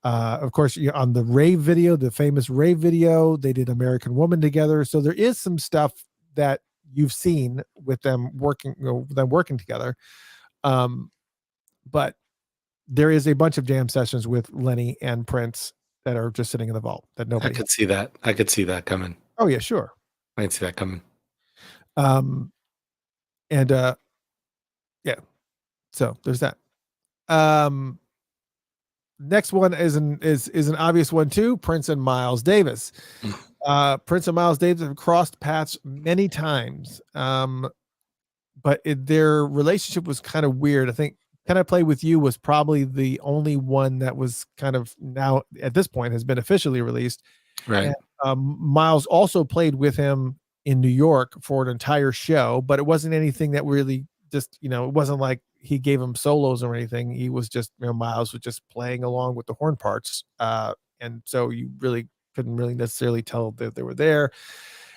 S1: Of course, on the rave video, the famous rave video, they did American Woman together. So there is some stuff that you've seen with them working together. But there is a bunch of jam sessions with Lenny and Prince that are just sitting in the vault that
S2: I
S1: nobody.
S2: could see that. I could see that coming.
S1: Oh yeah, sure.
S2: I could see that coming.
S1: Yeah. So there's that. Next one is an obvious one too. Prince and Miles Davis. Prince and Miles Davis have crossed paths many times. But their relationship was kind of weird. I think Can I Play With You was probably the only one that was kind of now at this point has been officially released.
S2: Right.
S1: And, Miles also played with him in New York for an entire show, but it wasn't anything that really just, it wasn't like he gave him solos or anything. He was just, Miles was just playing along with the horn parts. And so you really couldn't really necessarily tell that they were there.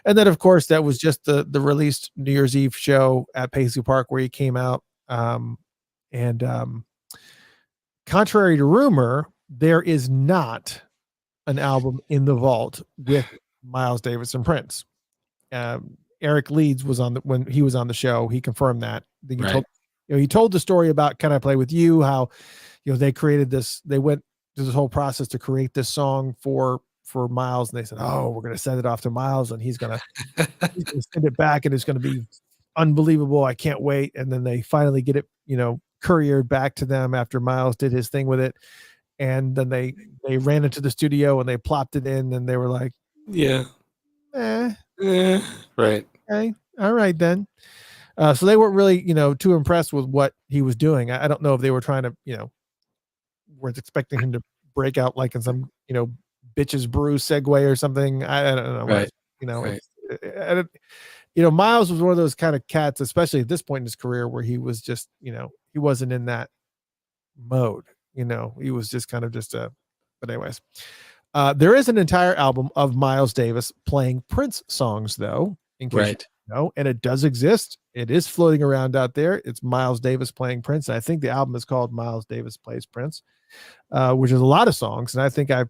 S1: And then, of course, that was just the released New Year's Eve show at Paisley Park where he came out. Contrary to rumor, there is not an album in the vault with Miles Davis and Prince. Eric Leeds was when he was on the show. He confirmed that. He told the story about Can I Play With You, how they created this. They went through this whole process to create this song for Miles, and they said, "Oh, we're going to send it off to Miles, and he's going to send it back, and it's going to be unbelievable. I can't wait." And then they finally get it, couriered back to them after Miles did his thing with it, and then they ran into the studio and they plopped it in, and they were like,
S2: "Yeah, right,
S1: okay, all right then." So they weren't really, too impressed with what he was doing. I don't know if they were trying to, weren't expecting him to break out like in some, Bitches Brew segue or something. I don't know.
S2: Right.
S1: Miles was one of those kind of cats, especially at this point in his career, where he was just, he wasn't in that mode. He was just kind of but anyways, there is an entire album of Miles Davis playing Prince songs, though, in case you know, and it does exist. It is floating around out there. It's Miles Davis playing Prince. And I think the album is called Miles Davis Plays Prince, which is a lot of songs. And I think I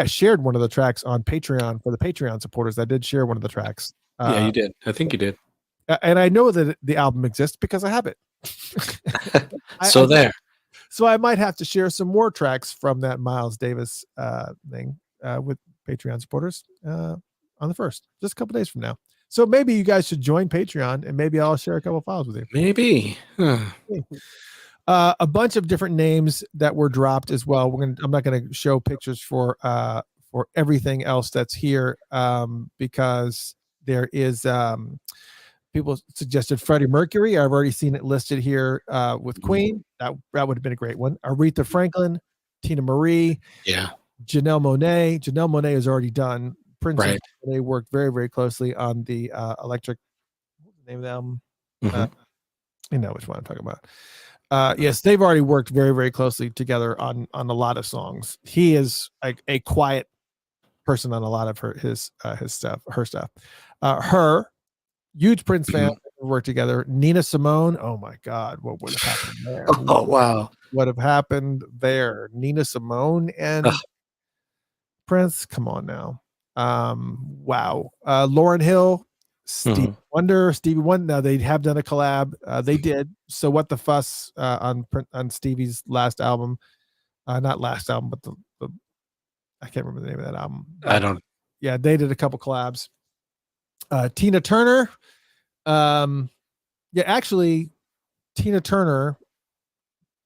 S1: shared one of the tracks on Patreon for the Patreon supporters. I did share one of the tracks.
S2: Yeah, you did. I think you did.
S1: And I know that the album exists because I have it. So I might have to share some more tracks from that Miles Davis thing with Patreon supporters on the 1st, just a couple days from now. So maybe you guys should join Patreon, and maybe I'll share a couple files with you.
S2: Maybe.
S1: A bunch of different names that were dropped as well. I'm not going to show pictures for everything else that's here because there is people suggested Freddie Mercury. I've already seen it listed here with Queen. That would have been a great one. Aretha Franklin, Tina Marie, Janelle Monáe. Janelle Monáe is already done. Prince and they worked very, very closely on the Electric. What's the name of the album? You know which one I'm talking about. Yes, they've already worked very, very closely together on a lot of songs. He is a quiet person on a lot of his stuff, her stuff. Her huge Prince fan, worked together. Nina Simone. Oh my God, what would have happened there?
S2: Oh wow,
S1: what have happened there? Nina Simone and Prince. Come on now. Wow. Lauryn Hill, Stevie Wonder. Now they have done a collab. They did. So What the Fuss on Stevie's last album. Not last album, but the I can't remember the name of that album.
S2: I don't.
S1: Yeah, they did a couple collabs. Tina Turner. Actually, Tina Turner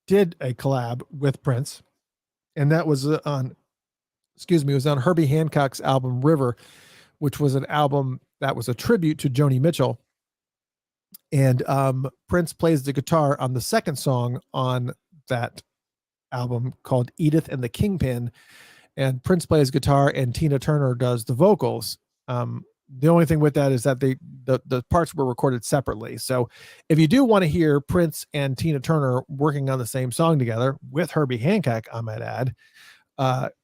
S1: did a collab with Prince, and that was on, excuse me, it was on Herbie Hancock's album River, which was an album that was a tribute to Joni Mitchell. And Prince plays the guitar on the second song on that album called Edith and the Kingpin. And Prince plays guitar and Tina Turner does the vocals. The only thing with that is that the parts were recorded separately. So if you do want to hear Prince and Tina Turner working on the same song together with Herbie Hancock, I might add,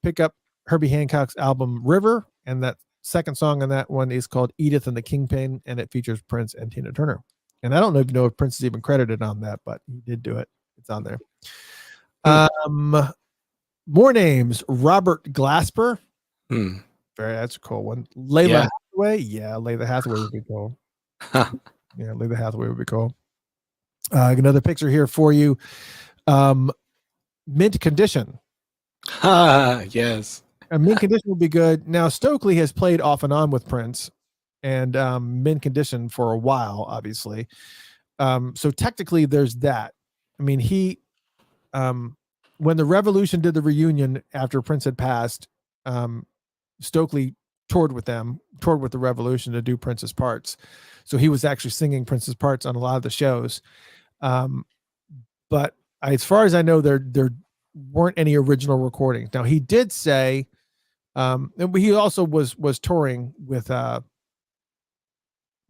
S1: pick up Herbie Hancock's album River, and that second song on that one is called Edith and the Kingpin, and it features Prince and Tina Turner. And I don't even know if Prince is even credited on that, but he did do it. It's on there. More names: Robert Glasper. That's a cool one. Layla Hathaway. Yeah, Layla Hathaway would be cool. Yeah, Layla Hathaway would be cool. Another picture here for you. Mint Condition.
S2: Yes.
S1: Mint Condition would be good. Now, Stokely has played off and on with Prince and Mint Condition for a while, obviously. So technically there's that. I mean, he, when the Revolution did the reunion after Prince had passed, Stokely toured with the Revolution to do Prince's parts. So he was actually singing Prince's parts on a lot of the shows. But as far as I know, there weren't any original recordings. Now he did say, and he also was touring with,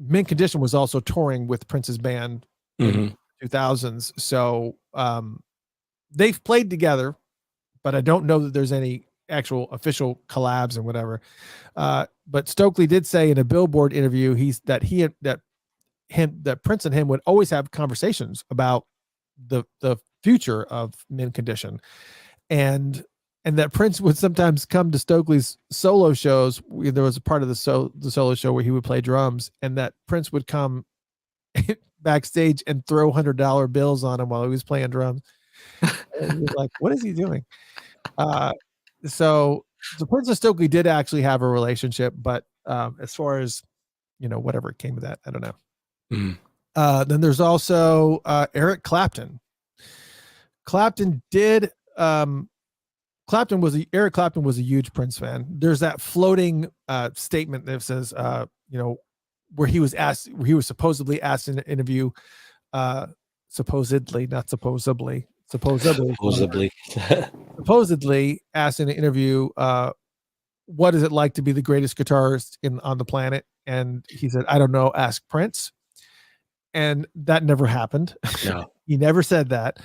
S1: Mint Condition was also touring with Prince's band in 2000s. So, they've played together, but I don't know that there's any actual official collabs and whatever. But Stokely did say in a Billboard interview, that Prince and him would always have conversations about the future of Mint Condition, and that Prince would sometimes come to Stokely's solo shows. There was a part of the solo show where he would play drums, and that Prince would come backstage and throw $100 bills on him while he was playing drums. And he was like, what is he doing? So Prince and Stokely did actually have a relationship, but as far as, whatever came of that, I don't know. Then there's also Eric Clapton. Eric Clapton was a huge Prince fan. There's that floating statement that says, where he was supposedly asked in an interview, supposedly asked in an interview, what is it like to be the greatest guitarist on the planet? And he said, I don't know, ask Prince. And that never happened.
S2: No.
S1: He never said that.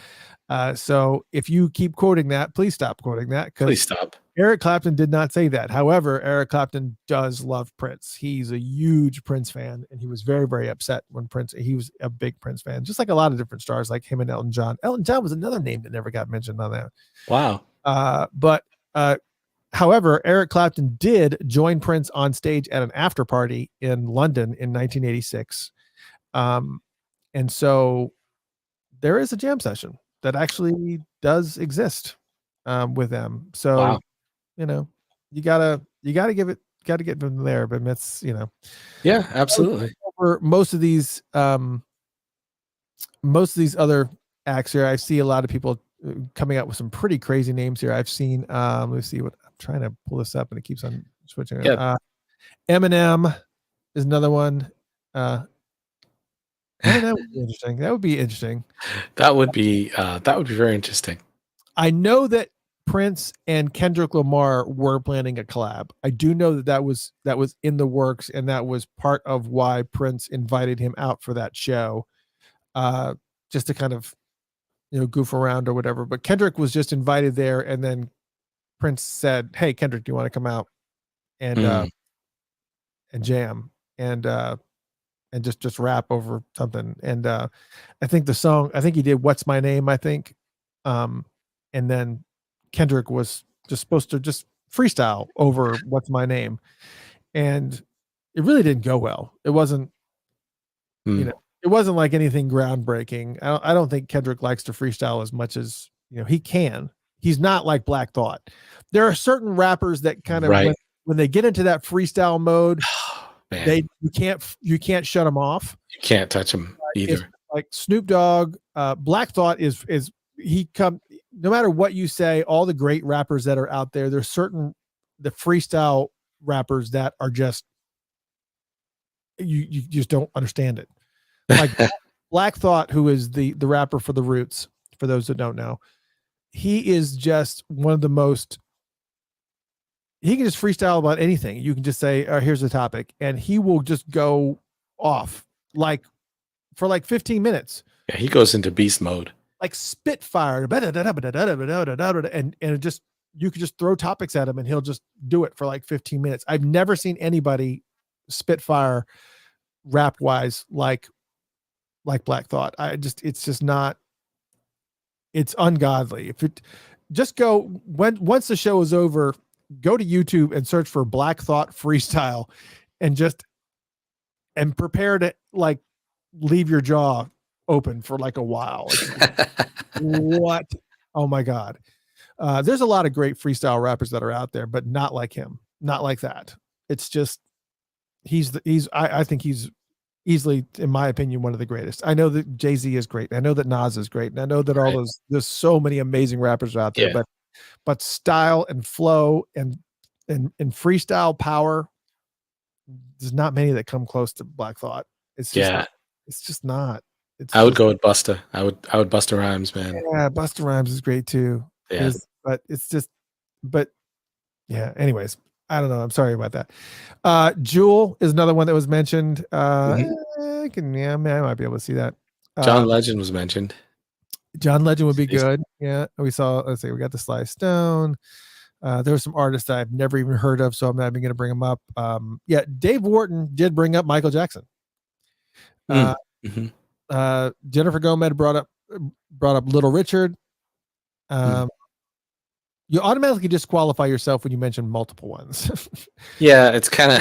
S1: So if you keep quoting that, please stop quoting that.
S2: Please stop.
S1: Eric Clapton did not say that. However, Eric Clapton does love Prince. He's a huge Prince fan, and he was very, very upset when he was a big Prince fan, just like a lot of different stars like him and Elton John. Elton John was another name that never got mentioned on that.
S2: Wow.
S1: However, Eric Clapton did join Prince on stage at an after party in London in 1986. And so there is a jam session that actually does exist with them. So,
S2: wow.
S1: You gotta get them there, but it's,
S2: yeah, absolutely.
S1: For most of these other acts here, I see a lot of people coming up with some pretty crazy names here. I've seen, let's see what I'm trying to pull this up and it keeps on switching.
S2: Yeah.
S1: Eminem is another one. That would be interesting. That would be interesting.
S2: That would be very interesting.
S1: I know that Prince and Kendrick Lamar were planning a collab. I do know that was in the works, and that was part of why Prince invited him out for that show, just to kind of, goof around or whatever. But Kendrick was just invited there, and then Prince said, "Hey, Kendrick, do you want to come out and jam and just rap over something?" And I think he did "What's My Name," I think, and then Kendrick was just supposed to just freestyle over "What's My Name," and it really didn't go well. It wasn't, it wasn't like anything groundbreaking. I don't think Kendrick likes to freestyle as much as he can. He's not like Black Thought. There are certain rappers that kind of when they get into that freestyle mode, you can't shut them off.
S2: You can't touch them either.
S1: Like Snoop Dogg, Black Thought is no matter what you say, all the great rappers that are out there, there's certain the freestyle rappers that are just you just don't understand it. Like Black Thought, who is the rapper for the Roots, for those that don't know, he is just one of the most. He can just freestyle about anything. You can just say, "Here's the topic," and he will just go off like for like 15 minutes.
S2: Yeah, he goes into beast mode.
S1: Like Spitfire, and it just you could just throw topics at him and he'll just do it for like 15 minutes. I've never seen anybody Spitfire rap wise like Black Thought. It's just not. It's ungodly. If it just go once the show is over, go to YouTube and search for Black Thought freestyle, and prepare to like leave your jaw open for like a while. What? Oh my God. There's a lot of great freestyle rappers that are out there, but not like him, not like that. It's just, I think he's easily, in my opinion, one of the greatest. I know that Jay-Z is great. I know that Nas is great. And I know that there's so many amazing rappers out there, but style and flow and freestyle power, there's not many that come close to Black Thought. It's just, it's just not.
S2: I would go with Busta. I would Busta Rhymes, man.
S1: Yeah, Busta Rhymes is great too.
S2: Yeah.
S1: But yeah, anyways, I don't know. I'm sorry about that. Jewel is another one that was mentioned. I might be able to see that.
S2: John Legend was mentioned.
S1: John Legend would be good. Yeah. We got the Sly Stone. There were some artists I've never even heard of, so I'm not even going to bring them up. Dave Wharton did bring up Michael Jackson. Jennifer Gomez brought up Little Richard. You automatically disqualify yourself when you mention multiple ones.
S2: Yeah, it's kind of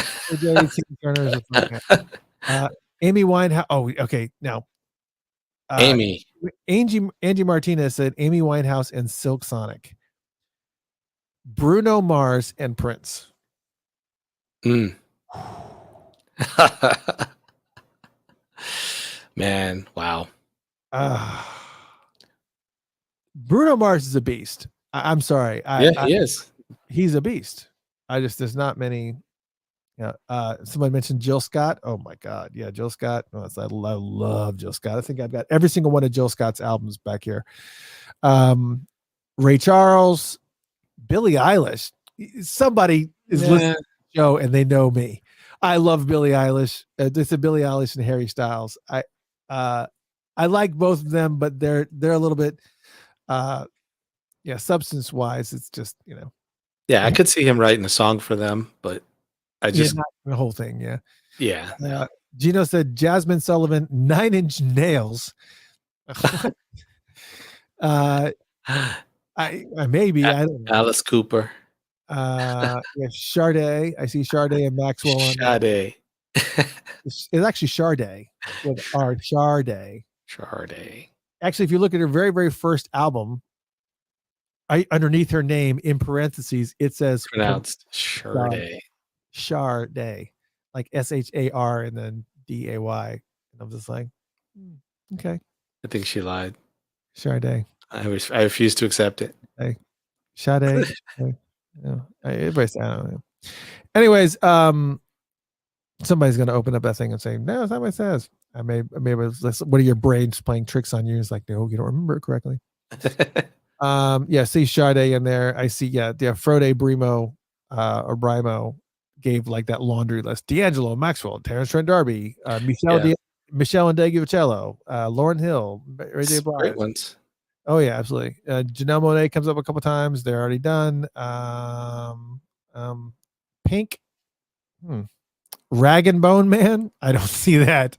S1: Amy Winehouse. Oh, okay. Now, Angie Martinez said Amy Winehouse and Silk Sonic, Bruno Mars and Prince.
S2: Man, wow.
S1: Bruno Mars is a beast. I'm sorry.
S2: He is.
S1: He's a beast. There's not many. Somebody mentioned Jill Scott. Oh my God. Yeah, Jill Scott. I love Jill Scott. I think I've got every single one of Jill Scott's albums back here. Ray Charles, Billie Eilish. Somebody is listening to the show and they know me. I love Billie Eilish. It's a Billie Eilish and Harry Styles. I like both of them, but they're a little bit substance wise, it's just,
S2: Yeah, I could see him writing a song for them, but I just
S1: not the whole thing.
S2: Yeah.
S1: Gino said Jasmine Sullivan, 9 Inch Nails. Maybe I don't know.
S2: Alice Cooper.
S1: Sade. I see Sade and Maxwell on
S2: Sade.
S1: It's actually Sade with our Sade. Actually, if you look at her very, very first album, underneath her name in parentheses, it says
S2: pronounced Sade.
S1: Sade, like SHAR and then DAY. And I'm just like, okay.
S2: I think she lied.
S1: Sade.
S2: I refuse to accept it.
S1: Hey, Sade. Everybody's, I don't know. Anyways, somebody's going to open up that thing and say, no, that's not what it says. What are your brains playing tricks on you? It's like, no, you don't remember it correctly. See Sade in there. I see, Frode Brimo, or Brimo gave like that laundry list. D'Angelo, Maxwell, Terrence Trent D'Arby, Michelle and Vicello, Lauryn Hill, Ray J. Blige.
S2: Great ones.
S1: Oh yeah, absolutely. Janelle Monáe comes up a couple times. They're already done. Pink. Rag and Bone Man. I don't see that.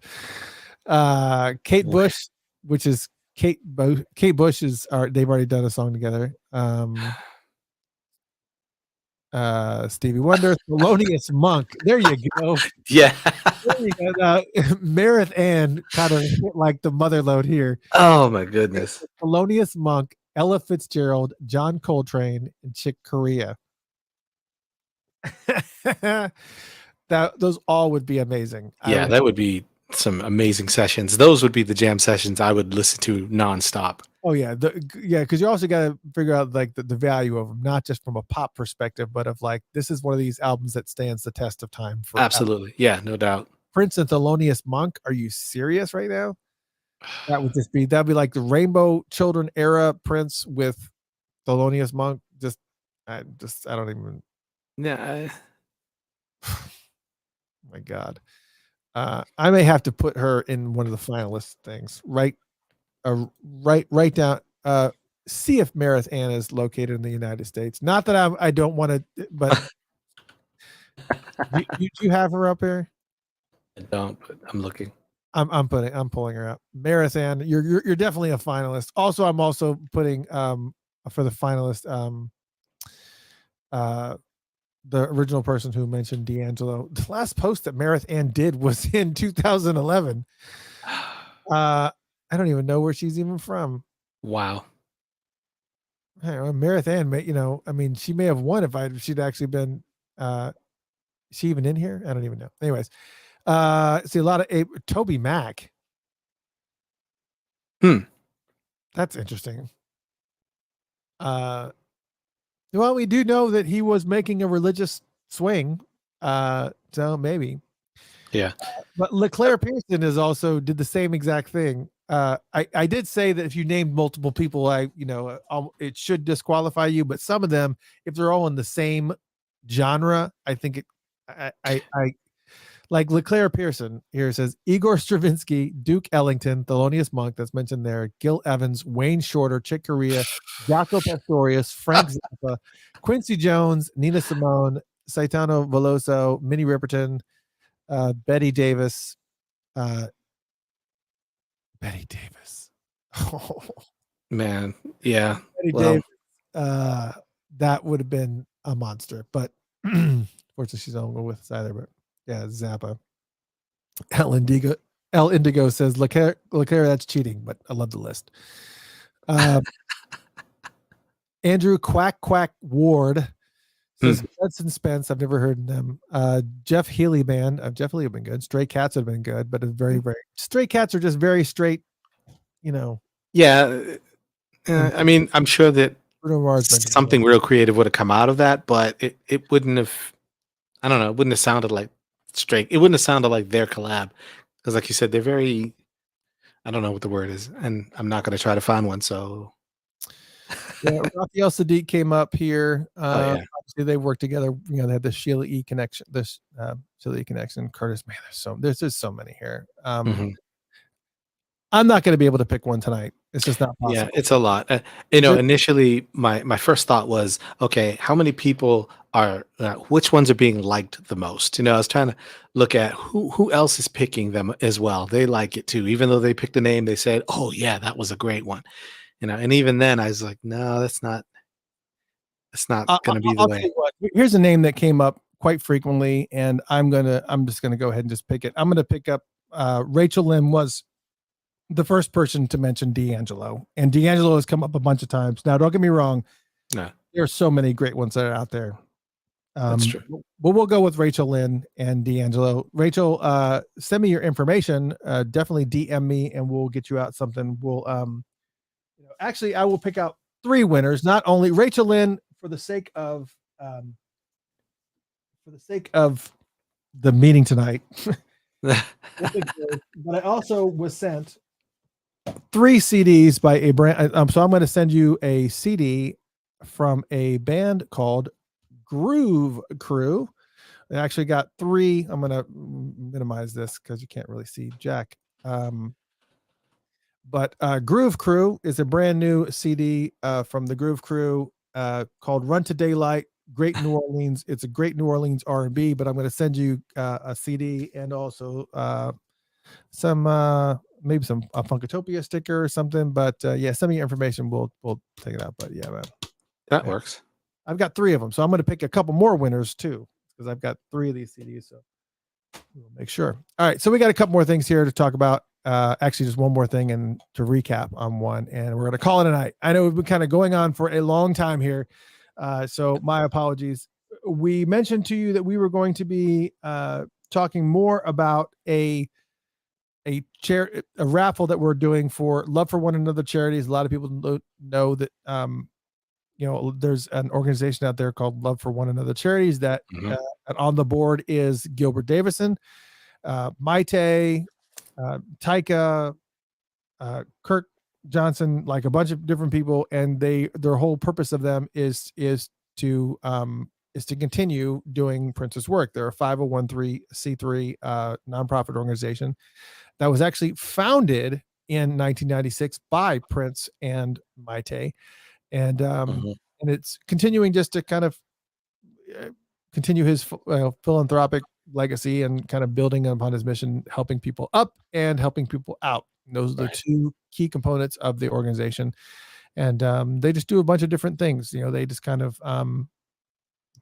S1: Kate Bush, which is Kate Bush is they've already done a song together. Stevie Wonder, Thelonious Monk. There you go.
S2: Yeah.
S1: There you go. Meredith Ann kind of hit like the mother load here.
S2: Oh my goodness.
S1: Thelonious Monk, Ella Fitzgerald, John Coltrane, and Chick Corea. Those all would be amazing.
S2: Yeah, that would be some amazing sessions. Those would be the jam sessions I would listen to nonstop.
S1: Oh yeah, because you also got to figure out like the value of them, not just from a pop perspective, but of like this is one of these albums that stands the test of time for
S2: Absolutely. Yeah, no doubt.
S1: Prince and Thelonious Monk. Are you serious right now? That'd be like the Rainbow Children era Prince with Thelonious Monk. I don't even.
S2: Yeah.
S1: My God, I may have to put her in one of the finalist things. Write down. See if Marith Ann is located in the United States. Not that I don't want to, but do you have her up here?
S2: I don't, but I'm looking.
S1: I'm pulling her up. Marith Ann, you're definitely a finalist. Also, I'm also putting for the finalist the original person who mentioned D'Angelo. The last post that Marith Ann did was in 2011. I don't even know where she's even from.
S2: Wow.
S1: I don't know, Marith Ann, I mean, she may have won if she'd actually been. Is she even in here? I don't even know. Anyways, see a lot of Toby Mac. That's interesting. Well, we do know that he was making a religious swing, so maybe.
S2: Yeah.
S1: But Leclerc Pearson is also did the same exact thing. I did say that if you named multiple people, it should disqualify you. But some of them, if they're all in the same genre, I think it. I like Leclerc Pearson here says Igor Stravinsky, Duke Ellington, Thelonious Monk, that's mentioned there, Gil Evans, Wayne Shorter, Chick Corea, Jaco Pastorius, Frank Zappa, Quincy Jones, Nina Simone, Saitano Veloso, Minnie Riperton, Betty Davis. Betty Davis. Oh,
S2: Man. Yeah.
S1: Betty
S2: Well,
S1: Davis. That would have been a monster, but fortunately she's not with us either. But yeah, Zappa. El Indigo says Leclerc, that's cheating, but I love the list. Andrew Quack Ward says Hudson Spence. I've never heard of them. Jeff Healy band. Jeff Healy have been good. Stray Cats have been good, but it's very Stray Cats are just very straight.
S2: Yeah. I mean, I'm sure that
S1: Bruno Mars
S2: something real creative would have come out of that, but it wouldn't have. I don't know. It wouldn't have sounded like straight. It wouldn't have sounded like their collab because, like you said, they're very. I don't know what the word is, and I'm not going to try to find one. So.
S1: Yeah, Raphael Sadiq came up here.
S2: Yeah.
S1: Obviously, they work together. They had the Sheila E connection. This Sheila E connection. Curtis, man, there's just so many here. I'm not going to be able to pick one tonight. It's just not possible.
S2: Yeah, it's a lot. Initially, my first thought was, okay, how many people are, which ones are being liked the most? I was trying to look at who else is picking them as well. They like it too, even though they picked a name. They said, "Oh yeah, that was a great one," And even then, I was like, "No, that's not going to be the way."
S1: Here's a name that came up quite frequently, and I'm just gonna go ahead and just pick it. I'm gonna pick up Rachel Lynn was the first person to mention D'Angelo, and D'Angelo has come up a bunch of times. Now, don't get me wrong.
S2: No.
S1: There are so many great ones that are out there.
S2: That's true.
S1: But we'll go with Rachel Lynn and D'Angelo. Rachel, send me your information. Definitely DM me, and we'll get you out something. We'll, actually, I will pick out 3 winners. Not only Rachel Lynn for the sake of the meeting tonight, but I also was sent 3 CDs by a brand. So I'm going to send you a CD from a band called Groove Crew. They actually got 3. I'm going to minimize this because you can't really see Jack. But Groove Crew is a brand new CD from the Groove Crew called Run to Daylight. Great New Orleans. It's a great New Orleans R&B, but I'm going to send you a CD and also some maybe some a Funkatopia sticker or something. But yeah, send me your information. We'll take it out. But yeah, man,
S2: that works.
S1: I've got 3 of them, so I'm going to pick a couple more winners too because I've got 3 of these CDs. So we'll make sure. All right, so we got a couple more things here to talk about. Actually, just one more thing and to recap on one, and we're going to call it a night. I know we've been kind of going on for a long time here, so my apologies. We mentioned to you that we were going to be talking more about a a raffle that we're doing for Love for One Another charities. A lot of people know that there's an organization out there called Love for One Another charities that
S2: Mhm.
S1: and on the board is Gilbert Davison, Maite, Taika, Kirk Johnson, like a bunch of different people, and their whole purpose of them is to continue doing Prince's work. They're a 501c3 nonprofit organization that was actually founded in 1996 by Prince and Maite, and
S2: Mhm.
S1: it's continuing just to kind of continue his philanthropic legacy and kind of building upon his mission, helping people up and helping people out. And those are the
S2: Right.
S1: two key components of the organization. And they just do a bunch of different things. They just kind of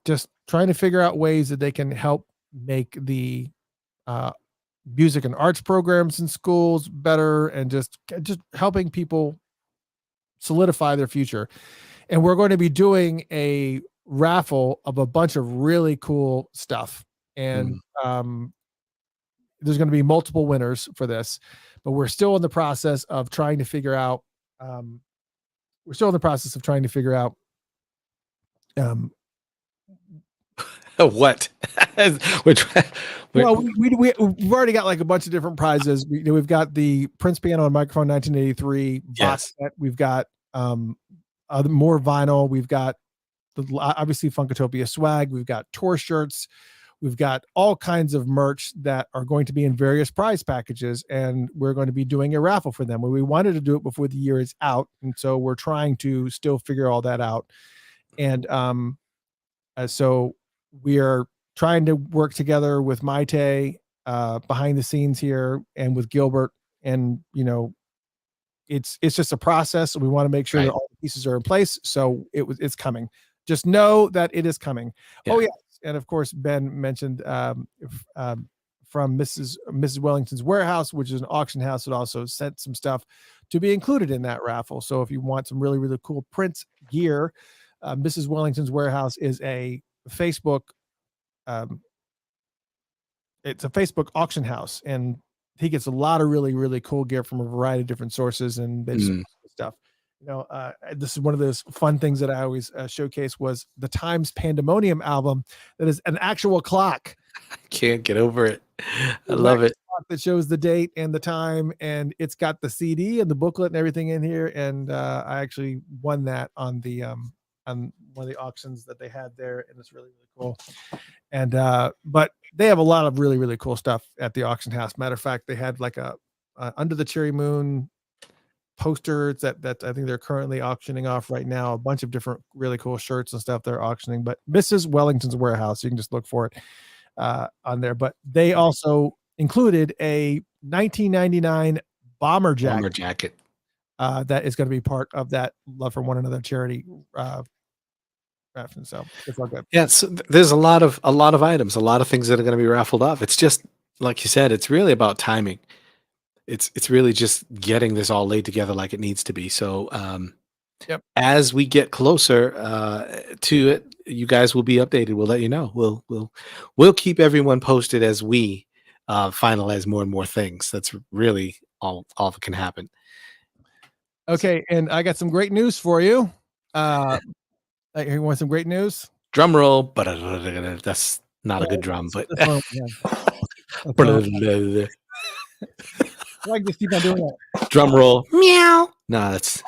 S1: just trying to figure out ways that they can help make the uh, music and arts programs in schools better, and just helping people solidify their future. And we're going to be doing a raffle of a bunch of really cool stuff. And there's going to be multiple winners for this, but we're still in the process of trying to figure out um,
S2: What? we're try- we're,
S1: well, we've already got like a bunch of different prizes. We've got the Prince piano and microphone 1983 box
S2: Yes.
S1: set. We've got more vinyl. We've got obviously Funkatopia swag. We've got tour shirts. We've got all kinds of merch that are going to be in various prize packages, and we're going to be doing a raffle for them. We wanted to do it before the year is out, and so we're trying to still figure all that out. And so we are trying to work together with Maite behind the scenes here, and with Gilbert, and it's just a process. We want to make sure that
S2: Right.
S1: all the pieces are in place. So it's coming. Just know that it is coming.
S2: Yeah.
S1: Oh yes, and of course Ben mentioned from Mrs. Wellington's Warehouse, which is an auction house that also sent some stuff to be included in that raffle. So if you want some really, really cool Prince gear, Mrs. Wellington's Warehouse is a Facebook. It's a Facebook auction house, and he gets a lot of really, really cool gear from a variety of different sources, and they just stuff. This is one of those fun things that I always showcase was the Times Pandemonium album that is an actual clock.
S2: Can't get over it. I love it.
S1: That shows the date and the time, and it's got the CD and the booklet and everything in here. And I actually won that on one of the auctions that they had there, and it's really, really cool. And but they have a lot of really, really cool stuff at the auction house. Matter of fact, they had like a Under the Cherry Moon posters that I think they're currently auctioning off right now. A bunch of different really cool shirts and stuff they're auctioning. But Mrs. Wellington's Warehouse, you can just look for it on there. But they also included a 1999 bomber jacket. That is going to be part of that Love for One Another charity. So it's all good.
S2: Yeah, so there's a lot of items, a lot of things that are going to be raffled off. It's just like you said, it's really about timing. It's really just getting this all laid together like it needs to be. So
S1: Yep.
S2: As we get closer to it, you guys will be updated. We'll let you know. We'll keep everyone posted as we finalize more and more things. That's really all that can happen.
S1: Okay, and I got some great news for you. You want some great news?
S2: Drum roll, but that's not a good drum. But
S1: I can just keep on doing that.
S2: Drum roll, meow. No, that's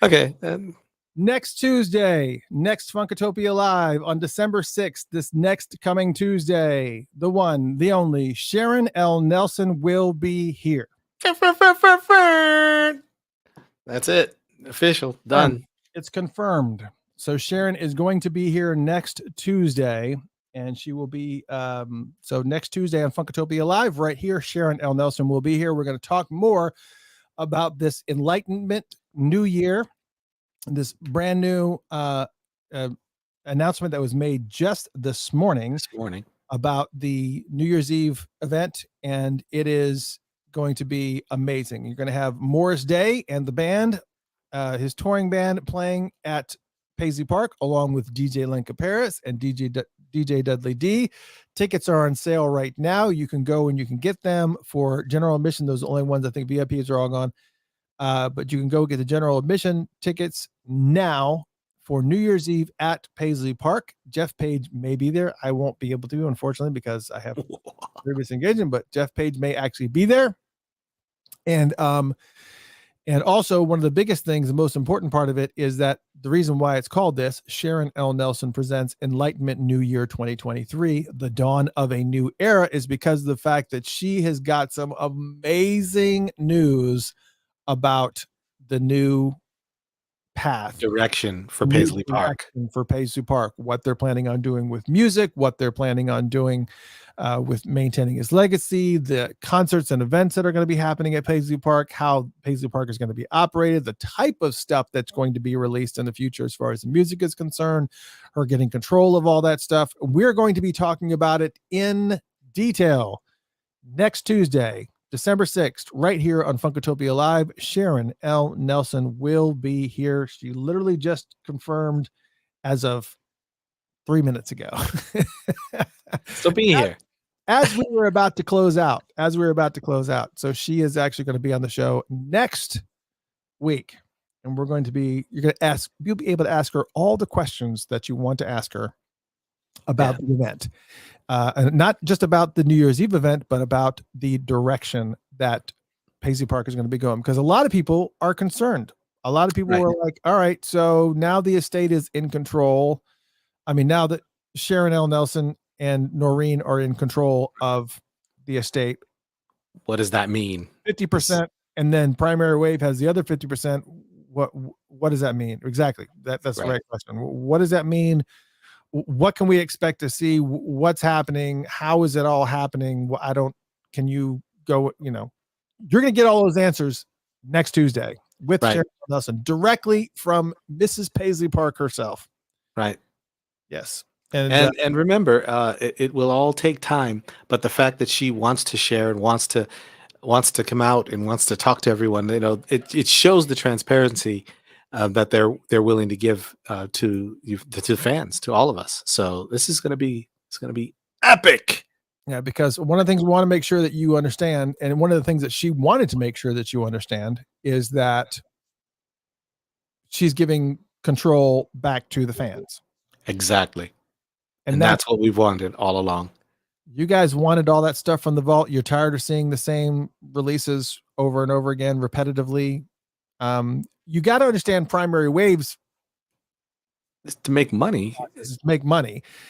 S2: okay.
S1: Next Tuesday, next Funkatopia Live on December 6th, this next coming Tuesday, the one, the only, Sharon L. Nelson will be here.
S2: That's it. Official. Done.
S1: It's confirmed. So Sharon is going to be here next Tuesday, and she will be so next Tuesday on Funkatopia Live right here. Sharon L. Nelson will be here. We're going to talk more about this Enlightenment New Year, this brand new announcement that was made just this morning about the New Year's Eve event, and it is going to be amazing. You're going to have Morris Day and the band, his touring band, playing at Paisley Park, along with DJ Lenka Paris and DJ DJ Dudley D. Tickets are on sale right now. You can go and you can get them for general admission. Those are the only ones. I think VIPs are all gone. But you can go get the general admission tickets now for New Year's Eve at Paisley Park. Jeff Page may be there. I won't be able to, unfortunately, because I have previous engagement, but Jeff Page may actually be there. And also one of the biggest things, the most important part of it is that the reason why it's called this, Sharon L. Nelson presents Enlightenment New Year 2023, the dawn of a new era, is because of the fact that she has got some amazing news about the new path,
S2: Direction for Paisley Park.
S1: for Paisley Park, what they're planning on doing with music, what they're planning on doing with maintaining his legacy, the concerts and events that are going to be happening at Paisley Park, how Paisley Park is going to be operated, the type of stuff that's going to be released in the future as far as the music is concerned, her getting control of all that stuff. We're going to be talking about it in detail next Tuesday, December 6th, right here on Funkotopia Live. Sharon L. Nelson will be here. She literally just confirmed as of 3 minutes ago.
S2: So be here.
S1: As we were about to close out. So she is actually going to be on the show next week. And you're going to ask, you'll be able to ask her all the questions that you want to ask her about the event. And not just about the New Year's Eve event, but about the direction that Paisley Park is going to be going. Because a lot of people are concerned. A lot of people are like, all right, so now the estate is in control. I mean, now that Sharon L. Nelson and Noreen are in control of the estate.
S2: What does that mean?
S1: 50%, and then Primary Wave has the other 50%. What does that mean? Exactly. That's the right question. What does that mean? What can we expect to see? What's happening? How is it all happening? Can you go, you're going to get all those answers next Tuesday with Sharon Nelson directly from Mrs. Paisley Park herself.
S2: Right.
S1: Yes.
S2: And remember, it will all take time, but the fact that she wants to share and wants to come out and wants to talk to everyone, it shows the transparency that they're willing to give to the fans, to all of us. So this is going to be epic.
S1: Yeah, because one of the things we want to make sure that you understand, and one of the things that she wanted to make sure that you understand, is that she's giving control back to the fans.
S2: Exactly. And that's what we've wanted all along.
S1: You guys wanted all that stuff from the vault. You're tired of seeing the same releases over and over again repetitively. You got to understand Primary Waves
S2: is to make money.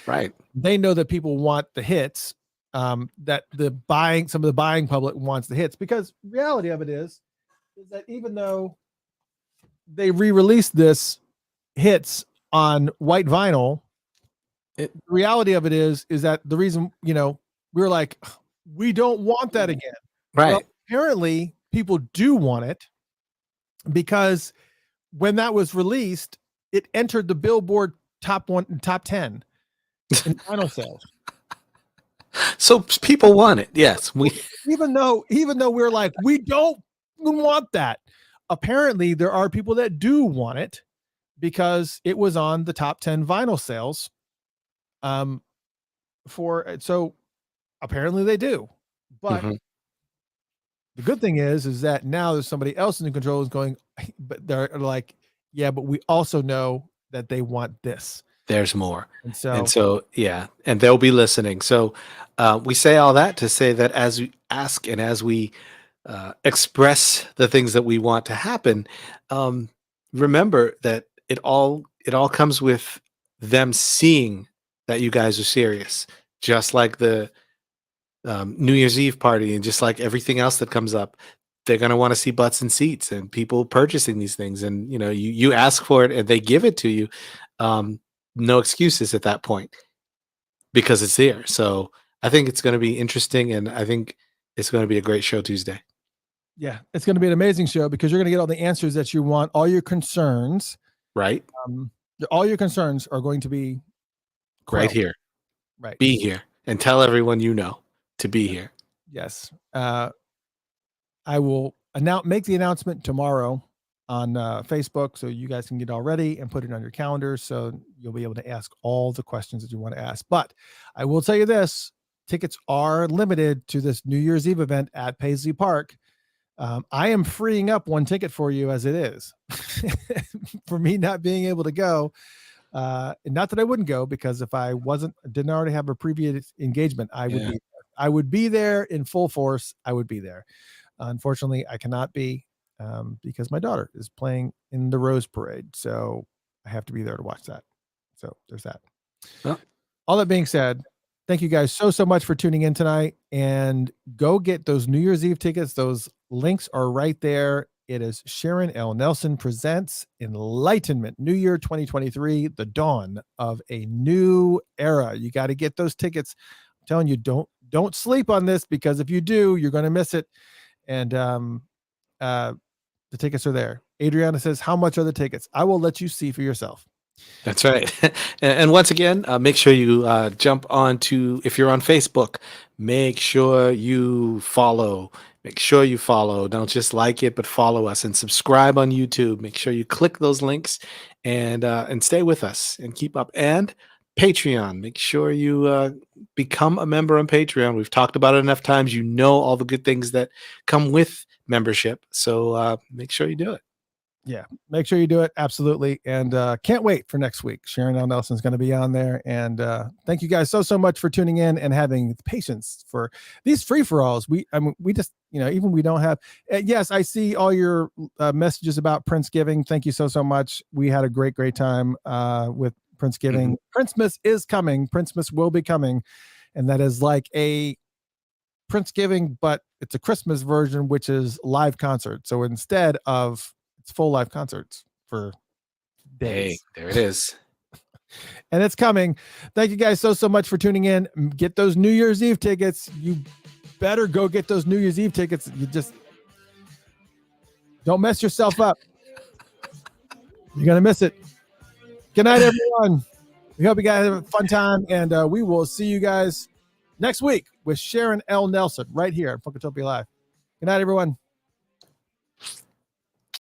S1: Right. They know that people want the hits, that some of the buying public wants the hits, because reality of it is that even though they re-released this hits on white vinyl, the reality of it is that the reason, we were like, we don't want that again.
S2: Right.
S1: Well, apparently people do want it, because when that was released, it entered the Billboard top 10 in vinyl sales.
S2: So people want it. Yes.
S1: Even though we're like, we don't want that. Apparently there are people that do want it because it was on the top 10 vinyl sales. So apparently they do, but the good thing is that now there's somebody else in control is going, but they're like, yeah, but we also know that they want this.
S2: There's more.
S1: And so
S2: and they'll be listening. So we say all that to say that as we ask and as we express the things that we want to happen, remember that it all comes with them seeing that you guys are serious, just like the New Year's Eve party and just like everything else that comes up. They're going to want to see butts and seats and people purchasing these things. And, you ask for it and they give it to you. No excuses at that point because it's there. So I think it's going to be interesting. And I think it's going to be a great show Tuesday.
S1: Yeah, it's going to be an amazing show because you're going to get all the answers that you want, all your concerns.
S2: Right.
S1: All your concerns are going to be
S2: right here.
S1: Right.
S2: Be here and tell everyone to be here.
S1: Yes. I will make the announcement tomorrow on Facebook, so you guys can get all ready and put it on your calendars, so you'll be able to ask all the questions that you want to ask. But I will tell you this: tickets are limited to this New Year's Eve event at Paisley Park. I am freeing up one ticket for you as it is, for me not being able to go. Not that I wouldn't go, because if I didn't already have a previous engagement, I would be. I would be there in full force. I would be there. Unfortunately, I cannot be, because my daughter is playing in the Rose Parade, so I have to be there to watch that. So there's that.
S2: Well,
S1: all that being said, thank you guys so much for tuning in tonight, and go get those New Year's Eve tickets. Those links are right there. It is Sharon L. Nelson Presents Enlightenment New Year 2023, the dawn of a new era. You got to get those tickets. I'm telling you, don't sleep on this, because if you do, you're going to miss it. And the tickets are there. Adriana says, how much are the tickets? I will let you see for yourself.
S2: That's right. And once again, make sure you jump on to, if you're on Facebook, make sure you follow. Make sure you follow. Don't just like it, but follow us, and subscribe on YouTube. Make sure you click those links and stay with us and keep up. And Patreon. Make sure you become a member on Patreon. We've talked about it enough times. You know all the good things that come with membership. So make sure you do it.
S1: Yeah, make sure you do it. Absolutely. And can't wait for next week. Sharon L. Nelson's going to be on there. And thank you guys so much for tuning in and having patience for these free-for-alls. We just, even we don't have, yes, I see all your messages about Princegiving. Thank you so much. We had a great time with Princegiving.
S2: Mm-hmm.
S1: Princemas is coming. Princemas will be coming. And that is like a Princegiving, but it's a Christmas version, which is live concert. So instead of, it's full live concerts for days.
S2: Hey, there it is.
S1: And it's coming. Thank you guys so much for tuning in. Get those New Year's Eve tickets. You better go get those New Year's Eve tickets. You just don't mess yourself up. You're going to miss it. Good night, everyone. We hope you guys have a fun time, and we will see you guys next week with Sharon L. Nelson right here at Funkatopia Live. Good night, everyone.